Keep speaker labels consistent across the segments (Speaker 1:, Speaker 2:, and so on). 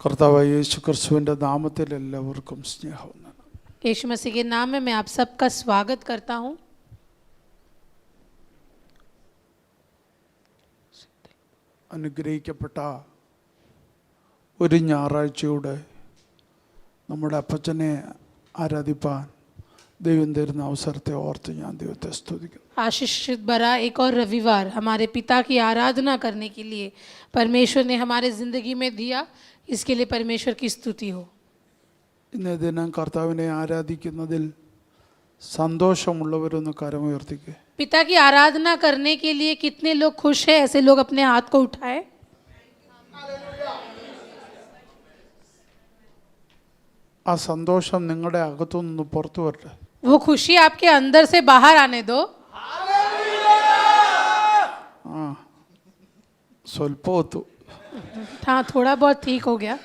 Speaker 1: കർത്താവായ യേശു ക്രിസ്തുവിൻ്റെ നാമത്തിൽ എല്ലാവർക്കും സ്നേഹം.
Speaker 2: यीशु मसीह के नाम में मैं आप सबका स्वागत करता हूँ.
Speaker 1: അനുഗ്രഹിക്കപ്പെട്ട ഒരു ഞായറാഴ്ചയുടെ നമ്മുടെ അപ്പച്ചനെ ആരാധിപ്പാൻ ദൈവം തരുന്ന അവസരത്തെ ഓർത്ത് ഞാൻ ദൈവത്തെ സ്തുതിക്കുന്നു.
Speaker 2: आशीषित भरा एक और रविवार हमारे पिता की आराधना करने के लिए परमेश्वर ने हमारे ज़िंदगी में दिया, इसके लिए परमेश्वर की स्तुति हो.
Speaker 1: ഇന്നേ ദിനം കർത്താവിനെ ആരാധിക്കുന്നതിൽ സന്തോഷമുള്ളവരൊന്ന് കരമുയർത്തിക്കുക.
Speaker 2: पिता की आराधना करने के लिए कितने लोग खुश हैं? ऐसे लोग अपने हाथ को उठाएं.
Speaker 1: ആ സന്തോഷം നിങ്ങളുടെ അകത്തുനിന്ന് പുറത്തു വരട്ടെ.
Speaker 2: वो खुशी आपके अंदर से बाहर आने दो.
Speaker 1: സ്വല്പം ഒത്തു.
Speaker 2: हाँ, थोड़ा बहुत ठीक हो गया.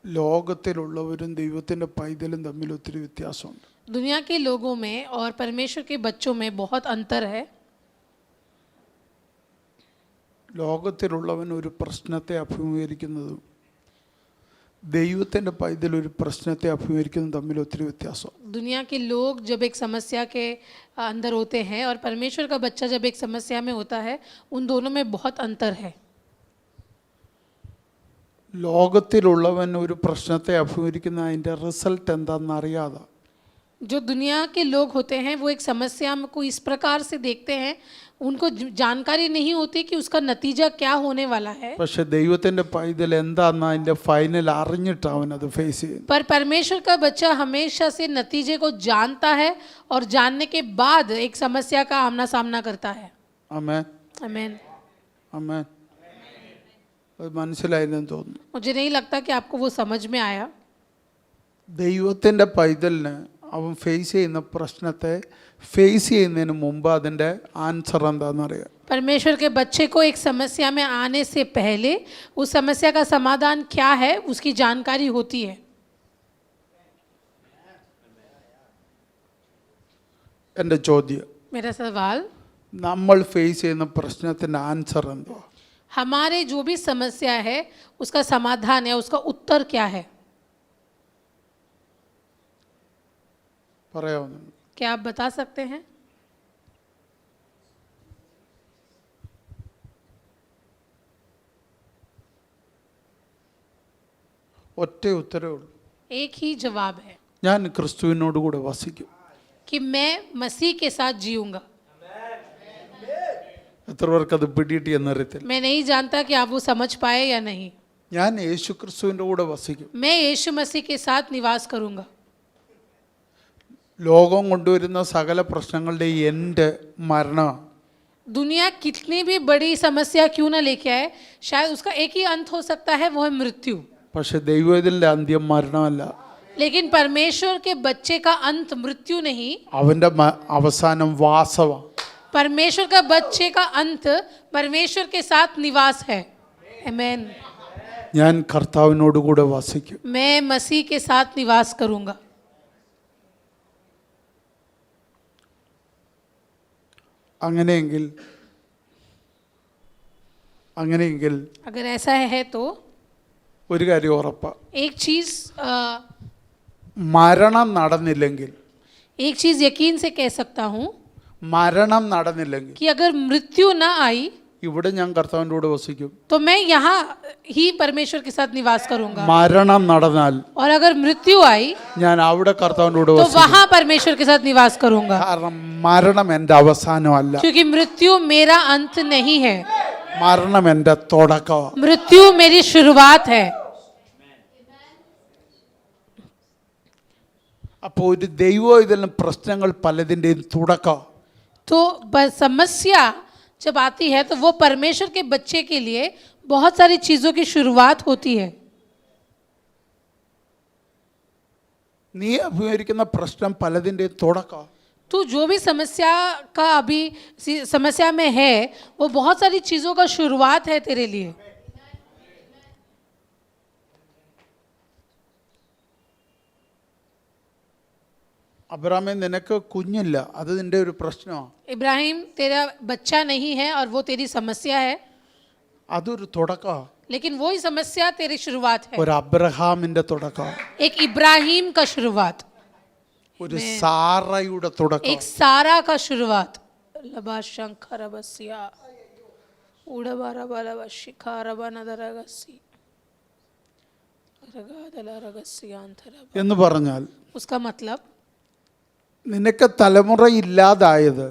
Speaker 1: ലോകത്തിലുള്ളവരും ദൈവത്തിൻ്റെ പൈതലും തമ്മിൽ ഒത്തിരി വ്യത്യാസമുണ്ട്.
Speaker 2: दुनिया के लोगों में और परमेश्वर के बच्चों में बहुत अंतर है.
Speaker 1: ലോകത്തിലുള്ളവൻ ഒരു പ്രശ്നത്തെ അഭിമുഖീകരിക്കുന്നതും ദൈവത്തിൻ്റെ പൈതൽ ഒരു പ്രശ്നത്തെ അഭിമുഖീകരിക്കുന്നതും തമ്മിൽ ഒത്തിരി വ്യത്യാസം.
Speaker 2: दुनिया के लोग जब एक समस्या के अंदर होते हैं और परमेश्वर का बच्चा जब एक समस्या में होता है, उन दोनों में बहुत अंतर है.
Speaker 1: ലോകത്തിലുള്ളവൻ ഒരു പ്രശ്നത്തെ അഭിമുഖീകരിക്കുന്ന അതിൻ്റെ റിസൾട്ട് എന്താണെന്ന് അറിയാതെ
Speaker 2: जो दुनिया के लोग होते हैं वो एक समस्या को इस प्रकार से देखते हैं, उनको जानकारी नहीं होती कि उसका नतीजा क्या होने वाला है.
Speaker 1: പക്ഷെ ദൈവത്തിൻ്റെ പൈതൽ എന്താണെന്ന് അതിൻ്റെ ഫൈനൽ അറിഞ്ഞിട്ട് അവൻ അത് ഫേസ് ചെയ്യുന്നു.
Speaker 2: पर परमेश्वर का बच्चा हमेशा से नतीजे को जानता है और जानने के बाद एक समस्या का आमना सामना करता है.
Speaker 1: ആമേൻ
Speaker 2: आमीन.
Speaker 1: ആമേൻ. അത് മനസ്സിലായില്ലെന്ന് തോന്നുന്നു.
Speaker 2: मुझे नहीं लगता कि आपको वो समझ में आया.
Speaker 1: ദൈവത്തിൻ്റെ പൈതലിന് അവൻ ഫേസ് ചെയ്യുന്ന പ്രശ്നത്തെ ഫേസ് ചെയ്യുന്നതിന് മുമ്പ് അതിൻ്റെ ആൻസർ എന്താണെന്നറിയാം.
Speaker 2: परमेश्वर के बच्चे को एक समस्या में आने से पहले उस समस्या का समाधान क्या है उसकी जानकारी होती है.
Speaker 1: എൻ്റെ ചോദ്യം,
Speaker 2: मेरा सवाल,
Speaker 1: നമ്മൾ ഫേസ് ചെയ്യുന്ന പ്രശ്നത്തിൻ്റെ ആൻസർ എന്തോ?
Speaker 2: हमारे जो भी समस्या है उसका समाधान है, उसका उत्तर क्या है?
Speaker 1: പറയാവുന്നു.
Speaker 2: क्या आप बता सकते हैं?
Speaker 1: ഒറ്റ ഉത്തരവേ ഉള്ളൂ.
Speaker 2: एक ही जवाब है
Speaker 1: ഞാൻ ക്രിസ്തുവിനോട് കൂടെ വസിക്കും.
Speaker 2: कि मैं मसीह के साथ जीऊंगा.
Speaker 1: എത്ര പേർക്ക് അത് പിടിയിട്ട് എന്നറിയത്തില്ല.
Speaker 2: मैं नहीं जानता कि आप वो समझ पाए या नहीं.
Speaker 1: ഞാൻ യേശു ക്രിസ്തുവിൻ്റെ കൂടെ വസിക്കും.
Speaker 2: मैं यीशु मसीह के साथ निवास करूंगा.
Speaker 1: ലോകം കൊണ്ടുവരുന്ന സകല പ്രശ്നങ്ങളുടെ എൻ്റെ മരണം.
Speaker 2: दुनिया कितनी भी बड़ी समस्या क्यों ना लेके आए, शायद उसका एक ही अंत हो सकता है, वो है मृत्यु.
Speaker 1: പക്ഷെ ദൈവത്തിൻ്റെ അന്ത്യം മരണമല്ല.
Speaker 2: लेकिन परमेश्वर के बच्चे का अंत मृत्यु नहीं,
Speaker 1: അവൻ്റെ അവസാനം വാസമാണ്.
Speaker 2: परमेश्वर का बच्चे का अंत परमेश्वर के साथ निवास है. आमीन.
Speaker 1: ഞാൻ കർത്താവിനോട് കൂടെ വസിക്കും.
Speaker 2: मैं मसीह के साथ निवास करूंगा.
Speaker 1: അങ്ങനെയെങ്കിൽ
Speaker 2: अगर ऐसा है तो
Speaker 1: ഒരു കാര്യം ഉറപ്പാ,
Speaker 2: एक चीज
Speaker 1: മരണം നടന്നില്ലെങ്കിൽ,
Speaker 2: एक चीज यकीन से कह सकता हूँ
Speaker 1: മരണം നടന്നില്ലെങ്കിൽ
Speaker 2: कि अगर मृत्यु ना आई
Speaker 1: ഇവിടെ ഞാൻ കർത്താവിൻ്റെ കൂടെ വസിക്കും.
Speaker 2: तो मैं यहाँ ही परमेश्वर के साथ निवास करूंगा.
Speaker 1: മരണം നടന്നാൽ
Speaker 2: और अगर मृत्यु आई
Speaker 1: ഞാൻ അവിടെ കർത്താവിൻ്റെ കൂടെ
Speaker 2: तो
Speaker 1: വസിക്കും.
Speaker 2: वहाँ परमेश्वर के साथ निवास करूंगा.
Speaker 1: കാരണം മരണം എൻ്റെ അവസാനമല്ല,
Speaker 2: क्योंकि मृत्यु मेरा अंत नहीं है,
Speaker 1: മരണം എൻ്റെ തുടക്കമാണ്.
Speaker 2: मृत्यु मेरी शुरुआत है.
Speaker 1: അപ്പോൾ ഒരു ദൈവം ഇതിന് പ്രശ്നങ്ങൾ പലതിൻ്റെയും തുടക്കം.
Speaker 2: तो समस्या जब आती है तो वो परमेश्वर के बच्चे के लिए बहुत सारी चीजों की शुरुआत होती है.
Speaker 1: നീ അഭിമുഖീകരിക്കുന്ന പ്രശ്നം പലതിൻ്റെയും തുടക്കം.
Speaker 2: तो जो भी समस्या का अभी समस्या में है वो बहुत सारी चीजों का शुरुआत है तेरे लिए.
Speaker 1: അബ്രാമേ നിനക്ക് കുഞ്ഞില്ല, അത് നിന്റെ ഒരു പ്രശ്നമാണ്.
Speaker 2: इब्राहिम तेरा बच्चा नहीं है और वो तेरी समस्या है,
Speaker 1: അതൊരു തുടക്കമാണ്.
Speaker 2: लेकिन वही समस्या तेरी शुरुआत है.
Speaker 1: ഒരു അബ്രഹാമിന്റെ തുടക്കം,
Speaker 2: एक इब्राहिम का शुरुआत,
Speaker 1: ഒരു സാറയുടെ തുടക്കം.
Speaker 2: एक सारा का शुरुआत. लबा शंकर बसिया उड़बारा बाला बशिखा रबा नदरगसी रगादला रगसियांतरा.
Speaker 1: എന്ന് പറഞ്ഞാൽ
Speaker 2: उसका मतलब
Speaker 1: നിനക്ക് തലമുറയില്ലാതായത്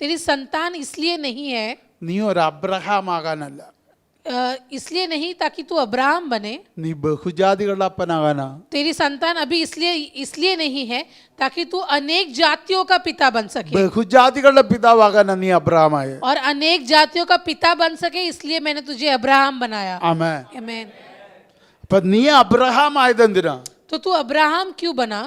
Speaker 2: तेरी संतान इसलिए नहीं है,
Speaker 1: നീ ഒരു അബ്രഹാം ആകാനല്ല,
Speaker 2: इसलिए नहीं ताकि तू अब्राहम बने.
Speaker 1: നീ ബഹുജാതികളുടെ അപ്പനാകാനാ.
Speaker 2: तेरी संतान अभी इसलिए नहीं है ताकि तू अनेक जातियों का पिता बन सके.
Speaker 1: ബഹുജാതികളുടെ പിതാവാകാനാ നീ അബ്രഹാമായ.
Speaker 2: और अनेक जातियों का पिता बन सके इसलिए मैंने तुझे अब्राहम बनाया.
Speaker 1: ആമേൻ.
Speaker 2: आमीन.
Speaker 1: അപ്പൊ നീ അബ്രഹാം ആയത് എന്തിനാ?
Speaker 2: तो तू अब्राहम क्यों बना?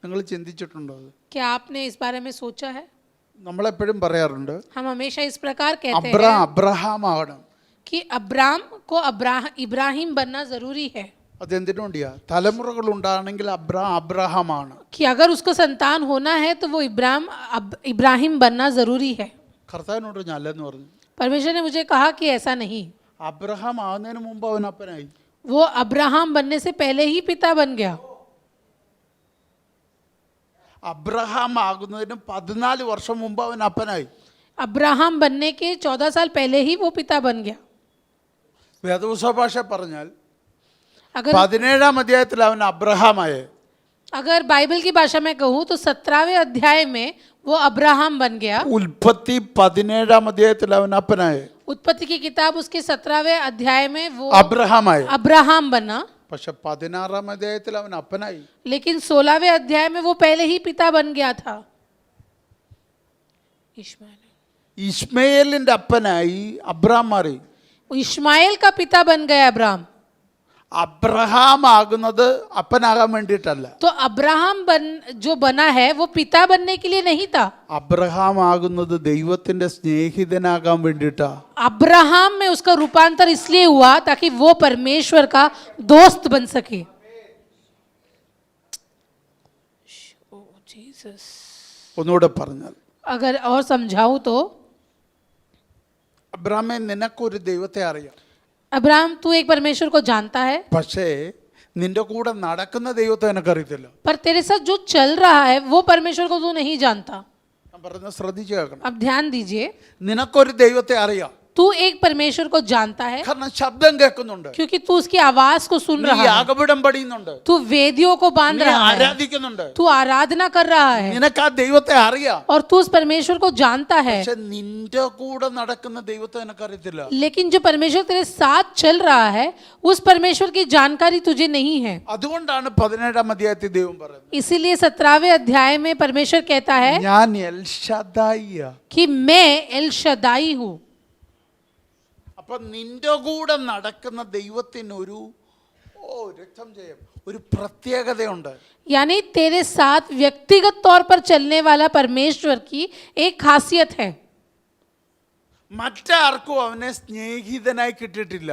Speaker 1: നിങ്ങൾ ചിന്തിച്ചിട്ടുണ്ടോ അത്?
Speaker 2: क्या आपने इस बारे में सोचा है?
Speaker 1: നമ്മളെപ്പോഴും പറയാറുണ്ട്
Speaker 2: हम हमेशा इस प्रकार कहते
Speaker 1: അബ്രഹാം ആകണം.
Speaker 2: हैं कि अब्राम को इब्राहिम बनना जरूरी है.
Speaker 1: അതെന്തിനു വേണ്ടിയാ? തലമുറകൾ ഉണ്ടാണെങ്കിൽ അബ്രഹാമാണ്.
Speaker 2: कि अगर उसको संतान होना है तो वो इब्राहिम बनना जरूरी है.
Speaker 1: കർത്താവിനോട് ഞാനെന്ന് പറഞ്ഞു,
Speaker 2: परमेश्वर ने मुझे कहा कि ऐसा नहीं.
Speaker 1: അബ്രഹാം ആവുന്നതിന് മുമ്പ് അവൻ അപ്പനായി.
Speaker 2: वो अब्राहम बनने से पहले ही पिता बन गया.
Speaker 1: അബ്രഹാം ആകുന്നതിന് 14 വർഷം മുമ്പ് അവൻ അപ്പനായി.
Speaker 2: अब्राहम बनने के 14 साल पहले ही वो पिता बन गया.
Speaker 1: വേദപുസ്തക ഭാഷ പറഞ്ഞാൽ
Speaker 2: अगर
Speaker 1: 17-ാം അധ്യായത്തിൽ അവൻ അബ്രഹാമായ.
Speaker 2: अगर बाइबल की भाषा में कहूँ तो 17वें अध्याय में वो अब्राहम बन गया.
Speaker 1: ഉൽപ്പത്തി 17-ാം അധ്യായത്തിൽ അവൻ അപ്പനായ.
Speaker 2: उत्पत्ति की किताब उसके 17वें अध्याय में वो
Speaker 1: അബ്രഹാമായ.
Speaker 2: अब्राहम बना.
Speaker 1: പക്ഷെ 16-ാം അധ്യായത്തിൽ അവൻ അപ്പനായി.
Speaker 2: लेकिन 16वें अध्याय में वो पहले ही पिता बन गया था.
Speaker 1: ഇസ്മയേലിന്റെ അപ്പനായി അബ്രഹാം മാറി.
Speaker 2: इश्माएल का पिता बन गया अब्राहम.
Speaker 1: അബ്രഹാം ആകുന്നത് അപ്പനാകാൻ വേണ്ടിയിട്ടല്ല.
Speaker 2: तो अब्राहम जो बना है वो पिता बनने के लिए नहीं था.
Speaker 1: അബ്രഹാം ആകുന്നത് ദൈവത്തിന്റെ സ്നേഹിതനാകാൻ വേണ്ടിയിട്ടാ.
Speaker 2: अब्राहम में उसका रूपांतर इसलिए हुआ ताकि वो परमेश्वर का दोस्त बन सके.
Speaker 1: ഒന്നുകൂടെ പറഞ്ഞാൽ,
Speaker 2: अगर और समझाऊं तो
Speaker 1: അബ്രഹാമേ നിനക്കൊരു ദൈവത്തെ അറിയാം,
Speaker 2: अब्राहम तू एक परमेश्वर को जानता है,
Speaker 1: പക്ഷേ നിന്റെ കൂടെ നടക്കുന്ന ദൈവത്തെ എനിക്കറിയത്തില്ല.
Speaker 2: पर तेरे साथ जो चल रहा है वो परमेश्वर को तू नहीं जानता.
Speaker 1: ഞാൻ പറഞ്ഞ ശ്രദ്ധിച്ചു കേൾക്കണം.
Speaker 2: अब ध्यान दीजिए,
Speaker 1: നിനക്കൊരു ദൈവത്തെ അറിയാം,
Speaker 2: तू एक परमेश्वर को जानता है
Speaker 1: കാരണം ശബ്ദം കേൾക്കുന്നുണ്ട്,
Speaker 2: क्योंकि तू उसकी आवाज को सुन
Speaker 1: നീ
Speaker 2: रहा है,
Speaker 1: യാഗപീഠം പണിയുന്നുണ്ട്,
Speaker 2: तू वेदियों को बांध
Speaker 1: നീ
Speaker 2: रहा है,
Speaker 1: ആരാധിക്കുന്നുണ്ട്,
Speaker 2: तू आराधना कर रहा है
Speaker 1: നിനക്ക് ആ ദൈവത്തെ അറിയാം.
Speaker 2: और तू उस परमेश्वर को जानता है.
Speaker 1: പക്ഷെ നിന്റെ കൂടെ നടക്കുന്ന ദൈവത്തെ എനിക്കറിയത്തില്ല.
Speaker 2: लेकिन जो परमेश्वर तेरे साथ चल रहा है उस परमेश्वर की जानकारी तुझे नहीं है.
Speaker 1: അതുകൊണ്ടാണ് 17-ാം അധ്യായത്തിൽ ദൈവം പറയുന്നത്,
Speaker 2: इसीलिए 17वें अध्याय में परमेश्वर कहता है
Speaker 1: ഞാൻ എൽ ഷദ്ദായിയാ.
Speaker 2: कि मैं एल शदाई हूँ.
Speaker 1: അപ്പൊ നിന്റെ കൂടെ നടക്കുന്ന ദൈവത്തിന് രക്തം ജയം ഒരു പ്രത്യേകതയുണ്ട്.
Speaker 2: यानी तेरे साथ व्यक्तिगत तौर पर चलने वाला परमेश्वर की एक खासियत है.
Speaker 1: മറ്റാർക്കും അവനെ സ്നേഹിതനായി കിട്ടിയിട്ടില്ല.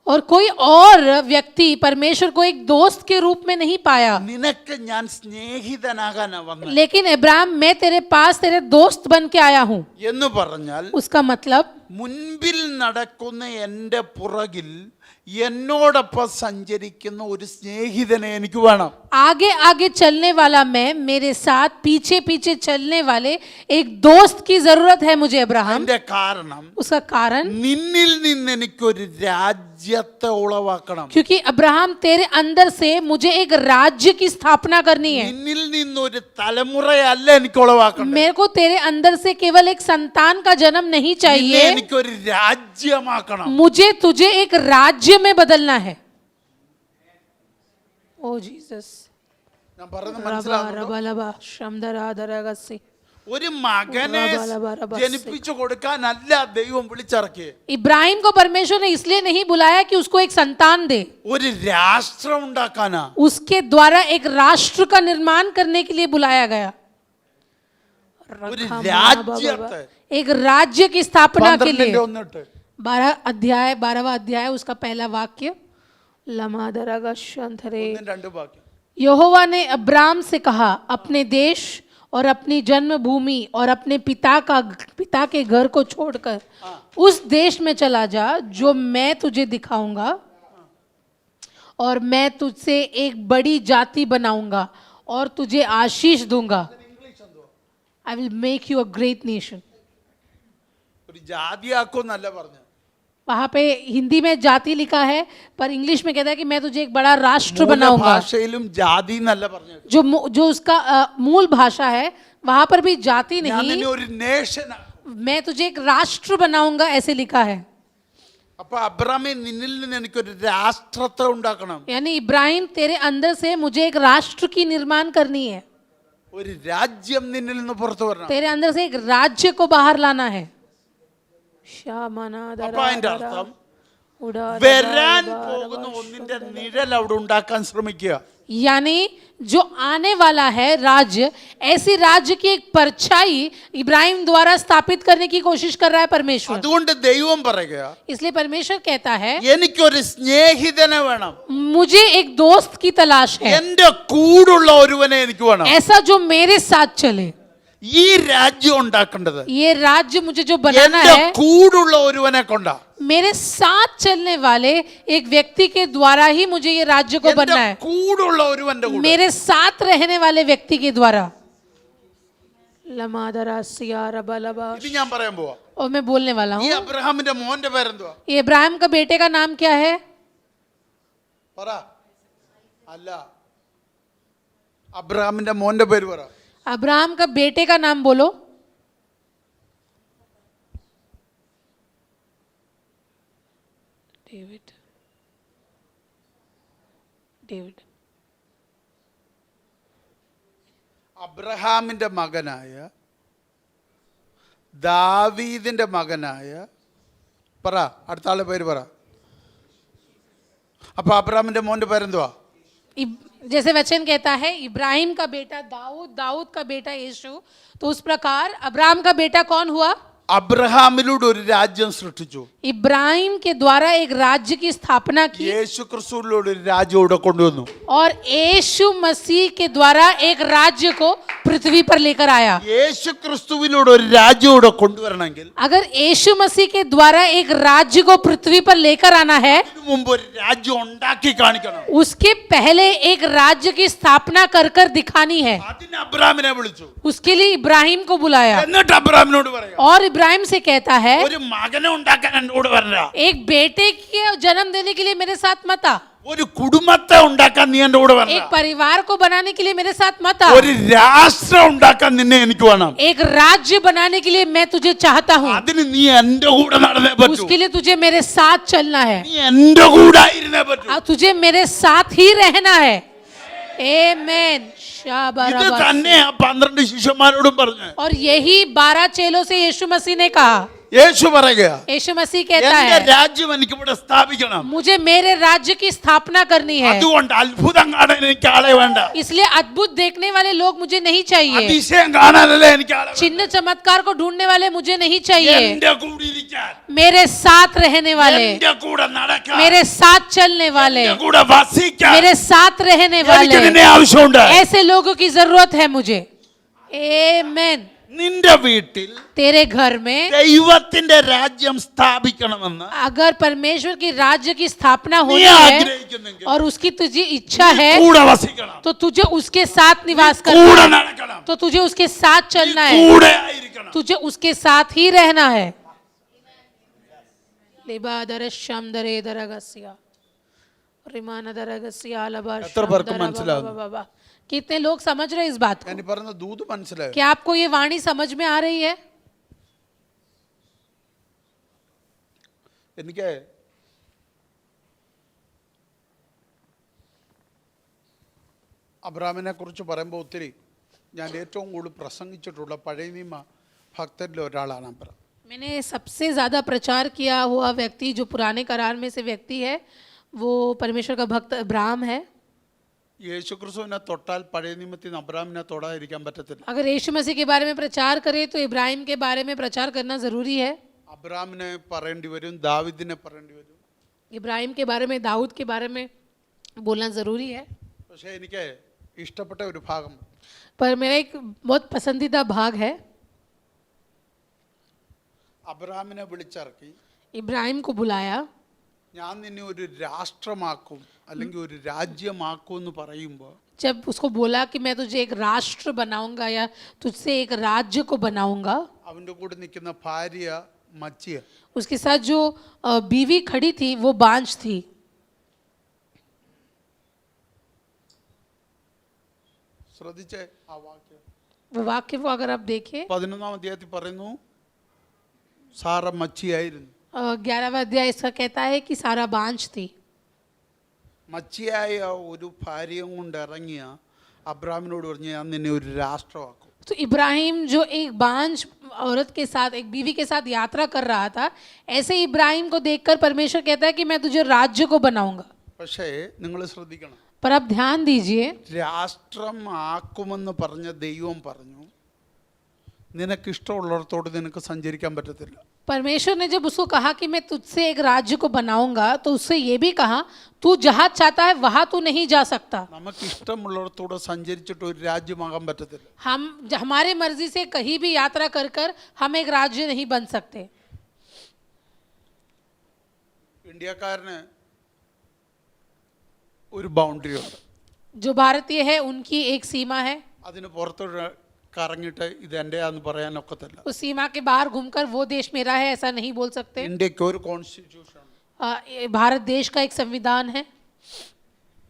Speaker 2: और कोई और व्यक्ति परमेश्वर को एक दोस्त के रूप में नहीं पाया.
Speaker 1: നിനക്ക് ഞാൻ സ്നേഹിതനാകാനാ വന്നത്
Speaker 2: लेकिन इब्राहिम मैं तेरे पास तेरे दोस्त बन के आया हूँ.
Speaker 1: എന്ന് പറഞ്ഞാൽ,
Speaker 2: उसका मतलब
Speaker 1: മുൻപിൽ നടക്കുന്ന എൻ്റെ പുറകിൽ എന്നോടൊപ്പം സഞ്ചരിക്കുന്ന ഒരു സ്നേഹിതനെ എനിക്ക് വേണം.
Speaker 2: आगे आगे चलने वाला मैं, मेरे साथ पीछे पीछे चलने वाले एक दोस्त की जरूरत है मुझे अब्राहम.
Speaker 1: അതിന്റെ കാരണം
Speaker 2: उसका कारण
Speaker 1: നിന്നിൽ നിന്ന് എനിക്കൊരു രാജ്യത്തെ ഉളവാക്കണം.
Speaker 2: क्योंकि अब्राहम तेरे अंदर से मुझे एक राज्य की स्थापना करनी है.
Speaker 1: നിന്നിൽ നിന്നൊരു തലമുറയല്ല എനിക്ക് ഉളവാക്കണം.
Speaker 2: मेरे को तेरे अंदर से केवल एक संतान का जन्म नहीं
Speaker 1: നിന്നെ
Speaker 2: चाहिए,
Speaker 1: എനിക്കൊരു രാജ്യമാക്കണം.
Speaker 2: मुझे तुझे एक राज्य में बदलना है. ओ जीसस.
Speaker 1: ഞാൻ പറയുന്നത് മനസ്സിലാവുന്നുണ്ടോ? ഒരു മകനെ ജനിപ്പിച്ചു കൊടുക്കാനല്ല ദൈവം വിളിച്ചിറക്കിയത്.
Speaker 2: इब्राहिम को परमेश्वर ने इसलिए नहीं बुलाया कि उसको एक संतान दे,
Speaker 1: ഒരു രാഷ്ട്രം ഉണ്ടാക്കാനാ.
Speaker 2: उसके द्वारा एक राष्ट्र का निर्माण करने के लिए बुलाया गया.
Speaker 1: ഒരു രാജ്യത്തെ
Speaker 2: एक राज्य की स्थापना के लिए.
Speaker 1: 12:1
Speaker 2: 12वां अध्याय उसका पहला वाक्य लमादरागा शंथरे।
Speaker 1: ഒന്നും രണ്ടും വാക്യം.
Speaker 2: यहोवा ने अब्राम से कहा, अपने देश और अपनी जन्मभूमि और अपने पिता के घर को छोड़कर उस देश में चला जा जो मैं तुझे दिखाऊंगा, और मैं तुझसे एक बड़ी जाति बनाऊंगा और तुझे आशीष दूंगा। I will make you a great nation.
Speaker 1: ഒരു ജാതിയാക്കുമെന്നല്ല പറഞ്ഞു.
Speaker 2: वहां पे हिंदी में जाति लिखा है, पर इंग्लिश में कहता है कि मैं तुझे एक बड़ा राष्ट्र
Speaker 1: മൂല
Speaker 2: बनाऊंगा।
Speaker 1: ഭാഷയിലും ജാതി എന്നല്ല പറഞ്ഞു.
Speaker 2: जो उसका मूल भाषा है वहां पर भी जाति
Speaker 1: ഞാൻ
Speaker 2: नहीं,
Speaker 1: നിന്നെ ഒരു നേഷൻ.
Speaker 2: मैं तुझे एक राष्ट्र बनाऊंगा ऐसे लिखा है।
Speaker 1: അപ്പൊ അബ്രാമേ, നിന്നിൽ നിന്ന് എനിക്കൊരു രാഷ്ട്രത്തെ ഉണ്ടാക്കണം.
Speaker 2: यानी इब्राहिम तेरे अंदर से मुझे एक राष्ट्र की निर्माण करनी है,
Speaker 1: ഒരു രാജ്യം നിന്നിൽ നിന്ന് പുറത്തു വരണം.
Speaker 2: तेरे अंदर से एक राज्य को बाहर लाना है।
Speaker 1: അപ്പൊ അതിന്റെ അർത്ഥം വരാൻ പോകുന്ന ഒന്നിന്റെ നിഴൽ അവിടെ ഉണ്ടാക്കാൻ ശ്രമിക്കുക.
Speaker 2: यानी जो आने वाला है राज्य, ऐसी राज्य की एक परछाई इब्राहिम द्वारा स्थापित करने की कोशिश कर रहा है परमेश्वर।
Speaker 1: അതുകൊണ്ട് ദൈവം പറയുക,
Speaker 2: इसलिए परमेश्वर कहता है
Speaker 1: എനിക്കൊരു സ്നേഹിതനെ വേണം,
Speaker 2: मुझे एक दोस्त की तलाश है,
Speaker 1: എന്റെ കൂടുള്ള ഒരുവനെ എനിക്ക് വേണം.
Speaker 2: ऐसा जो मेरे साथ चले।
Speaker 1: ഈ രാജ്യം ഉണ്ടാക്കേണ്ടത്
Speaker 2: ये राज्य मुझे जो बनाना
Speaker 1: എന്റെ
Speaker 2: है,
Speaker 1: കൂടുള്ള ഒരുവനെ കൊണ്ടാ.
Speaker 2: मेरे साथ चलने वाले एक व्यक्ति के द्वारा ही मुझे ये राज्य को
Speaker 1: എന്റെ
Speaker 2: बनना है,
Speaker 1: കൂടുള്ള ഒരുവന്റെ കൂടെ.
Speaker 2: मेरे साथ रहने वाले व्यक्ति के द्वारा। लमादरा सियारा बलबा।
Speaker 1: ഇത് ഞാൻ പറയാൻ പോവാ.
Speaker 2: और मैं बोलने वाला
Speaker 1: ഈ
Speaker 2: हूँ,
Speaker 1: അബ്രഹാമിന്റെ മോന്റെ പേരെന്തുവാ?
Speaker 2: ये इब्राहिम का बेटे का नाम क्या है?
Speaker 1: പറ. അല്ല, അബ്രഹാമിന്റെ മോന്റെ പേര് പറ.
Speaker 2: अब्राहम का बेटे का नाम बोलो। डेविड। डेविड।
Speaker 1: അബ്രഹാമിന്റെ മകനായ ദാവീദിന്റെ മകനായ, പറ അടുത്ത ആളുടെ പേര് പറ. അപ്പൊ അബ്രഹാമിന്റെ മോന്റെ പേരെന്തുവാ?
Speaker 2: जैसे वचन कहता है इब्राहिम का बेटा दाऊद, दाऊद का बेटा यीशु, तो उस प्रकार अब्राहम का बेटा कौन हुआ?
Speaker 1: അബ്രഹാമിലൂടെ ഒരു രാജ്യം സൃഷ്ടിച്ചു.
Speaker 2: इब्राहिम के द्वारा एक राज्य की स्थापना की,
Speaker 1: യേശു ക്രിസ്തുവിലൂടെ ഒരു രാജ്യം ഇവിടെ കൊണ്ടുവന്നു.
Speaker 2: और यीशु मसीह के द्वारा एक राज्य को पृथ्वी पर लेकर आया।
Speaker 1: യേശു ക്രിസ്തുവിലൂടെ ഒരു രാജ്യം ഇവിടെ കൊണ്ടുവരണമെങ്കിൽ
Speaker 2: अगर यीशु मसीह के द्वारा एक राज्य को पृथ्वी पर लेकर आना है,
Speaker 1: ഇതിനു മുമ്പ് ഒരു രാജ്യം ഉണ്ടാക്കി കാണിക്കണം.
Speaker 2: उसके पहले एक राज्य की स्थापना कर कर दिखानी है।
Speaker 1: അതിന് അബ്രഹാമിനെ വിളിച്ചു.
Speaker 2: उसके लिए इब्राहिम को बुलाया,
Speaker 1: എന്നിട്ട് അബ്രഹാമിനോട് പറയാം,
Speaker 2: और इब्राहिम से कहता है
Speaker 1: ഒരു മകനെ ഉണ്ടാക്കാൻ എൻ്റെ കൂടെ വരണ്ട,
Speaker 2: एक बेटे के जन्म देने के लिए मेरे साथ मत आ,
Speaker 1: ഒരു കുടുംബത്തെ ഉണ്ടാക്കാൻ നീ എൻ്റെ കൂടെ വരണ്ട,
Speaker 2: एक परिवार को बनाने के लिए मेरे साथ मत आ,
Speaker 1: ഒരു രാഷ്ട്രം ഉണ്ടാക്കാൻ നിന്നെ എനിക്ക് വേണം.
Speaker 2: एक राज्य बनाने के लिए मैं तुझे चाहता हूँ,
Speaker 1: അതിന് നീ എൻ്റെ കൂടെ നടന്നേ പറ്റൂ.
Speaker 2: उसके लिए तुझे मेरे साथ चलना है,
Speaker 1: നീ എൻ്റെ കൂടെ ഇരുന്നേ പറ്റൂ.
Speaker 2: तुझे मेरे साथ ही रहना है। आमीन।
Speaker 1: ഇത് തന്നെ ആ 12 ശിഷ്യന്മാരോടും പറഞ്ഞു.
Speaker 2: और यही 12 चेलों से यीशु मसीह ने कहा।
Speaker 1: യേശു പറയുക,
Speaker 2: यीशु मसीह कहता
Speaker 1: എന്റെ
Speaker 2: है
Speaker 1: രാജ്യം എനിക്ക് ഇവിടെ സ്ഥാപിക്കണം.
Speaker 2: मुझे मेरे राज्य की स्थापना करनी है,
Speaker 1: അതുകൊണ്ട് അത്ഭുതം കാണാൻ എനിക്ക് ആളെ വേണ്ട,
Speaker 2: इसलिए अद्भुत देखने वाले लोग मुझे नहीं चाहिए,
Speaker 1: അതിശയം കാണാനല്ലേ എനിക്ക് ആളെ വേണ്ട.
Speaker 2: चिन्ह चमत्कार को ढूंढने वाले मुझे नहीं चाहिए,
Speaker 1: എന്റെ കൂടെ ഇരിക്കാൻ,
Speaker 2: मेरे साथ रहने वाले,
Speaker 1: എന്റെ കൂടെ നടക്കാൻ,
Speaker 2: मेरे साथ चलने वाले,
Speaker 1: എന്റെ കൂടെ വസിക്കാൻ
Speaker 2: मेरे साथ रहने
Speaker 1: എനിക്ക്
Speaker 2: वाले,
Speaker 1: നിന്നെ ആവശ്യമുണ്ട്.
Speaker 2: ऐसे लोगों की जरूरत है मुझे। आमीन।
Speaker 1: നിന്റെ വീട്ടിൽ
Speaker 2: तेरे घर में
Speaker 1: ദൈവത്തിന്റെ രാജ്യം സ്ഥാപിക്കണമെന്ന്
Speaker 2: अगर परमेश्वर की राज्य की स्थापना
Speaker 1: നീ
Speaker 2: होनी है
Speaker 1: ആഗ്രഹിക്കുന്നെങ്കിൽ
Speaker 2: और उसकी तुझे इच्छा है,
Speaker 1: കൂടെ വസിക്കണം,
Speaker 2: तो तुझे उसके साथ निवास
Speaker 1: കൂടെ
Speaker 2: करना है,
Speaker 1: നടക്കണം,
Speaker 2: तो तुझे उसके साथ चलना है,
Speaker 1: കൂടെ ആയിരിക്കണം.
Speaker 2: तुझे उसके साथ ही रहना है। लिबादरशमदरेदरगसिया रिमानदरगसिया लबाश
Speaker 1: എത്ര പേർക്ക് മനസ്സിലാകുന്നു?
Speaker 2: बाबा। कितने लोग समझ रहे हैं इस बात को?
Speaker 1: ഞാൻ ഈ പറഞ്ഞ ദൂത് മനസ്സിലായോ?
Speaker 2: क्या आपको ये वाणी समझ में आ रही है?
Speaker 1: എനിക്ക് അബ്രഹാമിനെ കുറിച്ച് പറയുമ്പോൾ ഒത്തിരി ഞാൻ ഏറ്റവും കൂടുതൽ പ്രസംഗിച്ചിട്ടുള്ള പഴയ നിയമ ഭക്തരിൽ ഒരാളാണ് അബ്രഹാം.
Speaker 2: मैंने सबसे ज़्यादा प्रचार किया हुआ व्यक्ति जो पुराने करार में से व्यक्ति है, वो परमेश्वर का भक्त अब्राहम है।
Speaker 1: യേശു ക്രിസ്തുവിനെ തൊട്ടാൽ പഴയ നിയമത്തിൽ നിന്ന് അബ്രഹാമിനെ തൊടാതിരിക്കാൻ പറ്റത്തില്ല.
Speaker 2: अगर यीशु मसीह के बारे में प्रचार करें तो इब्राहिम के बारे में प्रचार करना ज़रूरी है।
Speaker 1: അബ്രാമിനെ പറയേണ്ടി വരും, ദാവിദിനെ പറയേണ്ടി വരും.
Speaker 2: इब्राहिम के बारे में, दाऊद के बारे में बोलना ज़रूरी है.
Speaker 1: പക്ഷേ എനിക്ക് ഇഷ്ടപ്പെട്ട ഒരു ഭാഗം,
Speaker 2: पर मेरा एक बहुत पसंदीदा भाग है.
Speaker 1: അബ്രാമിനെ വിളിച്ചിറക്കി,
Speaker 2: इब्राहिम को बुलाया.
Speaker 1: ഞാൻ നിന്നെ ഒരു രാഷ്ട്രമാക്കും അല്ലെങ്കിൽ ഒരു രാജ്യമാക്കും എന്ന് പറയുമ്പോൾ
Speaker 2: जब उसको बोला कि मैं तुझे एक राष्ट्र बनाऊंगा या तुझसे एक राज्य को बनाऊंगा,
Speaker 1: അവൻ്റെ കൂടെ നിൽക്കുന്ന ഭാര്യ മച്ചിയ,
Speaker 2: उसके साथ जो बीवी खड़ी थी वो बांझ थी.
Speaker 1: ശ്രദ്ധിച്ചേ ആ വാക്യം.
Speaker 2: वो वाक्य वो अगर आप देखें
Speaker 1: 11-ാം അധ്യായത്തിൽ പറയുന്നു സാറ മച്ചിയായിരുന്നു.
Speaker 2: 11वां अध्याय इसका कहता है कि सारा बांझ थी.
Speaker 1: മച്ചിയായ ഒരു ഭാര്യയും കൊണ്ട് ഇറങ്ങിയ അബ്രാമിനോട് പറഞ്ഞു ഞാൻ നിന്നെ ഒരു രാഷ്ട്രമാക്കും.
Speaker 2: तो इब्राहिम जो एक बांझ औरत के साथ, एक बीवी के साथ यात्रा कर रहा था, ऐसे इब्राहिम को देखकर परमेश्वर कहता है कि मैं तुझे राज्य को बनाऊंगा.
Speaker 1: പക്ഷേ നിങ്ങൾ ശ്രദ്ധിക്കണം,
Speaker 2: पर आप ध्यान दीजिए,
Speaker 1: രാഷ്ട്രം ആക്കുമെന്ന് പറഞ്ഞ ദൈവം പറഞ്ഞു നിനക്കിഷ്ടമുള്ളിടത്തോട് നിനക്ക് സഞ്ചരിക്കാൻ പറ്റത്തില്ല.
Speaker 2: परमेश्वर ने जब उसको कहा कि मैं तुझसे एक राज्य को बनाऊंगा, तो उससे ये भी कहा तू जहाँ चाहता है वहाँ तू नहीं जा सकता.
Speaker 1: നമുക്ക് ഇഷ്ടമുള്ളിടത്തോടെ സഞ്ചരിച്ചിട്ട് ഒരു രാജ്യമാകാൻ പറ്റത്തില്ല.
Speaker 2: हमारे मर्जी से कहीं भी यात्रा कर कर हम एक राज्य नहीं बन सकते.
Speaker 1: ഇന്ത്യക്കാരന് ഒരു ബൗണ്ടറി ഉണ്ട്,
Speaker 2: जो भारतीय है उनकी एक सीमा है.
Speaker 1: അതിന് പുറത്തോട്ട് കറങ്ങിയിട്ട് ഇത് എൻ്റെയാന്ന് പറയാനൊക്കത്തില്ല.
Speaker 2: उस सीमा के बाहर घूमकर वो देश मेरा है ऐसा नहीं बोल सकते.
Speaker 1: ഇന്ത്യക്ക് ഒരു കോൺസ്റ്റിറ്റ്യൂഷൻ,
Speaker 2: ये भारत देश का एक संविधान है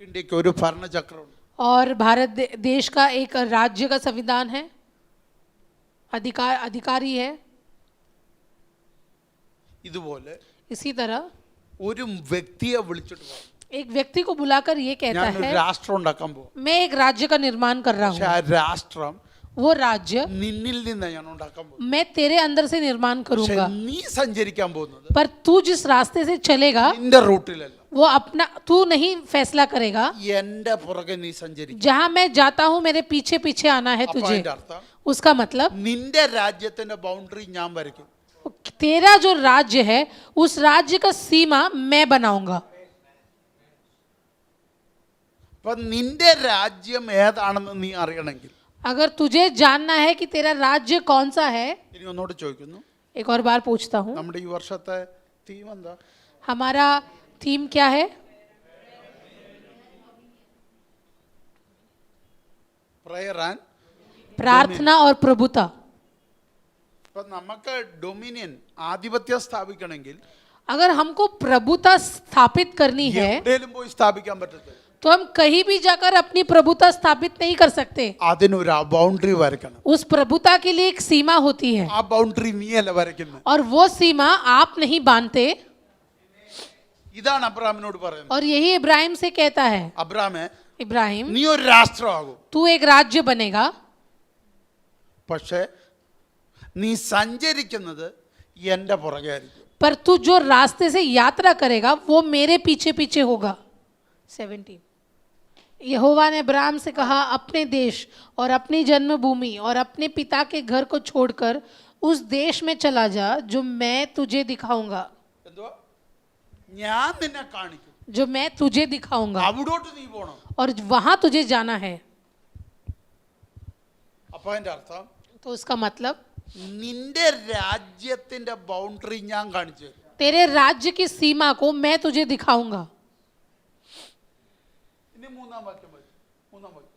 Speaker 1: ഇന്ത്യക്ക് ഒരു ഭരണചക്രമുണ്ട്,
Speaker 2: और भारत देश का एक राज्य का संविधान है, अधिकारी है.
Speaker 1: ഇതുപോലെ
Speaker 2: इसी तरह
Speaker 1: ഒരു വ്യക്തിയെ വിളിച്ചിട്ട് പറഞ്ഞു
Speaker 2: एक व्यक्ति को बुलाकर ये कहता
Speaker 1: ഞാനൊരു
Speaker 2: है
Speaker 1: രാഷ്ട്രം ഉണ്ടാക്കാൻ പോകും.
Speaker 2: मैं एक राज्य का निर्माण कर रहा
Speaker 1: പക്ഷെ
Speaker 2: हूँ.
Speaker 1: ആ രാഷ്ട്രം
Speaker 2: वो राज्य
Speaker 1: നിന്നിൽ നിന്ന് ഞാൻ ഉണ്ടാക്കാൻ പോകും.
Speaker 2: मैं तेरे अंदर से निर्माण
Speaker 1: പക്ഷെ
Speaker 2: करूंगा.
Speaker 1: നീ സഞ്ചരിക്കാൻ പോകുന്നത്
Speaker 2: पर तू जिस रास्ते से चलेगा
Speaker 1: നിന്റെ റൂട്ടിലല്ല,
Speaker 2: वो अपना तू नहीं फैसला करेगा.
Speaker 1: എന്റെ പുറകെ നീ സഞ്ചരിക്കും.
Speaker 2: जहाँ मैं जाता हूँ मेरे पीछे पीछे आना है
Speaker 1: അപ്പൊ
Speaker 2: तुझे.
Speaker 1: അതിന്റെ അർത്ഥം
Speaker 2: उसका मतलब
Speaker 1: നിന്റെ രാജ്യത്തിന്റെ ബൗണ്ടറി ഞാൻ വരയ്ക്കും.
Speaker 2: तेरा जो राज्य है उस राज्य का सीमा मैं बनाऊंगा.
Speaker 1: അപ്പൊ നിന്റെ രാജ്യം ഏതാണെന്ന് നീ അറിയണമെങ്കിൽ
Speaker 2: अगर तुझे जानना है कि तेरा राज्य कौन सा है,
Speaker 1: ഇനി ഒന്നോട് ചോദിക്കുന്നു,
Speaker 2: एक और बार पूछता हूँ,
Speaker 1: നമ്മുടെ ഈ വർഷത്തെ തീം എന്താ?
Speaker 2: हमारा थीम क्या है?
Speaker 1: പ്രയർ ആൻഡ്
Speaker 2: प्रार्थना और प्रभुता.
Speaker 1: ഇപ്പൊ നമുക്ക് ഡൊമിനിയൻ ആധിപത്യം സ്ഥാപിക്കണമെങ്കിൽ
Speaker 2: अगर हमको प्रभुता स्थापित करनी है
Speaker 1: എവിടെയും പോയി സ്ഥാപിക്കാൻ പറ്റത്തില്ല.
Speaker 2: तो हम कहीं भी जाकर अपनी प्रभुता स्थापित नहीं कर सकते.
Speaker 1: അതിനൊരു ബൗണ്ടറി വരയ്ക്കണം.
Speaker 2: उस प्रभुता के लिए एक सीमा होती है
Speaker 1: ആ ബൗണ്ടറി നീയല്ല വരയ്ക്കുന്നത്.
Speaker 2: और वो सीमा आप नहीं बांधते.
Speaker 1: ഇതാണ് അബ്രാമിനോട് പറയുന്നത്.
Speaker 2: और यही इब्राहिम से कहता है,
Speaker 1: അബ്രാമേ
Speaker 2: इब्राहिम
Speaker 1: നീ ഒരു രാഷ്ട്രമാകും,
Speaker 2: तू एक राज्य बनेगा,
Speaker 1: പക്ഷേ നീ സഞ്ചരിക്കുന്നത് എൻ്റെ പുറകെ ആയിരിക്കും.
Speaker 2: पर तू जो रास्ते से यात्रा करेगा वो मेरे पीछे पीछे होगा. 17 यहोवा ने अब्राम से कहा अपने देश और अपनी जन्मभूमि और अपने पिता के घर को छोड़कर उस देश में चला जा जो मैं तुझे दिखाऊंगा.
Speaker 1: എന്തുവാ? ഞാൻ നിന്നെ കാണിക്കും,
Speaker 2: जो मैं तुझे दिखाऊंगा
Speaker 1: അവിടോട്ട് നീ പോണം.
Speaker 2: और वहां तुझे जाना है.
Speaker 1: അപ്പൊ അതിന്റെ അർത്ഥം
Speaker 2: तो उसका मतलब
Speaker 1: നിന്റെ രാജ്യത്തിന്റെ ബൗണ്ടറി ഞാൻ കാണിച്ചു തരും.
Speaker 2: तेरे राज्य की सीमा को मैं तुझे दिखाऊंगा.
Speaker 1: ഇനി മൂന്നാം വാക്യം വായിച്ചു. മൂന്നാം വാക്യം.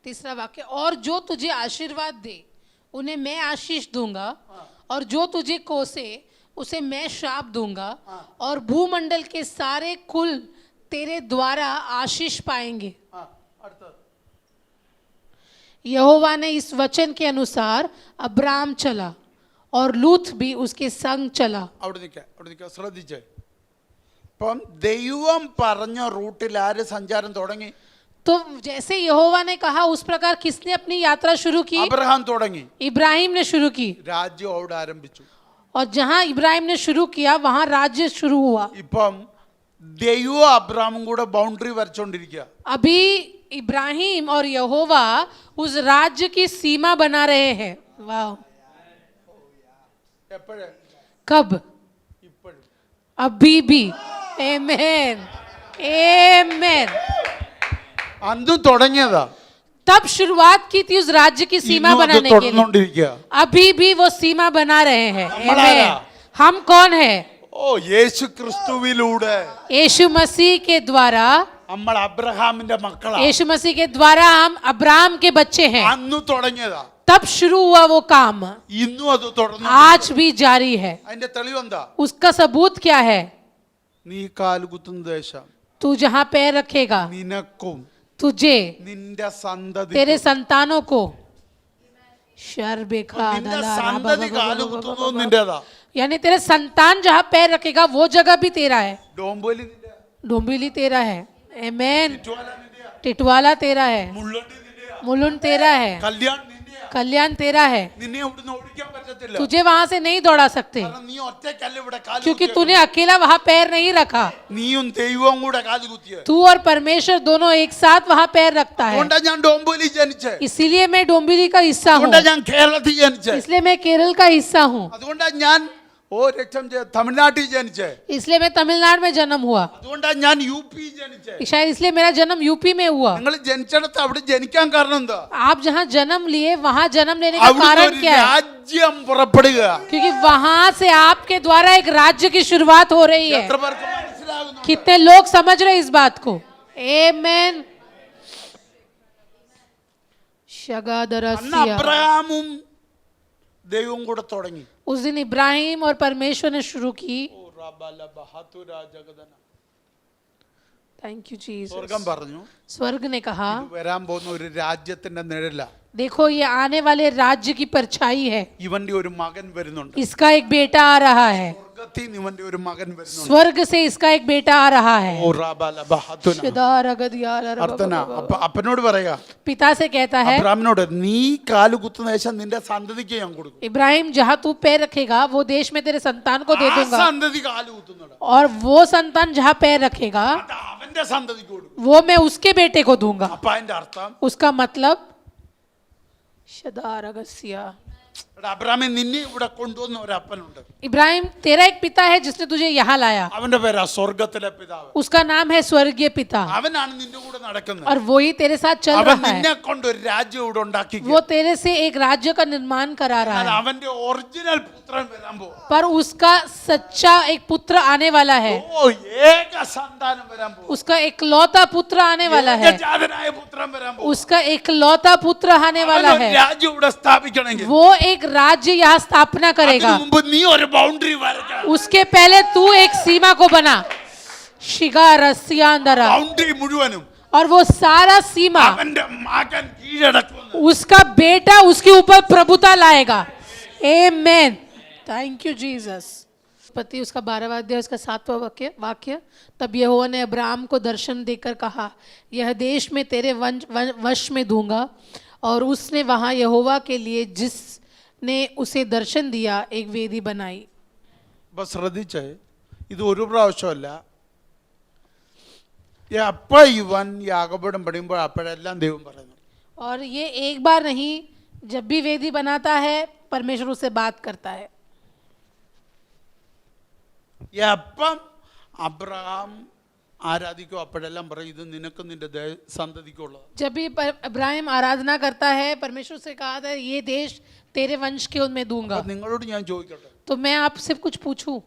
Speaker 2: तीसरा वाक्य, और जो तुझे आशीर्वाद दे उन्हें मैं आशीष दूंगा, और जो तुझे कोसे उसे मैं श्राप दूंगा, और भूमंडल के सारे कुल तेरे द्वारा आशीष पाएंगे.
Speaker 1: ആ, അടുത്തത്.
Speaker 2: यहोवा ने इस वचन के अनुसार अब्राम चला और लूत भी उसके संग चला.
Speaker 1: അവിടെ നിൽക്കാം ശ്രദ്ധിച്ചേ. ഇപ്പം ദൈവം പറഞ്ഞ റൂട്ടിൽ ആര് സഞ്ചാരം തുടങ്ങി?
Speaker 2: तो जैसे यहोवा ने कहा उस प्रकार किसने अपनी यात्रा शुरू की?
Speaker 1: അബ്രഹാം തുടങ്ങി,
Speaker 2: इब्राहिम ने शुरू की.
Speaker 1: രാജ്യം അവിടെ ആരംഭിച്ചു.
Speaker 2: और जहां इब्राहिम ने शुरू किया वहां राज्य शुरू हुआ.
Speaker 1: ഇപ്പം ദൈവവും അബ്രഹാമും കൂടെ ബൗണ്ടറി വരച്ചോണ്ടിരിക്കുക.
Speaker 2: अभी इब्राहिम और यहोवा उस राज्य की सीमा बना रहे हैं. वाह.
Speaker 1: എപ്പോഴും
Speaker 2: कब?
Speaker 1: ഇപ്പോഴും
Speaker 2: अभी भी। आमेन, आमेन।
Speaker 1: അന്നും തുടങ്ങിയതാ,
Speaker 2: तब शुरुआत की थी उस राज्य की सीमा
Speaker 1: ഇന്നും അത്
Speaker 2: बनाने के लिए।
Speaker 1: തുടർന്നുകൊണ്ടിരിക്കുക.
Speaker 2: अभी भी वो सीमा बना रहे हैं।
Speaker 1: हमारा।
Speaker 2: आमेन। हम कौन है?
Speaker 1: ഓ യേശു ക്രിസ്തുവിലൂടെ
Speaker 2: यीशु मसीह के द्वारा,
Speaker 1: നമ്മൾ അബ്രഹാമിന്റെ മക്കളാ.
Speaker 2: यीशु मसीह के द्वारा हम अब्राहम के बच्चे हैं।
Speaker 1: അന്നു തുടങ്ങിയതാ,
Speaker 2: तब शुरू हुआ वो काम,
Speaker 1: ഇന്നും അത് തുടർന്നു.
Speaker 2: आज भी जारी है।
Speaker 1: അതിന്റെ തെളിവെന്താ?
Speaker 2: उसका सबूत क्या है?
Speaker 1: നീ കാലുകുത്തുന്ന ദേശം
Speaker 2: तू जहां पैर रखेगा,
Speaker 1: നിനക്കും
Speaker 2: तुझे,
Speaker 1: നിന്റെ സന്തതി,
Speaker 2: तेरे संतानों को, शर्बेखा
Speaker 1: നിന്റെ
Speaker 2: दला
Speaker 1: സന്തതി
Speaker 2: राबा
Speaker 1: കാലുകുത്തുന്നത് നിന്റേതാ.
Speaker 2: यानी तेरे संतान जहां पैर रखेगा वो जगह भी तेरा है।
Speaker 1: ഡോംബോലി നിന്റെയാ,
Speaker 2: डोंबिवली तेरा है। आमेन।
Speaker 1: ചുറ്റുവാല നിന്റെയാ,
Speaker 2: टिटवाला तेरा है।
Speaker 1: മുള്ളണ്ടി നിന്റെയാ,
Speaker 2: मुलुंड तेरा है।
Speaker 1: കല്യാൺ നിന്റെയാ.
Speaker 2: कल्याण तेरा है।
Speaker 1: നിന്നെ ഇവിടുന്ന് ഓടിക്കാൻ പറ്റത്തില്ല.
Speaker 2: तुझे वहां से नहीं दौड़ा सकते
Speaker 1: കാരണം നീ ഒറ്റയ്ക്കല്ല ഇവിടെ കാല്
Speaker 2: क्योंकि
Speaker 1: കുത്തിയത്.
Speaker 2: तूने अकेला वहां पैर नहीं रखा।
Speaker 1: നീയും ദൈവവും കൂടെ കാല് കുത്തിയത്.
Speaker 2: तू और परमेश्वर दोनों एक साथ वहां पैर रखता है।
Speaker 1: അതുകൊണ്ടാ ഞാൻ ഡോംബോലി ജനിച്ചേ.
Speaker 2: इसीलिए मैं डोंबिवली का हिस्सा हूँ।
Speaker 1: അതുകൊണ്ടാ ഞാൻ കേരളത്തിൽ ജനിച്ചേ.
Speaker 2: इसलिए मैं केरल का हिस्सा हूँ।
Speaker 1: അതുകൊണ്ടാ ഞാൻ തമിഴ്നാട്ടിൽ ജനിച്ചേ.
Speaker 2: इसलिए मैं तमिलनाडु में जन्म हुआ।
Speaker 1: അതുകൊണ്ടാ ഞാൻ യു പി ജനിച്ചേ.
Speaker 2: शायद इसलिए मेरा जन्म यूपी में हुआ।
Speaker 1: നിങ്ങൾ ജനിച്ചിടത്ത് അവിടെ ജനിക്കാൻ കാരണം എന്താ?
Speaker 2: आप जहाँ जन्म लिए वहाँ जन्म लेने का
Speaker 1: അവിടുന്ന്
Speaker 2: कारण
Speaker 1: ഒരു
Speaker 2: क्या है?
Speaker 1: രാജ്യം പുറപ്പെടുക.
Speaker 2: क्योंकि वहां से आपके द्वारा एक राज्य की शुरुआत हो रही है।
Speaker 1: എത്ര പേർക്ക് മനസ്സിലാകുന്നു?
Speaker 2: कितने लोग समझ रहे हैं इस बात को? आमेन।
Speaker 1: അന്ന്
Speaker 2: शगादरसिया।
Speaker 1: അബ്രഹാമും ദൈവവും കൂടെ തുടങ്ങി.
Speaker 2: उस दिन इब्राहिम और परमेश्वर ने शुरू की। Thank you Jesus.
Speaker 1: സ്വർഗം പറഞ്ഞു
Speaker 2: स्वर्ग ने कहा,
Speaker 1: ഇത് വരാൻ പോകുന്ന ഒരു രാജ്യത്തിന്റെ നിഴല.
Speaker 2: देखो ये आने वाले राज्य की परछाई है।
Speaker 1: ഇവന്റെ ഒരു മകൻ വരുന്നുണ്ട്.
Speaker 2: इसका एक बेटा आ रहा है।
Speaker 1: സ്വർഗത്തിൽ നിന്ന് ഇവന്റെ ഒരു മകൻ വരുന്നുണ്ട്.
Speaker 2: स्वर्ग से इसका एक बेटा आ रहा है।
Speaker 1: ഓ റാബാലബഹതുന. അർത്ഥന അപ്പനോട് പറയാ,
Speaker 2: पिता से कहता है,
Speaker 1: അബ്രഹാമിനോട്, നീ കാല് കുത്തുന്ന ദേശം നിന്റെ സന്തതിക്ക് ഞാൻ കൊടുക്കും.
Speaker 2: इब्राहिम जहाँ तू पैर रखेगा वो देश में तेरे संतान को दे
Speaker 1: ആ
Speaker 2: दूंगा,
Speaker 1: സന്തതി കാല് കുത്തുന്നുണ്ട്.
Speaker 2: और वो संतान जहाँ पैर रखेगा
Speaker 1: അത് അവന്റെ സന്തതിക്ക് കൊടുക്കും.
Speaker 2: वो मैं उसके बेटे को दूंगा।
Speaker 1: അപ്പൊ അതിന്റെ അർത്ഥം
Speaker 2: उसका मतलब शदारगसिया।
Speaker 1: എടാ അബ്രഹാമെ, നിന്നെ ഇവിടെ കൊണ്ടുവന്ന ഒരു അപ്പനുണ്ട്.
Speaker 2: इब्राहिम तेरा एक पिता है जिसने तुझे यहाँ लाया।
Speaker 1: അവന്റെ പേരാ സ്വർഗത്തിലെ പിതാവ്.
Speaker 2: उसका नाम है स्वर्गीय पिता,
Speaker 1: അവനാണ് നിന്റെ കൂടെ നടക്കുന്നത്.
Speaker 2: और वो ही तेरे साथ चल
Speaker 1: അവൻ
Speaker 2: रहा है।
Speaker 1: നിന്നെ കൊണ്ട് ഒരു രാജ്യം ഇവിടെ ഉണ്ടാക്കി.
Speaker 2: वो तेरे से एक राज्य का निर्माण करा रहा है,
Speaker 1: അവന്റെ ഒറിജിനൽ പുത്രൻ വരാൻ പോകും.
Speaker 2: पर उसका सच्चा एक पुत्र आने वाला है।
Speaker 1: ഓ ഏക സന്താനം വരാൻ പോകും.
Speaker 2: उसका एकलौता पुत्र आने वाला है।
Speaker 1: ഏകജാതനായ പുത്രൻ വരാൻ പോകും.
Speaker 2: उसका एकलौता पुत्र आने वाला
Speaker 1: അവൻ ഒരു
Speaker 2: है।
Speaker 1: രാജ്യം ഇവിടെ സ്ഥാപിക്കണമെങ്കിൽ
Speaker 2: वो एक राज्य यहाँ स्थापना करेगा।
Speaker 1: അതിനു മുമ്പ് നീ ഒരു ബൗണ്ടറി വരയ്ക്കണം.
Speaker 2: उसके पहले तू एक सीमा को बना। शिगा रसिया अंदरा,
Speaker 1: ബൗണ്ടറി മുഴുവനും
Speaker 2: और वो सारा सीमा
Speaker 1: അവന്റെ മകൻ കീഴടക്കുന്നു.
Speaker 2: उसका बेटा उसके ऊपर प्रभुता लाएगा। आमेन। Thank you Jesus. पति उसका 12वां अध्याय उसका 7वां वाक्य। तब यहोवा ने अब्राहम को दर्शन देकर कहा, यह देश में तेरे वश में दूंगा। और उसने वहां यहोवा के लिए जिसने उसे दर्शन दिया एक वेदी बनाई।
Speaker 1: അപ്പൊ ശ്രദ്ധിച്ചേ, ഇത് ഒരു പ്രാവശ്യമല്ല. അപ്പ ഇവൻ യാക്കോബോടും പഠിക്കുമ്പോൾ അപ്പോഴെല്ലാം ദൈവം പറയുന്നു.
Speaker 2: और ये एक बार नहीं, जब भी वेदी बनाता है परमेश्वर उससे बात करता है।
Speaker 1: എപ്പം അബ്രഹാം ആരാധിക്കും അപ്പോഴെല്ലാം പറയും, ഇത് നിനക്കും നിന്റെ സന്തതിക്കുള്ളത്.
Speaker 2: जब भी इब्राहिम आराधना करता है परमेश्वर से कहा था, ये देश तेरे वंश के उनमें दूंगा।
Speaker 1: നിങ്ങളോട് ഞാൻ ചോദിക്കട്ടെ,
Speaker 2: तो मैं आपसे कुछ पूछूं,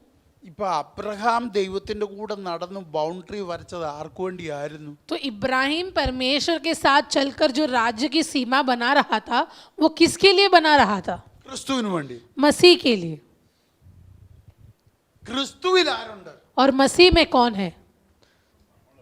Speaker 1: ഇപ്പൊ അബ്രഹാം ദൈവത്തിന്റെ കൂടെ നടന്ന് ബൗണ്ടറി വരച്ചത് ആർക്കു വേണ്ടിയായിരുന്നു?
Speaker 2: तो इब्राहिम परमेश्वर के साथ चलकर जो राज्य की सीमा बना रहा था वो किसके लिए बना रहा था?
Speaker 1: ക്രിസ്തുവിന് വേണ്ടി.
Speaker 2: मसीह के लिए।
Speaker 1: ക്രിസ്തുവിൽ ആരുണ്ട്?
Speaker 2: और मसीह में कौन है?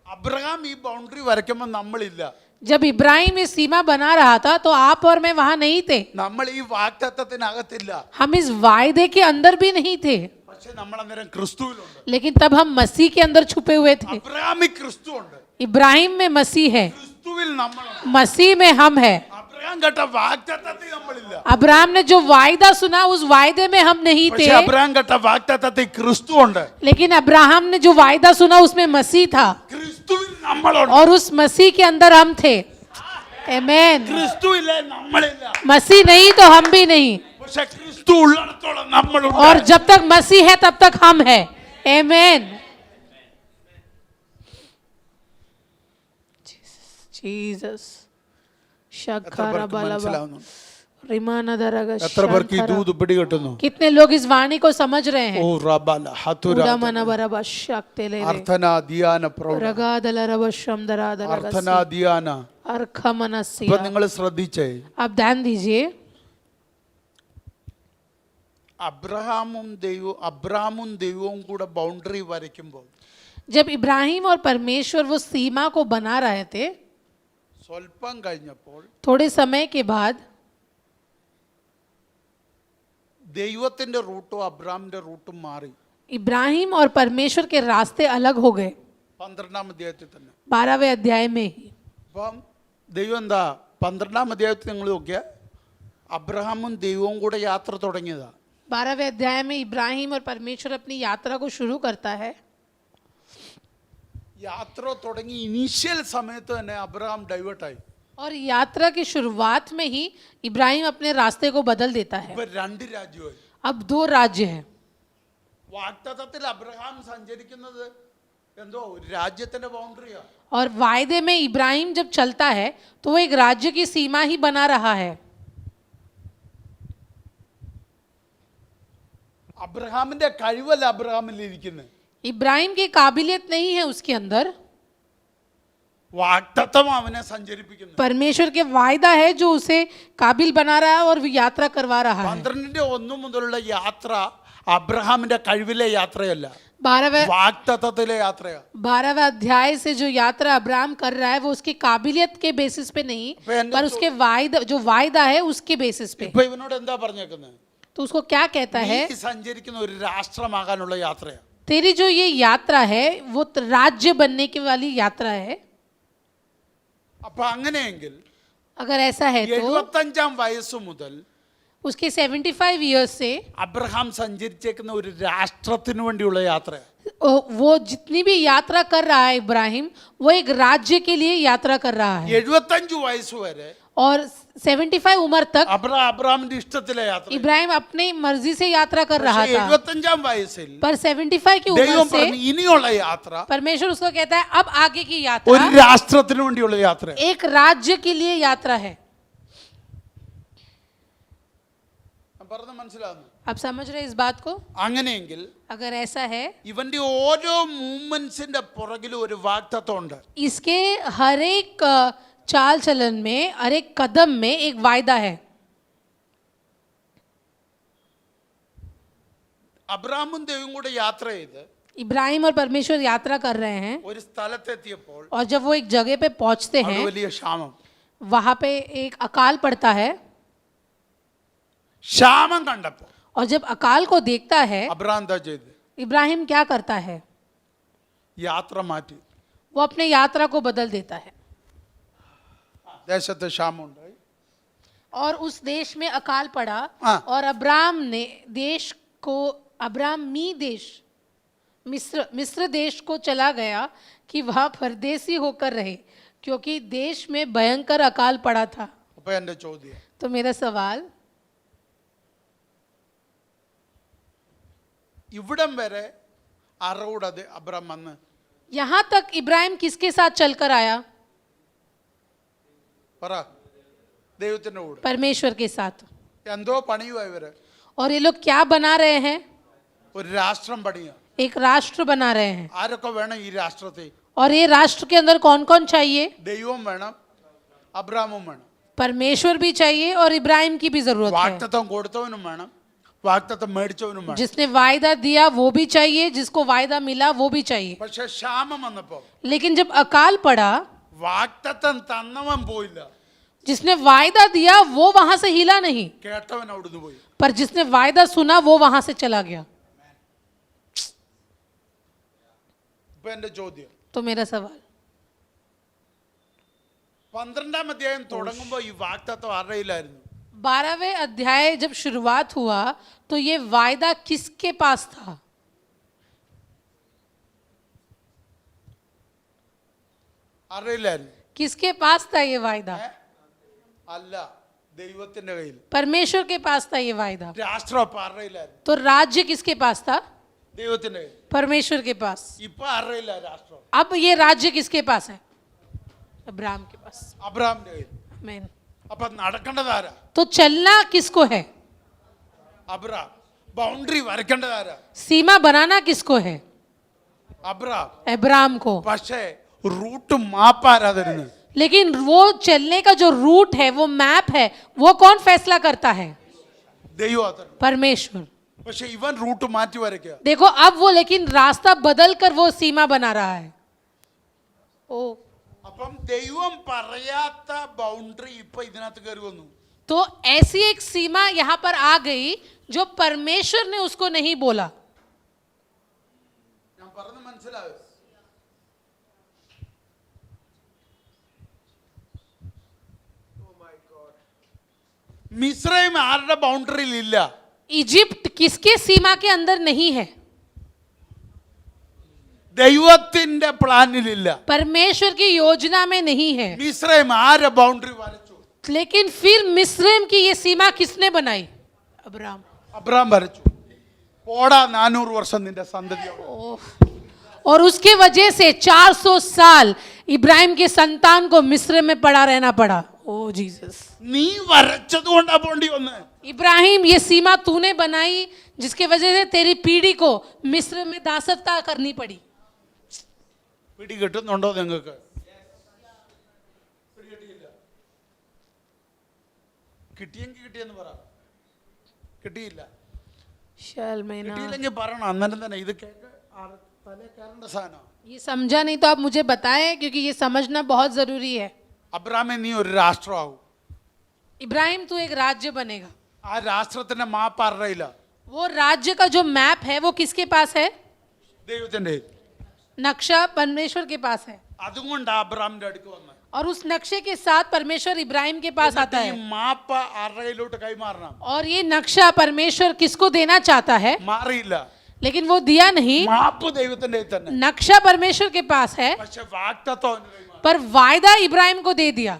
Speaker 1: അബ്രഹാം ഈ ബൗണ്ടറി വരയ്ക്കുമ്പോൾ നമ്മളില്ല.
Speaker 2: जब इब्राहिम ये सीमा बना रहा था तो आप और मैं वहां नहीं थे।
Speaker 1: നമ്മൾ ഈ വാഗ്ദത്തത്തിനകത്തില്ല.
Speaker 2: हम इस वायदे के अंदर भी नहीं थे,
Speaker 1: പക്ഷെ നമ്മൾ അന്നേരം ക്രിസ്തുവിലുണ്ട്.
Speaker 2: लेकिन तब हम मसीह के अंदर छुपे हुए थे।
Speaker 1: അബ്രഹാമിൽ ക്രിസ്തു ഉണ്ട്.
Speaker 2: इब्राहिम में मसीह है,
Speaker 1: ക്രിസ്തുവിൽ നമ്മളുണ്ട്.
Speaker 2: मसीह में हम है।
Speaker 1: അബ്രഹാം കേട്ട വാഗ്ദത്തത്തിൽ നമ്മളില്ല.
Speaker 2: अब्राहम ने जो वायदा सुना उस वायदे में हम नहीं थे,
Speaker 1: പക്ഷെ അബ്രഹാം കേട്ട വാഗ്ദത്തത്തിൽ ക്രിസ്തു ഉണ്ട്.
Speaker 2: लेकिन अब्राहम ने जो वायदा सुना उसमें मसीह था,
Speaker 1: ക്രിസ്തുവിൽ നമ്മളുണ്ട്.
Speaker 2: और उस मसीह के अंदर हम थे। आमेन।
Speaker 1: ക്രിസ്തുവിലെ നമ്മളില്ല.
Speaker 2: मसीह नहीं तो हम भी नहीं,
Speaker 1: പക്ഷെ ക്രിസ്തു ക്രിസ്തു ഉള്ളിടത്തോളം നമ്മളുണ്ട്.
Speaker 2: और जब तक मसीह है तब तक हम है. आमेन. जीसस.
Speaker 1: എത്ര പേർക്ക് മനസ്സിലാവുന്നുണ്ട്? എത്ര പേർക്ക് ഈ ദൂത് പിടികിട്ടുന്നു?
Speaker 2: कितने लोग इस वाणी को समझ रहे हैं?
Speaker 1: ഓ റബല ഹതുര അർത്ഥന ധ്യാന പ്രൗഢ അർത്ഥന ധ്യാന. ഇപ്പൊ നിങ്ങൾ ശ്രദ്ധിച്ചേ,
Speaker 2: आप ध्यान दीजिए.
Speaker 1: അബ്രഹാമും ദൈവവും കൂടെ ബൗണ്ടറി വരയ്ക്കുമ്പോൾ
Speaker 2: जब इब्राहिम और परमेश्वर वो सीमा को बना रहे थे,
Speaker 1: സ്വല്പം കഴിഞ്ഞപ്പോൾ
Speaker 2: थोड़े समय के बाद
Speaker 1: ദൈവത്തിന്റെ റൂട്ടും അബ്രഹാമിന്റെ റൂട്ടും മാറി.
Speaker 2: इब्राहिम और परमेश्वर के रास्ते अलग हो गए.
Speaker 1: 12-ാം അധ്യായത്തിൽ തന്നെ
Speaker 2: 12वें अध्याय में ही.
Speaker 1: അപ്പം ദൈവം എന്താ 12-ാം അധ്യായത്തിൽ നിങ്ങൾ നോക്കിയ അബ്രഹാമും ദൈവവും കൂടെ യാത്ര തുടങ്ങിയതാ.
Speaker 2: 12वें अध्याय में इब्राहिम और परमेश्वर अपनी यात्रा को शुरू करता है.
Speaker 1: യാത്ര തുടങ്ങി ഇനീഷ്യൽ സമയത്ത് തന്നെ അബ്രഹാം ഡൈവേർട്ടായി.
Speaker 2: और यात्रा की शुरुआत में ही इब्राहिम अपने रास्ते को बदल देता है.
Speaker 1: ഇപ്പൊ 2 രാജ്യമായി.
Speaker 2: अब 2 राज्य हैं.
Speaker 1: വാഗ്ദത്തത്തിൽ അബ്രഹാം സഞ്ചരിക്കുന്നത് എന്തോ ഒരു രാജ്യത്തിന്റെ ബൗണ്ടറിയാ.
Speaker 2: और वायदे में इब्राहिम जब चलता है तो वो एक राज्य की सीमा ही बना रहा है.
Speaker 1: അബ്രഹാമിന്റെ കഴിവല്ല അബ്രഹാമിൽ ഇരിക്കുന്നത്.
Speaker 2: इब्राहिम की काबिलियत नहीं है उसके अंदर.
Speaker 1: വാഗ്ദത്തം അവനെ സഞ്ചരിപ്പിക്കുന്നു.
Speaker 2: परमेश्वर के वायदा है जो उसे काबिल बना रहा है और वो यात्रा करवा रहा है.
Speaker 1: 12-1 മുതലുള്ള യാത്ര അബ്രഹാമിന്റെ കഴിവിലെ യാത്രയല്ല,
Speaker 2: 12वें
Speaker 1: വാഗ്ദത്തത്തിലെ യാത്രയാ.
Speaker 2: 12वें अध्याय से जो यात्रा अब्राहम कर रहा है वो उसकी काबिलियत के बेसिस पे नहीं, पर उसके वायदा जो वायदा है उसके बेसिस पे.
Speaker 1: ഇപ്പൊ ഇവനോട് എന്താ പറഞ്ഞേക്കുന്നത്?
Speaker 2: तो उसको क्या कहता है?
Speaker 1: നീ സഞ്ചരിക്കുന്ന ഒരു രാഷ്ട്രമാകാനുള്ള യാത്രയാ.
Speaker 2: तेरी जो ये यात्रा है वो राज्य बनने की वाली यात्रा है.
Speaker 1: അപ്പൊ അങ്ങനെയെങ്കിൽ
Speaker 2: अगर ऐसा है तो
Speaker 1: 75-ാം വയസ്സ് മുതൽ
Speaker 2: उसके 75 ईयर्स से
Speaker 1: അബ്രഹാം സഞ്ചരിച്ചേക്കുന്ന ഒരു രാഷ്ട്രത്തിന് വേണ്ടിയുള്ള യാത്രയാ.
Speaker 2: वो जितनी भी यात्रा कर रहा है इब्राहिम, वो एक राज्य के लिए यात्रा कर रहा है.
Speaker 1: 75 വയസ്സ് വരെ
Speaker 2: और 75 उम्र तक
Speaker 1: അബ്രഹാമിന്റെ ഇഷ്ടത്തിലെ യാത്ര.
Speaker 2: इब्राहिम अपनी मर्जी से यात्रा कर रहा था.
Speaker 1: 75-ാം വയസ്സിൽ
Speaker 2: पर 75 की उम्र
Speaker 1: ദൈവം
Speaker 2: से
Speaker 1: പറഞ്ഞു ഇനിയുള്ള യാത്ര
Speaker 2: परमेश्वर उसको कहता है अब आगे की
Speaker 1: ഒരു
Speaker 2: यात्रा
Speaker 1: രാഷ്ട്രത്തിന് വേണ്ടിയുള്ള യാത്ര.
Speaker 2: एक राज्य के लिए यात्रा है.
Speaker 1: പറഞ്ഞ മനസ്സിലാവുന്നു?
Speaker 2: आप समझ रहे हैं इस बात को?
Speaker 1: അങ്ങനെയെങ്കിൽ
Speaker 2: अगर ऐसा है,
Speaker 1: ഇവന്റെ ഓരോ മൂവ്മെന്റ്സിന്റെ പുറകിലും ഒരു വാഗ്ദത്തം ഉണ്ട്.
Speaker 2: इसके हर एक चाल चलन में, हर एक कदम में एक वायदा है.
Speaker 1: അബ്രഹാമും ദൈവവും കൂടെ യാത്ര ചെയ്ത്
Speaker 2: इब्राहिम और परमेश्वर यात्रा कर रहे हैं
Speaker 1: ഒരു സ്ഥലത്തെത്തിയപ്പോൾ
Speaker 2: और जब वो एक जगह पे पहुंचते
Speaker 1: അവിടെ
Speaker 2: हैं
Speaker 1: വലിയ ക്ഷാമം.
Speaker 2: वहां पे एक अकाल पड़ता है.
Speaker 1: ക്ഷാമം കണ്ടപ്പോൾ
Speaker 2: और जब अकाल को देखता है
Speaker 1: അബ്രഹാം എന്താ ചെയ്ത്?
Speaker 2: इब्राहिम क्या करता है?
Speaker 1: യാത്ര മാറ്റി.
Speaker 2: वो अपने यात्रा को बदल देता है.
Speaker 1: ദേശത്ത് ക്ഷാമം ഉണ്ടായി.
Speaker 2: और उस देश में अकाल पड़ा
Speaker 1: हाँ।
Speaker 2: और अब्राम ने देश को अब्रामी देश मिस्र देश को चला गया कि वह परदेसी होकर रहे, क्योंकि देश में भयंकर अकाल पड़ा था.
Speaker 1: അപ്പൊ എന്റെ ചോദ്യം,
Speaker 2: तो मेरा सवाल,
Speaker 1: ഇവിടം വരെ ആരോട് അബ്രഹാം വന്ന്
Speaker 2: यहाँ तक इब्राहिम किसके साथ चलकर आया?
Speaker 1: പറ? ദൈവത്തിന്റെ കൂടെ.
Speaker 2: परमेश्वर के साथ.
Speaker 1: എന്തോ പണിയുവാ ഇവര്?
Speaker 2: और ये लोग क्या बना रहे हैं?
Speaker 1: ഒരു രാഷ്ട്രം പണിയാ.
Speaker 2: एक राष्ट्र बना रहे हैं.
Speaker 1: ആരൊക്കെ വേണം ഈ രാഷ്ട്രത്തിൽ?
Speaker 2: और ये राष्ट्र के अंदर कौन कौन चाहिए?
Speaker 1: ദൈവവും വേണം, അബ്രഹാമും വേണം.
Speaker 2: परमेश्वर भी चाहिए और इब्राहिम की भी जरूरत है.
Speaker 1: വാഗ്ദത്തം കൊടുത്തവനും വേണം, വാഗ്ദത്തം മേടിച്ചവനും വേണം.
Speaker 2: जिसने वायदा दिया वो भी चाहिए, जिसको वायदा मिला वो भी चाहिए.
Speaker 1: പക്ഷെ ക്ഷാമം വന്നപ്പോ
Speaker 2: लेकिन जब अकाल पड़ा,
Speaker 1: വാഗ്ദത്തം തന്നവൻ പോയില്ല,
Speaker 2: जिसने वायदा दिया वो वहां से हिला नहीं,
Speaker 1: കേട്ടവൻ അവിടുന്ന് പോയി.
Speaker 2: पर जिसने वायदा सुना वो वहां से चला गया.
Speaker 1: ഇപ്പൊ എന്റെ ചോദ്യം,
Speaker 2: तो मेरा सवाल,
Speaker 1: 12-ാം അധ്യായം തുടങ്ങുമ്പോ ഈ വാഗ്ദത്തം ആരുടെയിലായിരുന്നു?
Speaker 2: 12वें अध्याय जब शुरुआत हुआ तो ये वायदा किसके पास था?
Speaker 1: ആരുടെയിലായിരുന്നു?
Speaker 2: किसके पास था ये वायदा?
Speaker 1: അല്ല, ദൈവത്തിന്റെ കയ്യിൽ.
Speaker 2: परमेश्वर के पास था ये वायदा.
Speaker 1: രാഷ്ട്രം അപ്പൊ ആരുടെ കയ്യിലായിരുന്നു?
Speaker 2: तो राज्य किसके पास था?
Speaker 1: ദൈവത്തിന്റെ കയ്യിൽ.
Speaker 2: परमेश्वर के पास.
Speaker 1: ഇപ്പൊ ആരുടെ കയ്യിലാ രാഷ്ട്രം?
Speaker 2: अब ये राज्य किसके पास है? अब्राहम के पास.
Speaker 1: അബ്രഹാമിന്റെ കയ്യിൽ.
Speaker 2: आमीन.
Speaker 1: അപ്പൊ നടക്കേണ്ടത് ആരാ?
Speaker 2: तो चलना किसको है?
Speaker 1: അബ്രഹാം. ബൗണ്ടറി വരയ്ക്കേണ്ടത് ആരാ?
Speaker 2: सीमा बनाना किसको है?
Speaker 1: അബ്രഹാം.
Speaker 2: अब्राहम को.
Speaker 1: പക്ഷേ റൂട്ട് മാപ്പ് ആരാ തരുന്നത്?
Speaker 2: लेकिन वो चलने का जो रूट है, वो मैप है, वो कौन फैसला करता है?
Speaker 1: ദൈവം തരുന്നത്.
Speaker 2: परमेश्वर.
Speaker 1: പക്ഷെ ഇവൻ റൂട്ട് മാറ്റി വരയ്ക്കുക.
Speaker 2: देखो अब वो लेकिन रास्ता बदल कर वो सीमा बना रहा है. ओ
Speaker 1: അപ്പം ദൈവം പറയാത്ത ബൗണ്ടറി ഇപ്പൊ ഇതിനകത്ത് കയറി വന്നു.
Speaker 2: तो ऐसी एक सीमा यहां पर आ गई जो परमेश्वर ने उसको नहीं बोला.
Speaker 1: ഞാൻ പറഞ്ഞു മനസ്സിലായോ? മിസ്രൈം ആരുടെ ബൗണ്ടറിയിൽ ഇല്ല?
Speaker 2: इजिप्ट किसके सीमा के अंदर नहीं है?
Speaker 1: ദൈവത്തിന്റെ പ്ലാനിലില്ല.
Speaker 2: परमेश्वर की योजना में नहीं है.
Speaker 1: മിസ്രൈം ആരെ ബൗണ്ടറി വരച്ചു?
Speaker 2: लेकिन फिर मिस्रैम की ये सीमा किसने बनाई? अब्राहम.
Speaker 1: അബ്രഹാം വരച്ചു. പോടാ 400 വർഷം നിന്റെ സന്തതി.
Speaker 2: ओह, और उसके वजह से 400 साल इब्राहिम के संतान को मिस्र में पड़ा रहना पड़ा. ओ जीसस.
Speaker 1: നീ വരച്ചത് കൊണ്ടാ പോണ്ടി വന്ന്.
Speaker 2: इब्राहिम, ये सीमा तूने बनाई जिसके वजह से तेरी पीढ़ी को मिस्र में दासत्ता करनी पड़ी.
Speaker 1: പിടി കിട്ടുന്നുണ്ടോ നിങ്ങൾക്ക്? കിട്ടിയെങ്കിൽ കിട്ടിയെന്ന് പറ. കിട്ടിയില്ല. കിട്ടിയില്ലെങ്കിൽ പറയണം. അന്നേരം തന്നെ ഇത് കേക്ക് തലേ കയറേണ്ട സാധനം.
Speaker 2: ये समझा नहीं तो आप मुझे बताएं, क्योंकि ये समझना बहुत जरूरी है.
Speaker 1: അബ്രഹാമേ നീ ഒരു രാഷ്ട്രമാവും.
Speaker 2: इब्राहिम, तू एक राज्य बनेगा.
Speaker 1: ആ രാഷ്ട്രത്തിന്റെ മാപ്പ് അറിയില്ല.
Speaker 2: वो राज्य का जो मैप है वो किसके पास है?
Speaker 1: ദൈവത്തിന്റെ.
Speaker 2: नक्शा परमेश्वर के पास है.
Speaker 1: അതുകൊണ്ടാ അബ്രഹാമിന്റെ അടുക്ക് വന്നത്.
Speaker 2: और उस नक्शे के साथ परमेश्वर इब्राहिम के पास आता
Speaker 1: ഈ
Speaker 2: है.
Speaker 1: മാപ്പ് ആരുടെയിലോട്ട് കൈമാറണം.
Speaker 2: और ये नक्शा परमेश्वर किसको देना चाहता है?
Speaker 1: മാറിയില്ല.
Speaker 2: लेकिन वो दिया नहीं.
Speaker 1: മാപ്പ് ദൈവത്തിന്റെ കയ്യിൽ തന്നെ.
Speaker 2: नक्शा परमेश्वर के पास है,
Speaker 1: പക്ഷെ വാഗ്ദത്തം അവന് കൈമാറി.
Speaker 2: पर वायदा इब्राहिम को दे दिया.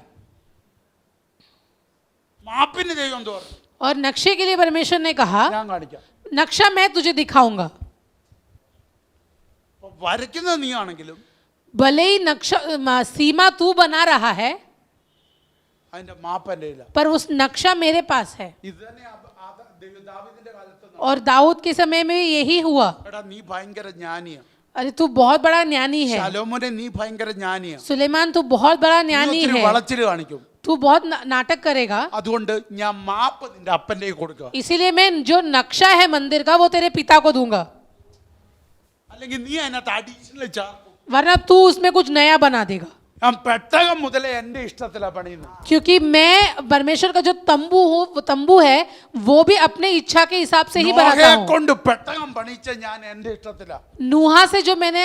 Speaker 1: മാപ്പിന് ദൈവം എന്ത് പറഞ്ഞു?
Speaker 2: और नक्शे के लिए परमेश्वर ने कहा,
Speaker 1: ഞാൻ കാണിക്കാം.
Speaker 2: नक्शा मैं तुझे दिखाऊंगा.
Speaker 1: അപ്പൊ വരയ്ക്കുന്നത് നീ ആണെങ്കിലും
Speaker 2: भले ही नक्शा सीमा तू बना रहा है,
Speaker 1: അതിന്റെ മാപ്പ് എൻ്റെ കയ്യിലാ.
Speaker 2: पर उस नक्शा मेरे पास है.
Speaker 1: ഇത് തന്നെ ദാവീദിന്റെ കാലത്ത് നടന്നത്.
Speaker 2: और दाऊद के समय में यही हुआ.
Speaker 1: എടാ നീ ഭയങ്കര ജ്ഞാനിയാ.
Speaker 2: अरे तू बहुत बड़ा ज्ञानी है.
Speaker 1: ശലോമോനെ നീ ഭയങ്കര ജ്ഞാനിയാ.
Speaker 2: सुलेमान, तू बहुत बड़ा
Speaker 1: നീ
Speaker 2: ज्ञानी
Speaker 1: ഒത്തിരി
Speaker 2: है.
Speaker 1: വളച്ചില് കാണിക്കും.
Speaker 2: तू बहुत नाटक करेगा.
Speaker 1: അതുകൊണ്ട് ഞാൻ മാപ്പ് നിന്റെ അപ്പൻ്റെ കയ്യിൽ കൊടുക്കുക.
Speaker 2: इसीलिए मैं जो नक्शा है मंदिर का वो तेरे पिता को दूंगा,
Speaker 1: അല്ലെങ്കിൽ നീ അതിനകത്ത് अडीशनल ചേർക്കും.
Speaker 2: वरना तू उसमें कुछ नया बना देगा.
Speaker 1: ഞാൻ പെട്ടകം മുതലേ എൻ്റെ ഇഷ്ടത്തിലാ പണിയുന്നത്.
Speaker 2: क्योंकि मैं परमेश्वर का जो तंबू है वो भी अपने इच्छा के हिसाब से ही बनाता
Speaker 1: നോഹയെ
Speaker 2: हूँ.
Speaker 1: കൊണ്ട് പെട്ടകം പണിച്ച ഞാൻ എൻ്റെ ഇഷ്ടത്തിലാ.
Speaker 2: नूहा से जो मैंने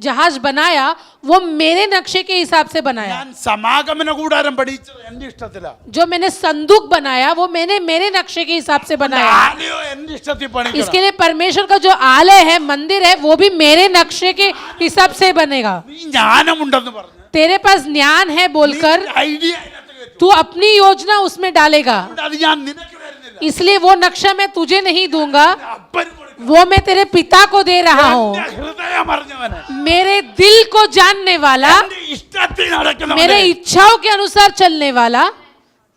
Speaker 2: जहाज बनाया वो मेरे नक्शे के हिसाब से बनाया.
Speaker 1: ഞാൻ സമാഗമന കൂടാരം പണിച്ചത് എൻ്റെ ഇഷ്ടത്തിലാ.
Speaker 2: जो मैंने संदूक बनाया वो मैंने मेरे नक्शे के हिसाब से बनाया.
Speaker 1: ആലയോ എൻ്റെ ഇഷ്ടത്തിൽ പണിക്കണം.
Speaker 2: इसके लिए परमेश्वर का जो आलय है, मंदिर है, वो भी मेरे नक्शे के हिसाब से बनेगा.
Speaker 1: നീ ജ്ഞാനമുണ്ടെന്ന് പറഞ്ഞു.
Speaker 2: तेरे पास ज्ञान है बोलकर
Speaker 1: ഐഡിയ അതിനകത്ത് കയറ്റും.
Speaker 2: तू अपनी योजना उसमें डालेगा.
Speaker 1: അത് ഞാൻ നിനക്ക് തരുന്നില്ല.
Speaker 2: इसलिए वो नक्शा मैं तुझे नहीं दूंगा,
Speaker 1: അപ്പന് കൊടുക്കും.
Speaker 2: वो मैं तेरे पिता को दे रहा हूँ.
Speaker 1: എന്റെ ഹൃദയം അറിഞ്ഞവന്,
Speaker 2: मेरे दिल को जानने वाला,
Speaker 1: എന്റെ ഇഷ്ടത്തിൽ നടക്കുന്നവന്,
Speaker 2: मेरे इच्छाओं के अनुसार चलने वाला.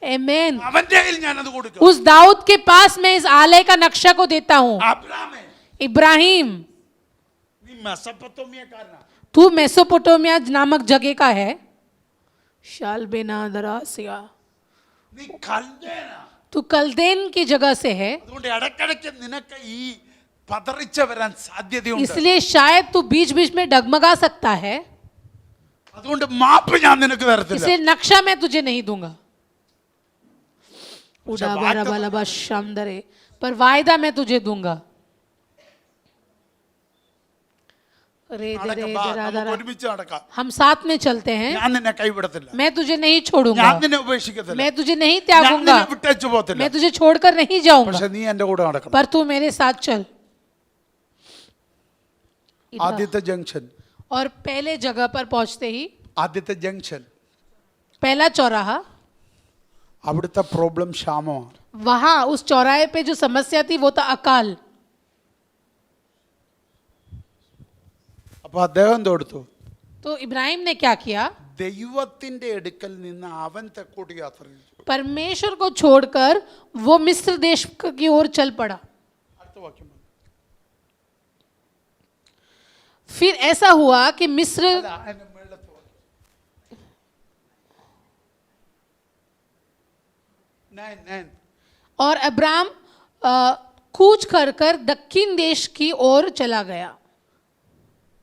Speaker 2: आमीन.
Speaker 1: അവന്റെ കയ്യിൽ ഞാനത് കൊടുക്കും.
Speaker 2: उस दाऊद के पास मैं इस आलय का नक्शा को देता हूँ.
Speaker 1: അബ്രാമേ
Speaker 2: इब्राहिम,
Speaker 1: നീ മെസൊപ്പൊത്താമിയക്കാരനാ.
Speaker 2: तू मेसोपोटामिया नामक जगह का है. शालबेना दरासिया,
Speaker 1: നീ കൽദേനാ.
Speaker 2: तू कलदेन की जगह से है.
Speaker 1: അതുകൊണ്ട് ഇടയ്ക്കിടയ്ക്ക് നിനക്ക് ഈ പതറിച്ച വരാൻ സാധ്യതയുണ്ട്.
Speaker 2: इसलिए शायद तू बीच बीच में डगमगा सकता है.
Speaker 1: അതുകൊണ്ട് മാപ്പ് ഞാൻ നിനക്ക് തരത്തില്ല.
Speaker 2: इसलिए नक्शा मैं तुझे नहीं दूंगा.
Speaker 1: अच्छा,
Speaker 2: उड़ा
Speaker 1: बात
Speaker 2: बरा
Speaker 1: तो-
Speaker 2: बला बा शामदरे, पर वायदा मैं तुझे दूंगा. रे दे रे
Speaker 1: നടക്കാം,
Speaker 2: दे रा
Speaker 1: നമുക്ക്
Speaker 2: रा.
Speaker 1: ഒരുമിച്ച് നടക്കാം.
Speaker 2: हम साथ में चलते हैं.
Speaker 1: ഞാൻ നിന്നെ കൈവിടത്തില്ല.
Speaker 2: मैं तुझे नहीं
Speaker 1: ഞാൻ
Speaker 2: छोड़ूंगा,
Speaker 1: നിന്നെ ഉപേക്ഷിക്കത്തില്ല.
Speaker 2: मैं तुझे नहीं
Speaker 1: ഞാൻ
Speaker 2: त्यागूंगा,
Speaker 1: നിന്നെ വിട്ടേച്ചു പോകത്തില്ല.
Speaker 2: मैं तुझे छोड़कर नहीं जाऊंगा,
Speaker 1: പക്ഷെ നീ എന്റെ കൂടെ നടക്കണം.
Speaker 2: पर तू मेरे साथ चल.
Speaker 1: ആദ്യത്തെ ജംഗ്ഷൻ,
Speaker 2: और पहले जगह पर पहुंचते ही
Speaker 1: ആദ്യത്തെ ജംഗ്ഷൻ
Speaker 2: पहला चौराहा,
Speaker 1: അവിടുത്തെ പ്രോബ്ലം ക്ഷാമമാണ്.
Speaker 2: वहां उस चौराहे पे जो समस्या थी वो था अकाल.
Speaker 1: അപ്പൊ അദ്ദേഹം തൊടുത്തു
Speaker 2: तो इब्राहिम ने क्या किया?
Speaker 1: ദൈവത്തിന്റെ അടുക്കൽ നിന്ന് അവൻ തെക്കോട്ട് യാത്ര ചെയ്തു.
Speaker 2: परमेश्वर को छोड़कर वो मिस्र देश की ओर चल पड़ा.
Speaker 1: അടുത്ത വാക്യം പറ.
Speaker 2: फिर ऐसा हुआ कि मिस्र
Speaker 1: അല്ല, അതിന്റെ മേളത്തെ വാക്യം. 9.
Speaker 2: और अब्राम कूच कर कर दक्षिण देश की ओर चला गया.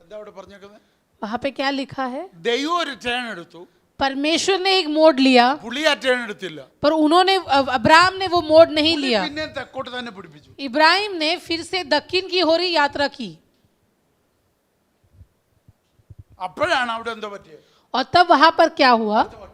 Speaker 1: എന്താ അവിടെ പറഞ്ഞേക്കുന്നത്?
Speaker 2: वहां पे क्या लिखा है?
Speaker 1: ദൈവം ഒരു ടേൺ എടുത്തു,
Speaker 2: परमेश्वर ने एक मोड़ लिया,
Speaker 1: പുള്ളി ആ ടേൺ എടുത്തില്ല.
Speaker 2: पर उन्होंने अब्राम ने वो मोड़ नहीं लिया.
Speaker 1: പിന്നെ തെക്കോട്ട് തന്നെ പിടിപ്പിച്ചു.
Speaker 2: इब्राहिम ने फिर से दक्षिण की ओर ही यात्रा की.
Speaker 1: അപ്പോഴാണ് അവിടെ എന്താ പറ്റിയത്?
Speaker 2: और तब वहां पर क्या हुआ?
Speaker 1: അടുത്ത വാക്യം.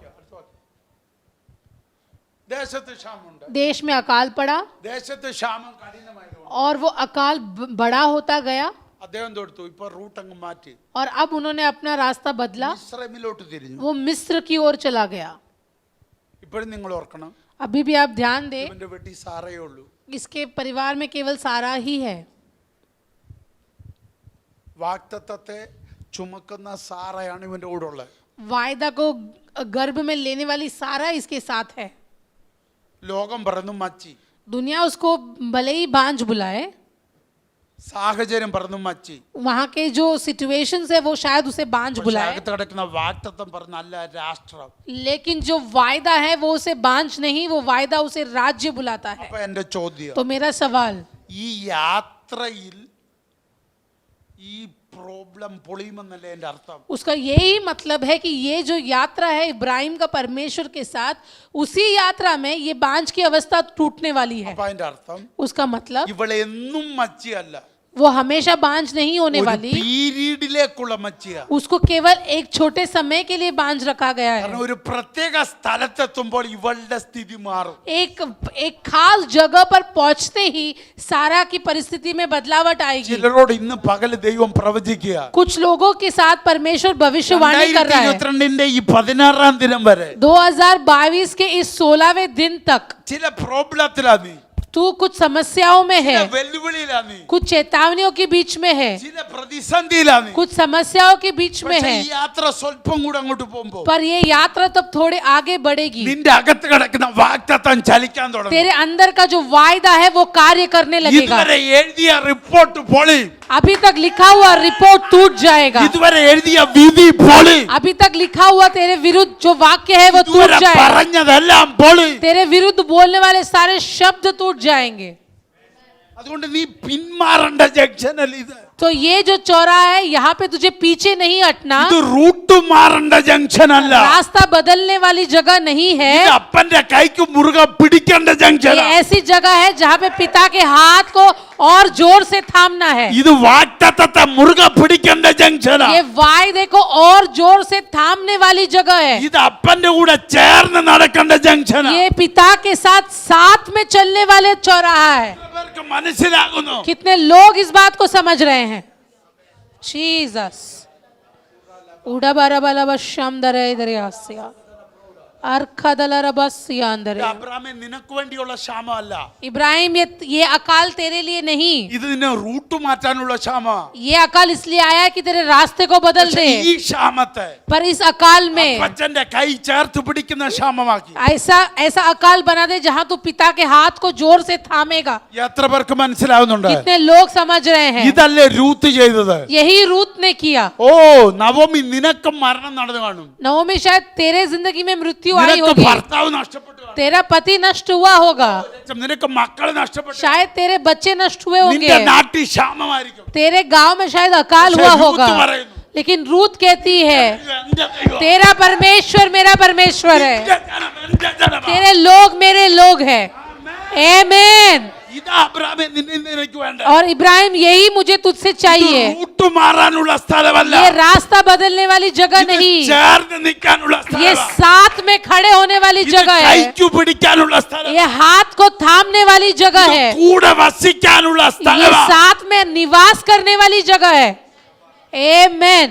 Speaker 1: ദേശത്ത് ക്ഷാമമുണ്ട്.
Speaker 2: देश में अकाल पड़ा
Speaker 1: ദേശത്ത് ക്ഷാമം കഠിനമായതുകൊണ്ട്
Speaker 2: और वो अकाल बड़ा होता गया.
Speaker 1: അദ്ദേഹം തൊടുത്തു. ഇപ്പൊ റൂട്ട് അങ്ങ് മാറ്റി
Speaker 2: और अब उन्होंने अपना रास्ता बदला,
Speaker 1: ഇസ്രായേലിലോട്ട് തിരിഞ്ഞു.
Speaker 2: वो मिस्र की ओर चला गया.
Speaker 1: ഇപ്പോഴും നിങ്ങൾ ഓർക്കണം,
Speaker 2: अभी भी आप ध्यान दें,
Speaker 1: ഇവന്റെ വീട്ടിൽ സാറയേ ഉള്ളൂ.
Speaker 2: इसके परिवार में केवल सारा ही है.
Speaker 1: വാഗ്ദത്തത്തെ ചുമക്കുന്ന സാറയാണ് ഇവന്റെ കൂടെ ഉള്ളത്.
Speaker 2: वायदा को गर्भ में लेने वाली सारा इसके साथ है.
Speaker 1: ലോകം പറഞ്ഞു മച്ചി,
Speaker 2: दुनिया उसको भले ही बांझ बुलाए,
Speaker 1: സാഹചര്യം പറഞ്ഞു മച്ചി,
Speaker 2: वहाँ के जो सिचुएशंस है वो शायद उसे बांझ
Speaker 1: പക്ഷേ
Speaker 2: बुलाए,
Speaker 1: അകത്ത് കിടക്കുന്ന വാഗ്ദത്തം പറഞ്ഞ അല്ല രാഷ്ട്രം.
Speaker 2: लेकिन जो वायदा है वो उसे बांझ नहीं, वो वायदा उसे राज्य बुलाता है.
Speaker 1: അപ്പൊ എന്റെ ചോദ്യം,
Speaker 2: तो मेरा सवाल,
Speaker 1: ഈ യാത്രയിൽ ഈ പ്രോബ്ലം പൊളിയുമെന്നല്ലേ എന്റെ അർത്ഥം?
Speaker 2: उसका यही मतलब है कि ये जो यात्रा है इब्राहिम का परमेश्वर के साथ, उसी यात्रा में ये बांझ की अवस्था टूटने वाली है.
Speaker 1: അപ്പൊ അതിന്റെ അർത്ഥം
Speaker 2: उसका मतलब
Speaker 1: ഇവളെ എന്നും മച്ചിയല്ല,
Speaker 2: वो हमेशा बांझ नहीं होने
Speaker 1: ഒരു
Speaker 2: वाली,
Speaker 1: പീരീഡിലേക്കുള്ള മച്ചിയ.
Speaker 2: उसको केवल एक छोटे समय के लिए बांझ रखा गया है.
Speaker 1: കാരണം ഒരു പ്രത്യേക സ്ഥലത്തെത്തുമ്പോൾ ഇവളുടെ സ്ഥിതി മാറും.
Speaker 2: एक एक खास जगह पर पहुंचते ही सारा की परिस्थिति में बदलावट आएगी.
Speaker 1: ചിലരോട് ഇന്ന് പകല് ദൈവം പ്രവചിക്കുക,
Speaker 2: कुछ लोगों के साथ परमेश्वर भविष्यवाणी कर रहा है.
Speaker 1: 2022 ഈ 16 ദിനം വരെ
Speaker 2: 2022 के इस 16वें दिन तक
Speaker 1: ചില പ്രോബ്ലത്തിലാ നീ,
Speaker 2: तू कुछ समस्याओं में
Speaker 1: ചില
Speaker 2: है,
Speaker 1: വെല്ലുവിളിയിലാ നീ,
Speaker 2: कुछ चेतावनियों के बीच में है,
Speaker 1: ചില പ്രതിസന്ധിയിലാ നീ.
Speaker 2: कुछ समस्याओं के बीच में
Speaker 1: പക്ഷേ
Speaker 2: है.
Speaker 1: ഈ യാത്ര സ്വല്പം കൂടെ അങ്ങോട്ട് പോകുമ്പോ
Speaker 2: पर ये यात्रा तब थोड़े आगे बढ़ेगी.
Speaker 1: നിന്റെ അകത്ത് കിടക്കുന്ന വാഗ്ദത്തം ചലിക്കാൻ തുടങ്ങും.
Speaker 2: तेरे अंदर का जो वायदा है वो कार्य करने लगेगा.
Speaker 1: ഇതുവരെ എഴുതിയ റിപ്പോർട്ട് പൊളി,
Speaker 2: अभी तक लिखा हुआ रिपोर्ट टूट जाएगा.
Speaker 1: ഇതുവരെ എഴുതിയ വിധി പൊളി,
Speaker 2: अभी तक लिखा हुआ तेरे विरुद्ध जो वाक्य है वो टूट
Speaker 1: ഇതുവരെ
Speaker 2: जाएगा.
Speaker 1: പറഞ്ഞതെല്ലാം പൊളി.
Speaker 2: तेरे विरुद्ध बोलने वाले सारे शब्द टूट जाएंगे.
Speaker 1: അതുകൊണ്ട് നീ പിന്മാറേണ്ട ജംഗ്ഷനല്ല ഇത്.
Speaker 2: तो ये जो चौराहा है, यहाँ पे तुझे पीछे नहीं हटना.
Speaker 1: ഇത് റൂട്ട് മാറേണ്ട ജംഗ്ഷൻ അല്ല,
Speaker 2: रास्ता बदलने वाली जगह नहीं है.
Speaker 1: ഇത് അപ്പന്റെ കൈക്ക് മുറുകെ പിടിക്കേണ്ട ജംഗ്ഷൻ.
Speaker 2: ये ऐसी जगह है जहाँ पे पिता के हाथ को और जोर से थामना है.
Speaker 1: ഇത് വാഗ്ദത്തത്തെ മുറുകെ പിടിക്കേണ്ട ജംഗ്ഷൻ.
Speaker 2: ये वायदे को और जोर से थामने वाली जगह है.
Speaker 1: ഇത് അപ്പന്റെ കൂടെ ചേർന്ന് നടക്കേണ്ട ജംഗ്ഷൻ.
Speaker 2: ये पिता के साथ साथ में चलने वाले चौराहा है.
Speaker 1: ഇവർക്ക് മനസ്സിലാകുന്നു.
Speaker 2: कितने लोग इस बात को समझ रहे हैं? जीसस उड़ा बारा बाला बश्याम दरे दरियासिया अर्खदलरबसिया अंदरे.
Speaker 1: അബ്രാമേ, നിനക്ക് വേണ്ടിയുള്ള ക്ഷാമമല്ല,
Speaker 2: इब्राहिम ये अकाल तेरे लिए नहीं,
Speaker 1: ഇത് നിന്നെ റൂട്ട് മാറ്റാനുള്ള ക്ഷാമ.
Speaker 2: ये अकाल इसलिए आया है कि तेरे रास्ते को बदल
Speaker 1: പക്ഷേ
Speaker 2: दे.
Speaker 1: ഈ ക്ഷാമത്തെ
Speaker 2: पर इस अकाल में
Speaker 1: അപ്പച്ചന്റെ കൈ ചേർത്ത് പിടിക്കുന്ന ക്ഷാമമാക്കി.
Speaker 2: ऐसा ऐसा अकाल बना दे जहां तू पिता के हाथ को जोर से थामेगा.
Speaker 1: എത്ര പേർക്ക് മനസ്സിലാവുന്നുണ്ട്?
Speaker 2: कितने लोग समझ रहे हैं?
Speaker 1: ഇതല്ലേ രൂത്ത് ചെയ്തത്?
Speaker 2: यही रूत ने किया.
Speaker 1: ഓ നവമി, നിനക്ക് മരണം നടന്നു കാണും,
Speaker 2: नवमी शायद तेरे जिंदगी में मृत्यु आई
Speaker 1: നിനക്ക്
Speaker 2: होगी,
Speaker 1: ഭർത്താവ് നഷ്ടപ്പെട്ടു കാണും,
Speaker 2: तेरा पति नष्ट हुआ होगा,
Speaker 1: നിനക്ക് മക്കള് നഷ്ടപ്പെട്ടു,
Speaker 2: शायद तेरे बच्चे नष्ट हुए
Speaker 1: നിന്റെ
Speaker 2: होंगे,
Speaker 1: നാട്ടിൽ ക്ഷാമമായിരിക്കും.
Speaker 2: तेरे गांव में शायद अकाल
Speaker 1: പക്ഷേ
Speaker 2: हुआ
Speaker 1: രൂത്ത്
Speaker 2: होगा.
Speaker 1: പറയുന്നു,
Speaker 2: लेकिन रूत कहती है,
Speaker 1: എന്റെ ദൈവം,
Speaker 2: तेरा परमेश्वर मेरा परमेश्वर है,
Speaker 1: എന്റെ ജനം, എന്റെ ജനമാ.
Speaker 2: तेरे लोग मेरे लोग हैं. आमीन.
Speaker 1: ഇതാ അബ്രാമേ നിന്നെ നിനക്ക് വേണ്ട.
Speaker 2: और इब्राहिम, यही मुझे तुझसे चाहिए.
Speaker 1: റൂട്ട് മാറാനുള്ള സ്ഥലമല്ല,
Speaker 2: ये रास्ता बदलने वाली जगह
Speaker 1: ഇത്
Speaker 2: नहीं,
Speaker 1: ചേർന്ന് നിൽക്കാനുള്ള
Speaker 2: ये
Speaker 1: സ്ഥലമാണ്,
Speaker 2: साथ में खड़े होने वाली
Speaker 1: ഇത്
Speaker 2: जगह है,
Speaker 1: കൈക്കു പിടിക്കാനുള്ള സ്ഥലം,
Speaker 2: ये हाथ को थामने वाली जगह
Speaker 1: ഇത്
Speaker 2: है,
Speaker 1: കൂടെ വസിക്കാനുള്ള
Speaker 2: ये
Speaker 1: സ്ഥലമാണ്.
Speaker 2: साथ में निवास करने वाली जगह है. आमीन.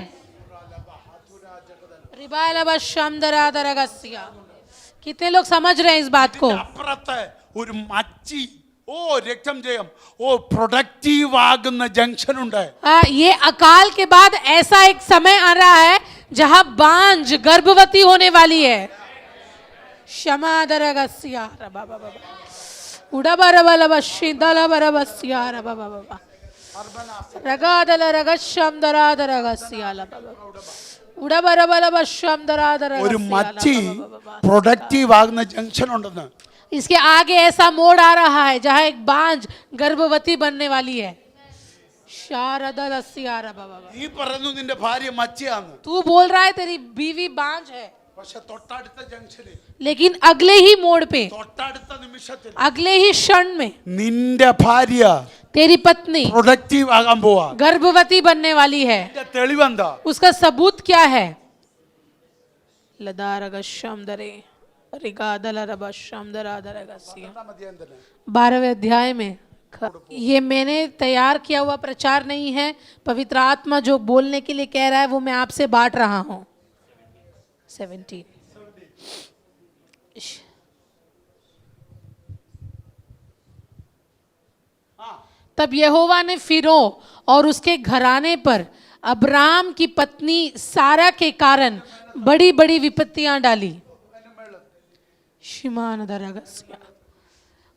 Speaker 2: रिबालबशमदरादरगसिया कितने लोग समझ रहे हैं इस बात को?
Speaker 1: അപ്പുറത്തെ ഒരു മച്ചി രക്തം ജയം പ്രൊഡക്റ്റീവ് ആകുന്ന ജംഗ്ഷൻ ഉണ്ട്.
Speaker 2: ये अकाल के बाद ऐसा एक समय आ रहा है जहां बांझ गर्भवती होने वाली है. क्षमा दरगस्या रबा बाबा उड़ा बरबला शिदला बरबस्या रबा बाबा रगादल रगशम दरादरगस्या लबा उड़ा बरबला शम
Speaker 1: ഒരു
Speaker 2: दरादरगस्या
Speaker 1: മച്ചി പ്രൊഡക്റ്റീവ് ആകുന്ന ജംഗ്ഷൻ ഉണ്ടെന്ന്.
Speaker 2: इसके आगे ऐसा मोड़ आ रहा है जहां एक बांझ गर्भवती बनने वाली है. शारदलस्या रबा बाबा
Speaker 1: നീ പറയുന്നു നിന്റെ ഭാര്യ മച്ചിയാന്ന്.
Speaker 2: तू बोल रहा है तेरी बीवी बांझ है,
Speaker 1: പക്ഷെ തൊട്ടടുത്ത ജംഗ്ഷനിൽ
Speaker 2: लेकिन अगले ही मोड़ पे,
Speaker 1: തൊട്ടടുത്ത നിമിഷത്തിൽ
Speaker 2: अगले ही क्षण में
Speaker 1: നിന്റെ ഭാര്യ
Speaker 2: तेरी पत्नी
Speaker 1: പ്രൊഡക്റ്റീവ് ആകാൻ പോവാ.
Speaker 2: गर्भवती बनने वाली है.
Speaker 1: ഇതിന്റെ തെളിവെന്താ?
Speaker 2: उसका सबूत क्या है? लदारगशम दरे रिगादलरबशम दरादरगस्या 12वें अध्याय में ये मैंने तैयार किया हुआ प्रचार नहीं है, पवित्र आत्मा जो बोलने के लिए कह रहा है वो मैं आपसे बांट रहा हूं. 17 तब यहोवा ने फिरो और उसके घराने पर अब्राम की पत्नी सारा के कारण बड़ी बड़ी विपत्तियां डाली. शिमान दरगस्या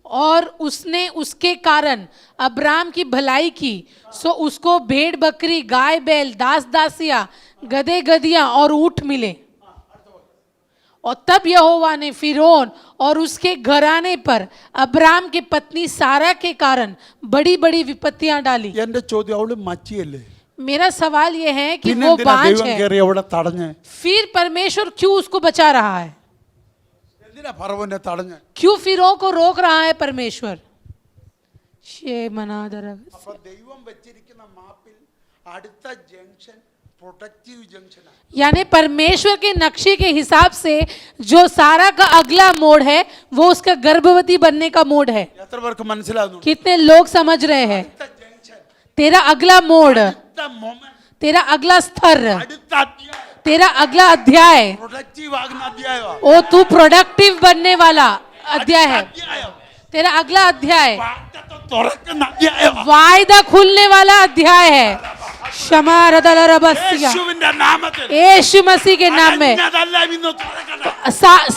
Speaker 2: और उसने उसके कारण अब्राम की भलाई की, सो उसको भेड़ बकरी गाय बैल दास दासियां गधे गधियां और ऊंट मिले. और तब यहोवा ने फिरौन और उसके घराने पर अब्राम की पत्नी सारा के कारण बड़ी बड़ी विपत्तियां डाली.
Speaker 1: എന്റെ ചോദ്യം അവള് മച്ചിയല്ലേ?
Speaker 2: मेरा सवाल यह है कि
Speaker 1: പിന്നെ
Speaker 2: वो
Speaker 1: എന്തിനാ
Speaker 2: बांझ
Speaker 1: ദൈവം
Speaker 2: है,
Speaker 1: കയറി അവിടെ തടഞ്ഞ്?
Speaker 2: फिर परमेश्वर क्यों उसको बचा रहा है?
Speaker 1: എന്തിനാ ഫറവോനെ തടഞ്ഞ്?
Speaker 2: क्यों फिरौन को रोक रहा है परमेश्वर? शे मनादरगस
Speaker 1: അപ്പൊ ദൈവം വെച്ചിരിക്കുന്ന മാപ്പിൽ അടുത്ത ജംഗ്ഷൻ പ്രൊട്ടക്റ്റീവ് ജംഗ്ഷനാണ്.
Speaker 2: यानी परमेश्वर के नक्शे के हिसाब से जो सारा का अगला मोड़ है वो उसका गर्भवती बनने का मोड़ है.
Speaker 1: എത്ര പേർക്ക് മനസ്സിലാകുന്നുണ്ട്?
Speaker 2: कितने लोग समझ रहे हैं?
Speaker 1: അടുത്ത ജംഗ്ഷൻ,
Speaker 2: तेरा अगला मोड़,
Speaker 1: അടുത്ത മൊമെന്റ്,
Speaker 2: तेरा अगला स्तर,
Speaker 1: അടുത്ത അധ്യായം
Speaker 2: तेरा अगला अध्याय,
Speaker 1: പ്രൊഡക്റ്റീവ് ആകുന്ന അധ്യായമാണ്.
Speaker 2: ओ तू प्रोडक्टिव बनने वाला अध्याय है.
Speaker 1: അധ്യായം
Speaker 2: तेरा अगला अध्याय
Speaker 1: വാഗ്ദത്തം തുറക്കുന്ന അധ്യായമാണ്.
Speaker 2: वायदा खुलने वाला अध्याय है. क्षमा रदलरबस्या
Speaker 1: യേശുവിന്റെ നാമത്തിൽ
Speaker 2: यीशु मसीह के नाम में
Speaker 1: അടഞ്ഞതെല്ലാം ഇന്ന് തുറക്കട്ടെ.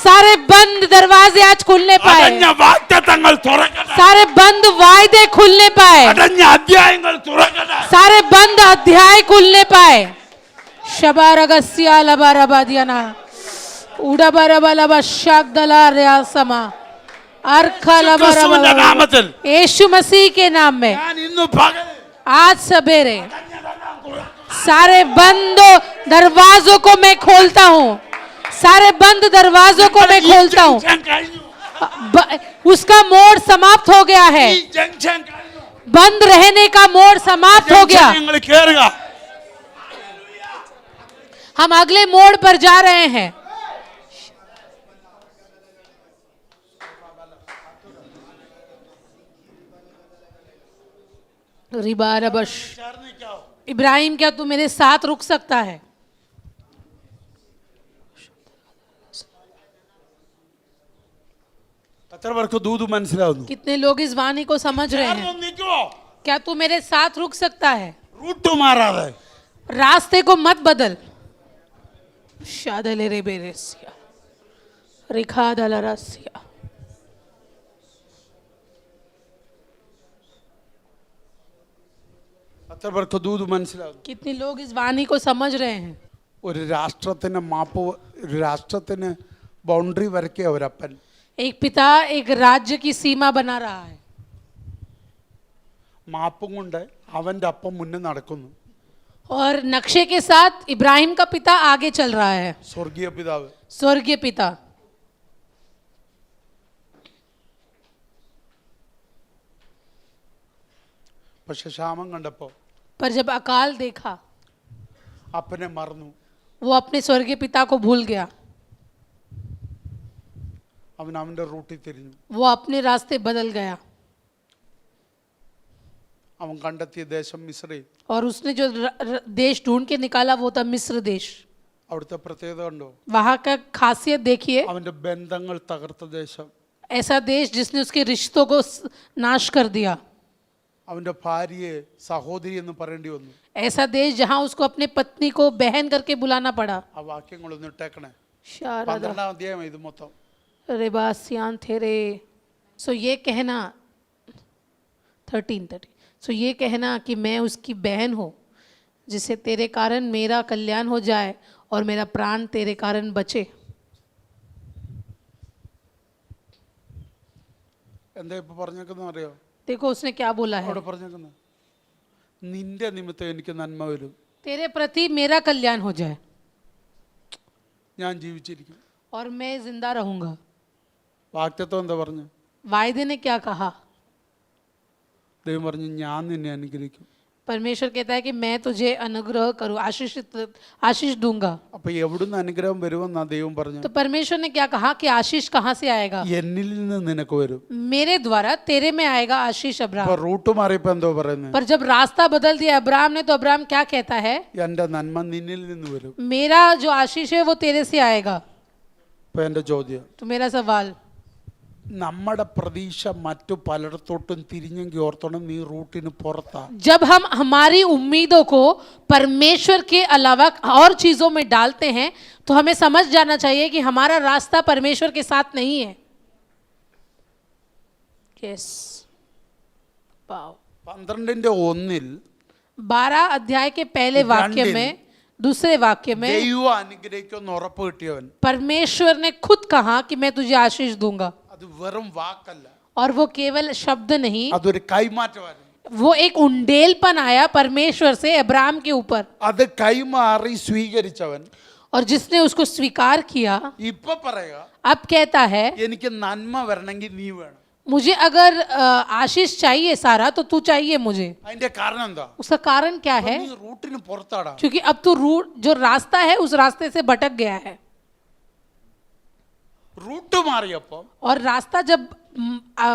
Speaker 2: सारे बंद दरवाजे आज खुलने पाए,
Speaker 1: അടഞ്ഞ വാഗ്ദത്തങ്ങൾ തുറക്കട്ടെ.
Speaker 2: सारे बंद वायदे खुलने पाए,
Speaker 1: അടഞ്ഞ അധ്യായങ്ങൾ തുറക്കട്ടെ.
Speaker 2: सारे बंद अध्याय खुलने पाए. शबारगस्या लबारबादियाना उड़बरबलबशागदलार्यासमा
Speaker 1: യേശുക്രിസ്തുവിന്റെ നാമത്തിൽ
Speaker 2: यीशु मसीह के नाम में
Speaker 1: ഞാൻ ഇന്ന് പകൽ
Speaker 2: आज सवेरे सारे बंद दरवाजों को मैं खोलता हूँ, सारे बंद दरवाजों को मैं खोलता हूँ.
Speaker 1: ജംഗ്ഷൻ കഴിഞ്ഞു.
Speaker 2: उसका मोड़ समाप्त हो गया है,
Speaker 1: ഈ ജംഗ്ഷൻ കഴിഞ്ഞു.
Speaker 2: बंद रहने का मोड़ समाप्त हो गया.
Speaker 1: ജംഗ്ഷൻ നിങ്ങൾ കേറുക.
Speaker 2: हम अगले मोड़ पर जा रहे हैं. रिबारबश
Speaker 1: ചേർന്ന് നിൽക്കാവോ?
Speaker 2: इब्राहिम, क्या तू मेरे साथ रुक सकता है?
Speaker 1: എത്ര പേർക്ക് ദൂത് മനസ്സിലാവുന്നു?
Speaker 2: कितने लोग इस वाणी को समझ रहे हैं?
Speaker 1: ചേർന്ന് നിൽക്കുവോ?
Speaker 2: क्या तू मेरे साथ रुक सकता है?
Speaker 1: റൂട്ട് മാറാതെ
Speaker 2: रास्ते को मत बदल. शादले रे बेरेसिया रिखादलरसिया
Speaker 1: എത്ര പേർക്ക് ദൂത് മനസ്സിലാവുന്നു?
Speaker 2: कितने लोग इस वाणी को समझ रहे हैं?
Speaker 1: ഒരു രാഷ്ട്രത്തിന് മാപ്പ്, ഒരു രാഷ്ട്രത്തിന് ബൗണ്ടറി വരയ്ക്കുക ഒരപ്പൻ.
Speaker 2: एक पिता एक राज्य की सीमा बना रहा है.
Speaker 1: മാപ്പും കൊണ്ട് അവൻ്റെ അപ്പം മുന്നേ നടക്കുന്നു.
Speaker 2: और नक्शे के साथ इब्राहिम का पिता आगे चल रहा है,
Speaker 1: സ്വർഗീയ പിതാവ്.
Speaker 2: स्वर्गीय पिता.
Speaker 1: പക്ഷെ ക്ഷാമം കണ്ടപ്പോൾ
Speaker 2: पर जब अकाल देखा
Speaker 1: അപ്പനെ മറന്നു.
Speaker 2: वो अपने स्वर्गीय पिता को भूल गया.
Speaker 1: അവൻ അവൻ്റെ റൂട്ടിൽ തിരിഞ്ഞു.
Speaker 2: वो अपने रास्ते बदल गया
Speaker 1: അവൻ കണ്ടെത്തിയ ദേശം മിസ്രൈം.
Speaker 2: और उसने जो देश ढूंढ के निकाला वो था मिस्र देश.
Speaker 1: അവിടുത്തെ പ്രത്യേകത കണ്ടോ?
Speaker 2: वहाँ का खासियत देखिए,
Speaker 1: അവന്റെ ബന്ധങ്ങൾ തകർത്ത ദേശം.
Speaker 2: ऐसा देश जिसने उसके रिश्तों को नाश कर दिया,
Speaker 1: അവന്റെ ഭാര്യയെ സഹോദരി എന്ന് പറയേണ്ടി വന്നു.
Speaker 2: ऐसा देश जहाँ उसको अपने पत्नी को बहन करके बुलाना पड़ा.
Speaker 1: ആ വാക്യങ്ങളൊന്ന് ഇട്ടേക്കണേ.
Speaker 2: शारदा
Speaker 1: 12-ാം അധ്യായം ഇത് മൊത്തം.
Speaker 2: रेबासियान थेरे. सो ये कहना 13. सो ये कहना कि मैं उसकी बहन हूँ, जिससे तेरे कारण मेरा कल्याण हो जाए और मेरा प्राण तेरे कारण बचे.
Speaker 1: എന്താ ഇപ്പൊ പറഞ്ഞേക്കുന്ന അറിയോ?
Speaker 2: देखो उसने क्या बोला है,
Speaker 1: അവിടെ പറഞ്ഞേക്കുന്ന നിന്റെ നിമിത്തം എനിക്ക് നന്മ വരും,
Speaker 2: तेरे प्रति मेरा कल्याण हो जाए
Speaker 1: ഞാൻ ജീവിച്ചിരിക്കും.
Speaker 2: और मैं जिंदा रहूंगा.
Speaker 1: വാക്തത്വം എന്താ പറഞ്ഞു?
Speaker 2: वायदे ने क्या कहा?
Speaker 1: ദൈവം പറഞ്ഞു ഞാൻ നിന്നെ അനുഗ്രഹിക്കും.
Speaker 2: परमेश्वर कहता है कि मैं तुझे अनुग्रह करूँ, आशीष दूंगा.
Speaker 1: അപ്പൊ എവിടുന്ന് അനുഗ്രഹം വരുമെന്നാ ദൈവം പറഞ്ഞു?
Speaker 2: तो परमेश्वर ने क्या कहा कि आशीष कहाँ से आएगा?
Speaker 1: എന്നിൽ നിന്ന് നിനക്ക് വരും.
Speaker 2: मेरे द्वारा तेरे में आएगा आशीष.
Speaker 1: അപ്പൊ
Speaker 2: अब्राहम,
Speaker 1: റൂട്ട് മാറിയപ്പോ എന്തോ പറയുന്നത്?
Speaker 2: पर जब रास्ता बदल दिया अब्राहम ने, तो अब्राहम क्या कहता है?
Speaker 1: എന്റെ നന്മ നിന്നിൽ നിന്ന് വരും.
Speaker 2: मेरा जो आशीष है वो तेरे से आएगा.
Speaker 1: അപ്പൊ എന്റെ ചോദ്യം,
Speaker 2: तो मेरा सवाल,
Speaker 1: നമ്മുടെ പ്രതീക്ഷ മറ്റു പലയിടത്തോട്ടും തിരിഞ്ഞെങ്കിൽ ഓർത്തോണം, നീ റൂട്ടിന് പുറത്താ.
Speaker 2: जब हम हमारी उम्मीदों को परमेश्वर के अलावा और चीजों में डालते हैं, तो हमें समझ जाना चाहिए कि हमारा रास्ता परमेश्वर के साथ नहीं है. यस.
Speaker 1: 12:1
Speaker 2: 12 अध्याय के पहले वाक्य में, दूसरे वाक्य में
Speaker 1: ദൈവം അനുഗ്രഹിക്കുമെന്ന് ഉറപ്പ് കിട്ടിയവൻ,
Speaker 2: परमेश्वर ने खुद कहा कि मैं तुझे आशीष दूंगा.
Speaker 1: അത് വെറും വാക്കല്ല,
Speaker 2: और वो केवल शब्द नहीं,
Speaker 1: അതൊരു കൈമാറ്റമായിരുന്നു.
Speaker 2: वो एक उंडेलपन आया परमेश्वर से अब्राहम के ऊपर.
Speaker 1: അത് കൈമാറി സ്വീകരിച്ചവൻ
Speaker 2: और जिसने उसको स्वीकार किया,
Speaker 1: ഇപ്പൊ പറയാ,
Speaker 2: अब कहता है
Speaker 1: എനിക്ക് നന്മ വരണമെങ്കിൽ നീ വേണം.
Speaker 2: मुझे अगर आशीष चाहिए सारा, तो तू चाहिए मुझे.
Speaker 1: അതിന്റെ കാരണം എന്താ?
Speaker 2: उसका कारण क्या है?
Speaker 1: നീ റൂട്ടിന് പുറത്താടാ.
Speaker 2: क्योंकि अब तू रूट, जो रास्ता है उस रास्ते से भटक गया है.
Speaker 1: റൂട്ട് മാറിയപ്പോ
Speaker 2: और रास्ता जब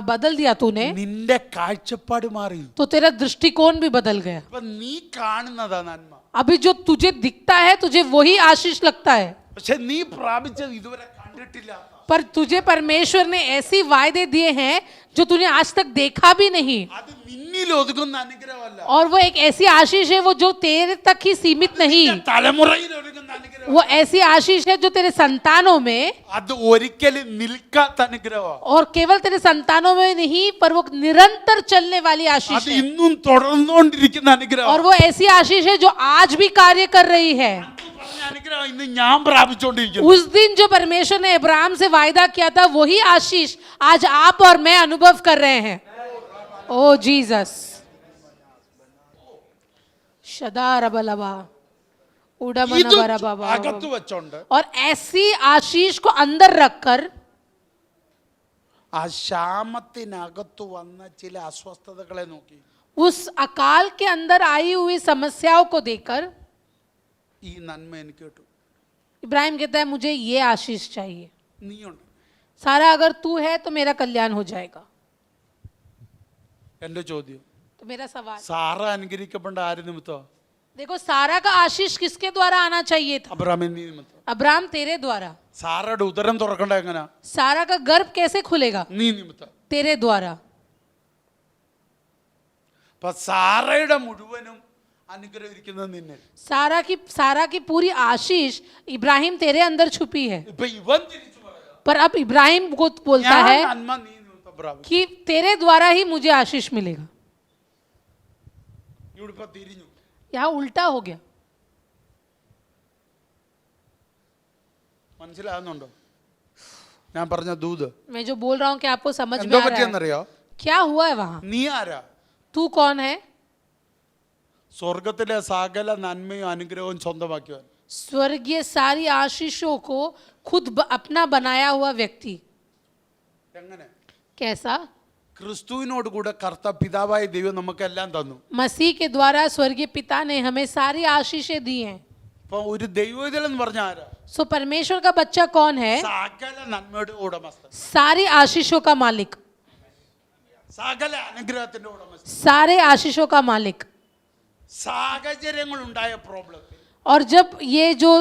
Speaker 2: बदल दिया तूने,
Speaker 1: നിന്റെ കാഴ്ചപ്പാട് മാറി.
Speaker 2: तो तेरा दृष्टिकोण भी बदल गया.
Speaker 1: ഇപ്പൊ നീ കാണുന്നതാ നന്മ,
Speaker 2: अभी जो तुझे दिखता है, तुझे वही आशीष लगता है.
Speaker 1: പക്ഷെ നീ പ്രാപിച്ചത് ഇതുവരെ കണ്ടിട്ടില്ല.
Speaker 2: पर तुझे परमेश्वर ने ऐसी वायदे दिए हैं जो तूने आज तक देखा भी नहीं.
Speaker 1: അത് നിന്നിൽ ഒതുങ്ങുന്ന അനുഗ്രഹമല്ല,
Speaker 2: और वो एक ऐसी आशीष है वो जो तेरे तक ही सीमित नहीं,
Speaker 1: തലമുറയിൽ ഒതുങ്ങുന്ന അനുഗ്രഹം.
Speaker 2: वो ऐसी आशीष है जो तेरे संतानों में,
Speaker 1: അത് ഒരിക്കലും നിൽക്കാത്ത അനുഗ്രഹമാണ്.
Speaker 2: और केवल तेरे संतानों में नहीं, पर वो निरंतर चलने वाली आशीष
Speaker 1: അത്
Speaker 2: है.
Speaker 1: ഇന്നും തുടർന്നുകൊണ്ടിരിക്കുന്ന അനുഗ്രഹം.
Speaker 2: और वो ऐसी आशीष है जो आज भी कार्य कर रही है.
Speaker 1: അനുഗ്രഹം ഇന്ന് ഞാൻ പ്രാപിച്ചുകൊണ്ടിരിക്കുന്നു.
Speaker 2: उस दिन जो परमेश्वर ने अब्राहम से वायदा किया था, वही आशीष आज आप और मैं अनुभव कर रहे हैं. ओ जीसस. शदारबलबा उडमन
Speaker 1: ഇത്
Speaker 2: बरबबा.
Speaker 1: അകത്ത് വെച്ചോണ്ട്
Speaker 2: और ऐसी आशीष को अंदर रखकर
Speaker 1: ആ ക്ഷാമത്തിനകത്ത് വന്ന ചില അസ്വസ്ഥതകളെ നോക്കി
Speaker 2: उस अकाल के अंदर आई हुई समस्याओं को देखकर
Speaker 1: ഈ നന്മ എനിക്ക് കിട്ടും.
Speaker 2: इब्राहिम कहता है मुझे ये आशीष चाहिए.
Speaker 1: നീയുണ്ട്.
Speaker 2: सारा अगर तू है तो मेरा कल्याण हो जाएगा.
Speaker 1: എന്റെ ചോദ്യം,
Speaker 2: तो मेरा सवाल,
Speaker 1: സാറ അനുഗ്രഹിക്കപ്പെട്ട ആര് നിമിത്തം?
Speaker 2: देखो सारा का आशीष किसके द्वारा आना चाहिए था?
Speaker 1: അബ്രാമിൻ നിമിത്തം.
Speaker 2: अब्राहम तेरे द्वारा.
Speaker 1: സാറയുടെ ഉദരം തുറക്കണ്ട എങ്ങനെ?
Speaker 2: सारा का गर्भ कैसे खुलेगा?
Speaker 1: നീ നിമിത്തം.
Speaker 2: तेरे द्वारा.
Speaker 1: അപ്പൊ സാറയുടെ മുഴുവനും അനുഗ്രഹം ഇരിക്കുന്നത് നിന്നിൽ.
Speaker 2: सारा की पूरी आशीष इब्राहिम तेरे अंदर छुपी है.
Speaker 1: ഇപ്പൊ ഇവൻ തിരിച്ചു പറയാ,
Speaker 2: पर अब इब्राहिम को बोलता
Speaker 1: ഞാൻ
Speaker 2: है
Speaker 1: നന്മ നീ നിമിത്തം പ്രാപിച്ചു.
Speaker 2: कि तेरे द्वारा ही मुझे आशीष मिलेगा.
Speaker 1: ഇവിടെ ഇപ്പൊ തിരിഞ്ഞു.
Speaker 2: यहाँ उल्टा हो गया.
Speaker 1: മനസ്സിലാകുന്നുണ്ടോ ഞാൻ പറഞ്ഞ ദൂത്?
Speaker 2: मैं जो बोल रहा हूँ कि आपको समझ में
Speaker 1: എന്തോ
Speaker 2: आ रहा है?
Speaker 1: പറ്റിയെന്നറിയോ?
Speaker 2: क्या हुआ है वहां?
Speaker 1: നീ ആരാ?
Speaker 2: तू कौन है?
Speaker 1: സ്വർഗത്തിലെ സകല നന്മയും അനുഗ്രഹവും സ്വന്തമാക്കിയവൻ.
Speaker 2: स्वर्गीय सारी आशीषों को खुद अपना बनाया हुआ व्यक्ति.
Speaker 1: എങ്ങനെ?
Speaker 2: कैसा?
Speaker 1: ക്രിസ്തുവിനോട് കൂടെ പിതാവായ ദൈവം നമുക്ക് എല്ലാം തന്നു.
Speaker 2: मसीह के द्वारा स्वर्गीय पिता ने हमें सारी आशीषें दी हैं.
Speaker 1: അപ്പൊ ഒരു ദൈവവിധൽ എന്ന് പറഞ്ഞ ആരാ?
Speaker 2: सो परमेश्वर का बच्चा कौन है?
Speaker 1: സകല നന്മയുടെ ഉടമസ്ഥൻ,
Speaker 2: सारी आशीषों का मालिक,
Speaker 1: സകല അനുഗ്രഹത്തിന്റെ ഉടമസ്ഥൻ.
Speaker 2: सारे आशीषों का मालिक.
Speaker 1: സാഹചര്യങ്ങൾ ഉണ്ടായ പ്രോബ്ലം
Speaker 2: और जब ये जो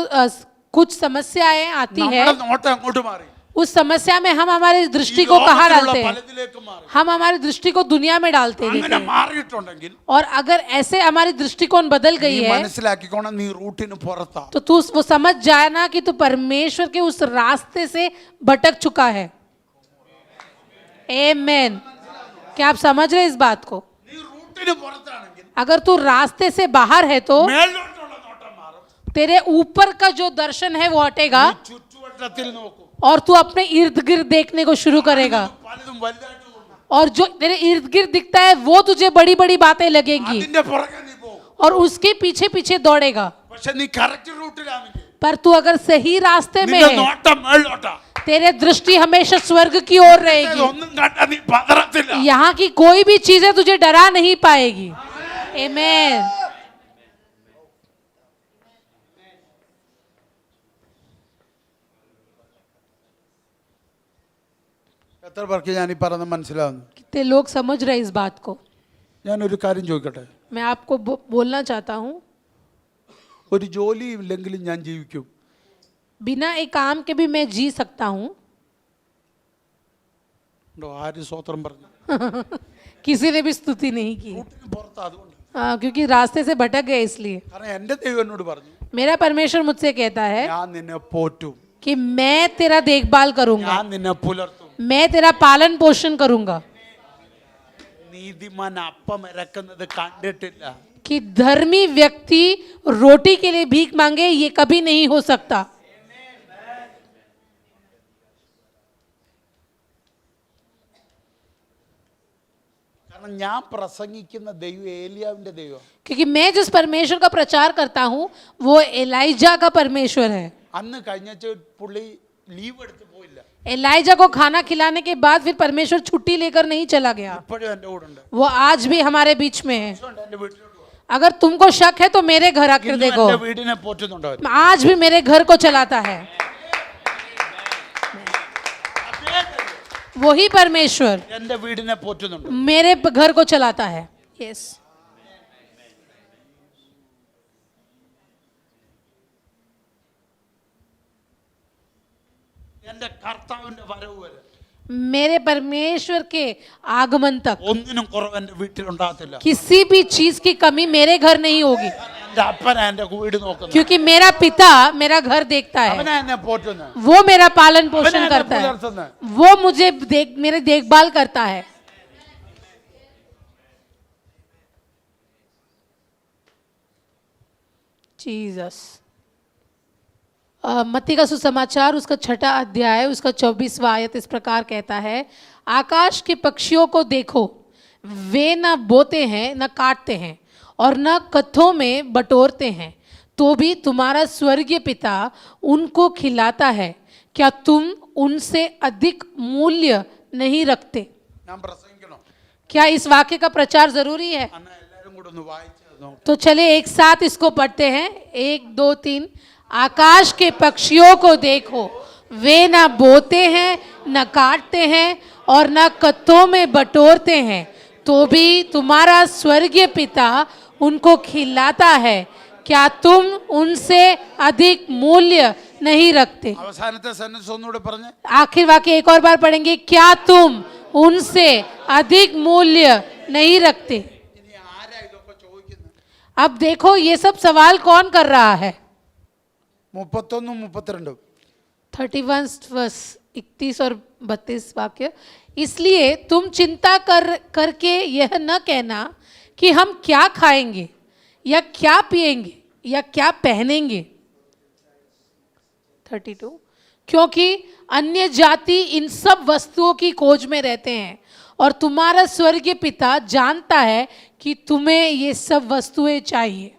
Speaker 2: कुछ समस्याएं आती है,
Speaker 1: നമ്മുടെ നോട്ടം അങ്ങോട്ട് മാറി
Speaker 2: उस समस्या में हम हमारी
Speaker 1: ഈ
Speaker 2: दृष्टि को कहाँ
Speaker 1: ലോകത്തിലുള്ള
Speaker 2: डालते हैं?
Speaker 1: പലതിലേക്ക് മാറി
Speaker 2: हम हमारी दृष्टि को दुनिया में डालते हैं।
Speaker 1: അങ്ങനെ മാറിയിട്ടുണ്ടെങ്കിൽ
Speaker 2: और अगर ऐसे हमारी दृष्टिकोण बदल
Speaker 1: നീ
Speaker 2: गई है
Speaker 1: മനസ്സിലാക്കിക്കോണം നീ റൂട്ടിന് പുറത്താ
Speaker 2: तो तू वो समझ जाना कि तू परमेश्वर के उस रास्ते से भटक चुका है। आमेन। क्या आप समझ रहे हैं इस बात को?
Speaker 1: നീ റൂട്ടിന് പുറത്താണെങ്കിൽ
Speaker 2: अगर तू रास्ते से बाहर है तो
Speaker 1: മേലോട്ടുള്ള നോട്ടം മാറും
Speaker 2: तेरे ऊपर का जो दर्शन है वो हटेगा
Speaker 1: നീ ചുറ്റുവട്ടത്തിൽ നോക്കും
Speaker 2: और तू अपने इर्द गिर्द देखने को शुरू करेगा,
Speaker 1: പലതും വലുതായിട്ട് തോന്നും
Speaker 2: और जो तेरे इर्द गिर्द दिखता है वो तुझे बड़ी बड़ी बातें लगेंगी
Speaker 1: അതിന്റെ പുറകെ നീ പോകും
Speaker 2: और उसके पीछे पीछे दौड़ेगा।
Speaker 1: പക്ഷെ നീ കറക്റ്റ് റൂട്ടിലാണെങ്കിൽ
Speaker 2: पर तू अगर सही रास्ते में
Speaker 1: നിന്റെ
Speaker 2: है,
Speaker 1: നോട്ടം മേലോട്ടാ
Speaker 2: तेरे दृष्टि हमेशा स्वर्ग की ओर रहेगी।
Speaker 1: ഒന്നും കണ്ടാ നീ പതറത്തില്ല
Speaker 2: यहाँ की कोई भी चीजें तुझे डरा नहीं पाएगी। आमेन।
Speaker 1: എത്ര പേർക്ക് ഞാൻ ഈ പറയുന്നത് മനസ്സിലാവുന്നു?
Speaker 2: कितने लोग समझ रहे हैं इस बात को?
Speaker 1: ഞാനൊരു കാര്യം ചോദിക്കട്ടെ,
Speaker 2: मैं आपको बोलना चाहता हूँ,
Speaker 1: ഒരു ജോലി ഇല്ലെങ്കിലും ഞാൻ ജീവിക്കും,
Speaker 2: बिना एक काम के भी मैं जी सकता हूँ।
Speaker 1: ഉണ്ടോ? ആര് സ്വത്രം പറഞ്ഞു?
Speaker 2: किसी ने भी स्तुति नहीं की।
Speaker 1: റൂട്ടിന് പുറത്താ അതുകൊണ്ട്.
Speaker 2: क्योंकि रास्ते से भटक गए इसलिए।
Speaker 1: കാരണം എൻ്റെ ദൈവം എന്നോട് പറഞ്ഞു,
Speaker 2: मेरा परमेश्वर मुझसे कहता है
Speaker 1: ഞാൻ നിന്നെ പോറ്റും,
Speaker 2: कि मैं तेरा देखभाल करूंगा,
Speaker 1: ഞാൻ നിന്നെ പുലർത്തും.
Speaker 2: मैं तेरा पालन पोषण करूंगा।
Speaker 1: നീതിമാൻ അപ്പം ഇറക്കുന്നത് കണ്ടിട്ടില്ല.
Speaker 2: कि धर्मी व्यक्ति रोटी के लिए भीख मांगे ये कभी नहीं हो सकता।
Speaker 1: കാരണം ഞാൻ പ്രസംഗിക്കുന്ന ദൈവം ഏലിയാവിന്റെ ദൈവം.
Speaker 2: क्योंकि मैं जिस परमेश्वर का प्रचार करता हूँ वो एलाइजा का परमेश्वर है।
Speaker 1: അന്ന് കഴിഞ്ഞ പുള്ളി ലീവ് എടുത്ത് പോയില്ല,
Speaker 2: एलाइजा को खाना खिलाने के बाद फिर परमेश्वर छुट्टी लेकर नहीं चला गया।
Speaker 1: ഇപ്പോഴും എൻ്റെ കൂടെ ഉണ്ട്.
Speaker 2: वो आज भी हमारे बीच में है।
Speaker 1: എൻ്റെ വീട്ടിലോട്ട് വാ.
Speaker 2: अगर तुमको शक है तो मेरे घर आकर
Speaker 1: ഇന്നും
Speaker 2: देखो,
Speaker 1: എൻ്റെ വീടിനെ പോറ്റുന്നുണ്ടോ അവൻ?
Speaker 2: आज भी मेरे घर को चलाता है वही परमेश्वर,
Speaker 1: എൻ്റെ വീടിനെ പോറ്റുന്നുണ്ടോ?
Speaker 2: मेरे घर को चलाता है। यस।
Speaker 1: എൻ്റെ കർത്താവിന്റെ വരവ് വരെ
Speaker 2: मेरे परमेश्वर के आगमन तक
Speaker 1: ഒന്നിനും കുറവ് എൻ്റെ വീട്ടിലുണ്ടാകത്തില്ല.
Speaker 2: किसी भी चीज की कमी मेरे घर नहीं होगी,
Speaker 1: എൻ്റെ അപ്പനാ എൻ്റെ വീട് നോക്കുന്നത്,
Speaker 2: क्योंकि मेरा पिता मेरा घर देखता है,
Speaker 1: അവനാ എന്നെ പോറ്റുന്നത്,
Speaker 2: वो मेरा पालन
Speaker 1: അവനാ
Speaker 2: पोषण
Speaker 1: എന്നെ
Speaker 2: करता है,
Speaker 1: പുലർത്തുന്നത്.
Speaker 2: वो मुझे मेरे देखभाल करता है। जीसस। मत्ती का सुसमाचार उसका 6वां अध्याय उसका 24वां आयत इस प्रकार कहता है, आकाश के पक्षियों को देखो, वे न बोते हैं न काटते हैं और न कत्थों में बटोरते हैं, तो भी तुम्हारा स्वर्गीय पिता उनको खिलाता है। क्या तुम उनसे अधिक मूल्य नहीं रखते?
Speaker 1: ഞാൻ പ്രസംഗിക്കണോ?
Speaker 2: क्या इस वाक्य का प्रचार जरूरी है?
Speaker 1: അന്ന് എല്ലാവരും കൂടെ ഒന്ന് വായിച്ചു നോക്ക്.
Speaker 2: तो चले एक साथ इसको पढ़ते हैं, 1 2 3। आकाश के पक्षियों को देखो, वे न बोते हैं न काटते हैं और न कत्थों में बटोरते हैं, तो भी तुम्हारा स्वर्गीय पिता उनको खिलाता है। क्या तुम उनसे अधिक मूल्य नहीं रखते?
Speaker 1: അവസാനത്തെ സെന്റൻസ് ഒന്നുകൂടെ പറഞ്ഞ്.
Speaker 2: आखिर वाक्य एक और बार पढ़ेंगे, क्या तुम उनसे अधिक मूल्य नहीं रखते?
Speaker 1: ഇനി ആരാ ഇതൊക്കെ ചോദിക്കുന്നത്?
Speaker 2: अब देखो ये सब सवाल कौन कर रहा है?
Speaker 1: 31 32
Speaker 2: 31 वर्स 31 और 32 वाक्य। इसलिए तुम चिंता करके यह न कहना कि हम क्या खाएंगे या क्या पिएंगे या क्या पहनेंगे। 32। क्योंकि अन्य जाति इन सब वस्तुओं की खोज में रहते हैं और तुम्हारा स्वर्गीय पिता जानता है कि तुम्हें ये सब वस्तुएं चाहिए।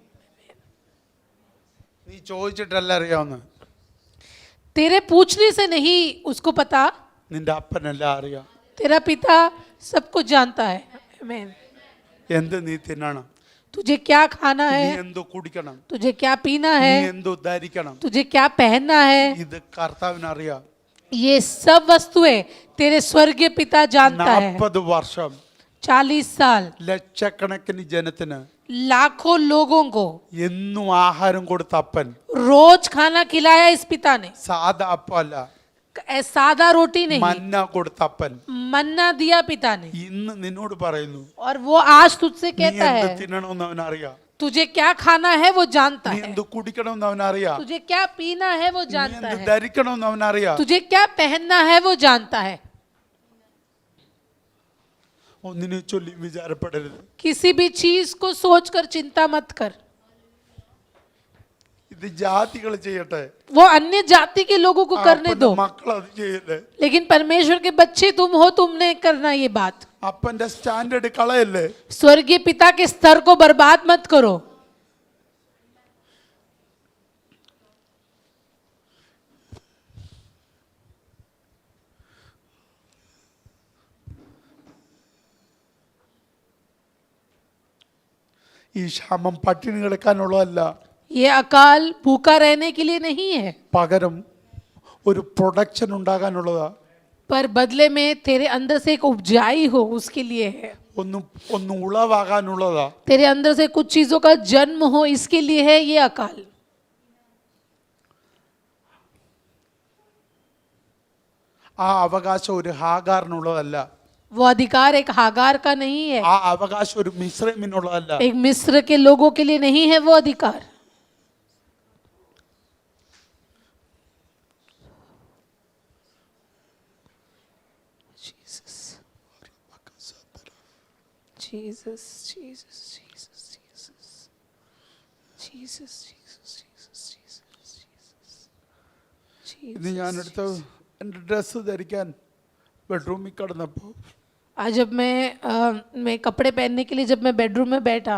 Speaker 1: നീ ചോദിച്ചിട്ടല്ല അറിയാവുന്ന,
Speaker 2: तेरे पूछने से नहीं उसको पता,
Speaker 1: നിന്റെ അപ്പനെല്ലാം അറിയാം.
Speaker 2: तेरा पिता सब कुछ जानता है। आमीन।
Speaker 1: എന്ത് നീ തിന്നണം,
Speaker 2: तुझे क्या खाना
Speaker 1: നീ
Speaker 2: है,
Speaker 1: എന്ത് കുടിക്കണം,
Speaker 2: तुझे क्या पीना
Speaker 1: നീ
Speaker 2: है,
Speaker 1: എന്ത് ധരിക്കണം,
Speaker 2: तुझे क्या पहनना है,
Speaker 1: ഇത് കർത്താവിനറിയാം.
Speaker 2: ये सब वस्तुएं तेरे स्वर्गीय पिता जानता है।
Speaker 1: 40 വർഷം
Speaker 2: 40 साल
Speaker 1: ലക്ഷക്കണക്കിന് ജനത്തിന്
Speaker 2: लाखों लोगों को
Speaker 1: എന്നും ആഹാരം കൊടുത്ത അപ്പൻ,
Speaker 2: रोज खाना खिलाया इस पिता ने।
Speaker 1: സാധാ അപ്പല്ല,
Speaker 2: सादा रोटी नहीं,
Speaker 1: മന്ന കൊടുത്ത അപ്പൻ
Speaker 2: मन्ना दिया पिता ने।
Speaker 1: ഇന്ന് നിന്നോട് പറയുന്നു,
Speaker 2: और वो आज तुझसे
Speaker 1: നീ
Speaker 2: कहता
Speaker 1: എന്ത്
Speaker 2: है,
Speaker 1: തിന്നണമെന്ന് അവനറിയാം,
Speaker 2: तुझे क्या खाना है वो जानता
Speaker 1: നീ
Speaker 2: है,
Speaker 1: എന്ത് കുടിക്കണമെന്ന് അവനറിയാം,
Speaker 2: तुझे क्या पीना है वो
Speaker 1: നീ
Speaker 2: जानता
Speaker 1: എന്ത്
Speaker 2: है,
Speaker 1: ധരിക്കണമെന്ന് അവനറിയാം.
Speaker 2: तुझे क्या पहनना है वो जानता है।
Speaker 1: ഒന്നിനെ ചൊല്ലി വിചാരപ്പെടരുത്.
Speaker 2: किसी भी चीज को सोचकर चिंता मत कर।
Speaker 1: ഇത് ജാതികൾ ചെയ്യട്ടെ,
Speaker 2: वो अन्य जाति के लोगों को करने
Speaker 1: അപ്പന്റെ
Speaker 2: दो,
Speaker 1: മക്കൾ അത് ചെയ്യല്ലേ.
Speaker 2: लेकिन परमेश्वर के बच्चे तुम हो, तुमने करना ये बात।
Speaker 1: അപ്പന്റെ സ്റ്റാൻഡേർഡ് കളയല്ലേ.
Speaker 2: स्वर्गीय पिता के स्तर को बर्बाद मत करो।
Speaker 1: ഈ ക്ഷാമം പട്ടിണി കിടക്കാനുള്ളതല്ല,
Speaker 2: ये अकाल भूखा रहने के लिए नहीं है,
Speaker 1: പകരം ഒരു പ്രൊഡക്ഷൻ ഉണ്ടാകാനുള്ളതാ.
Speaker 2: पर बदले में तेरे अंदर से एक उपजाई हो उसके लिए है।
Speaker 1: ഒന്ന് ഉളവാകാനുള്ളതാ.
Speaker 2: तेरे अंदर से कुछ चीजों का जन्म हो इसके लिए है ये अकाल।
Speaker 1: ആ അവകാശം ഒരു ഹാഗാറിനുള്ളതല്ല,
Speaker 2: वो अधिकार एक हागार का नहीं है,
Speaker 1: ആ അവകാശം ഒരു മിസ്രൈമിനുള്ളതല്ല.
Speaker 2: एक मिस्र के लोगों के लिए नहीं है वो अधिकार। Jesus, Jesus, Jesus, Jesus, Jesus, Jesus, Jesus, Jesus,
Speaker 1: ഇത് ഞാനെടുത്ത് എൻ്റെ ഡ്രസ്സ് ധരിക്കാൻ ബെഡ്റൂമിൽ കിടന്നപ്പോൾ
Speaker 2: आज जब मैं कपड़े पहनने के लिए जब मैं बेडरूम में बैठा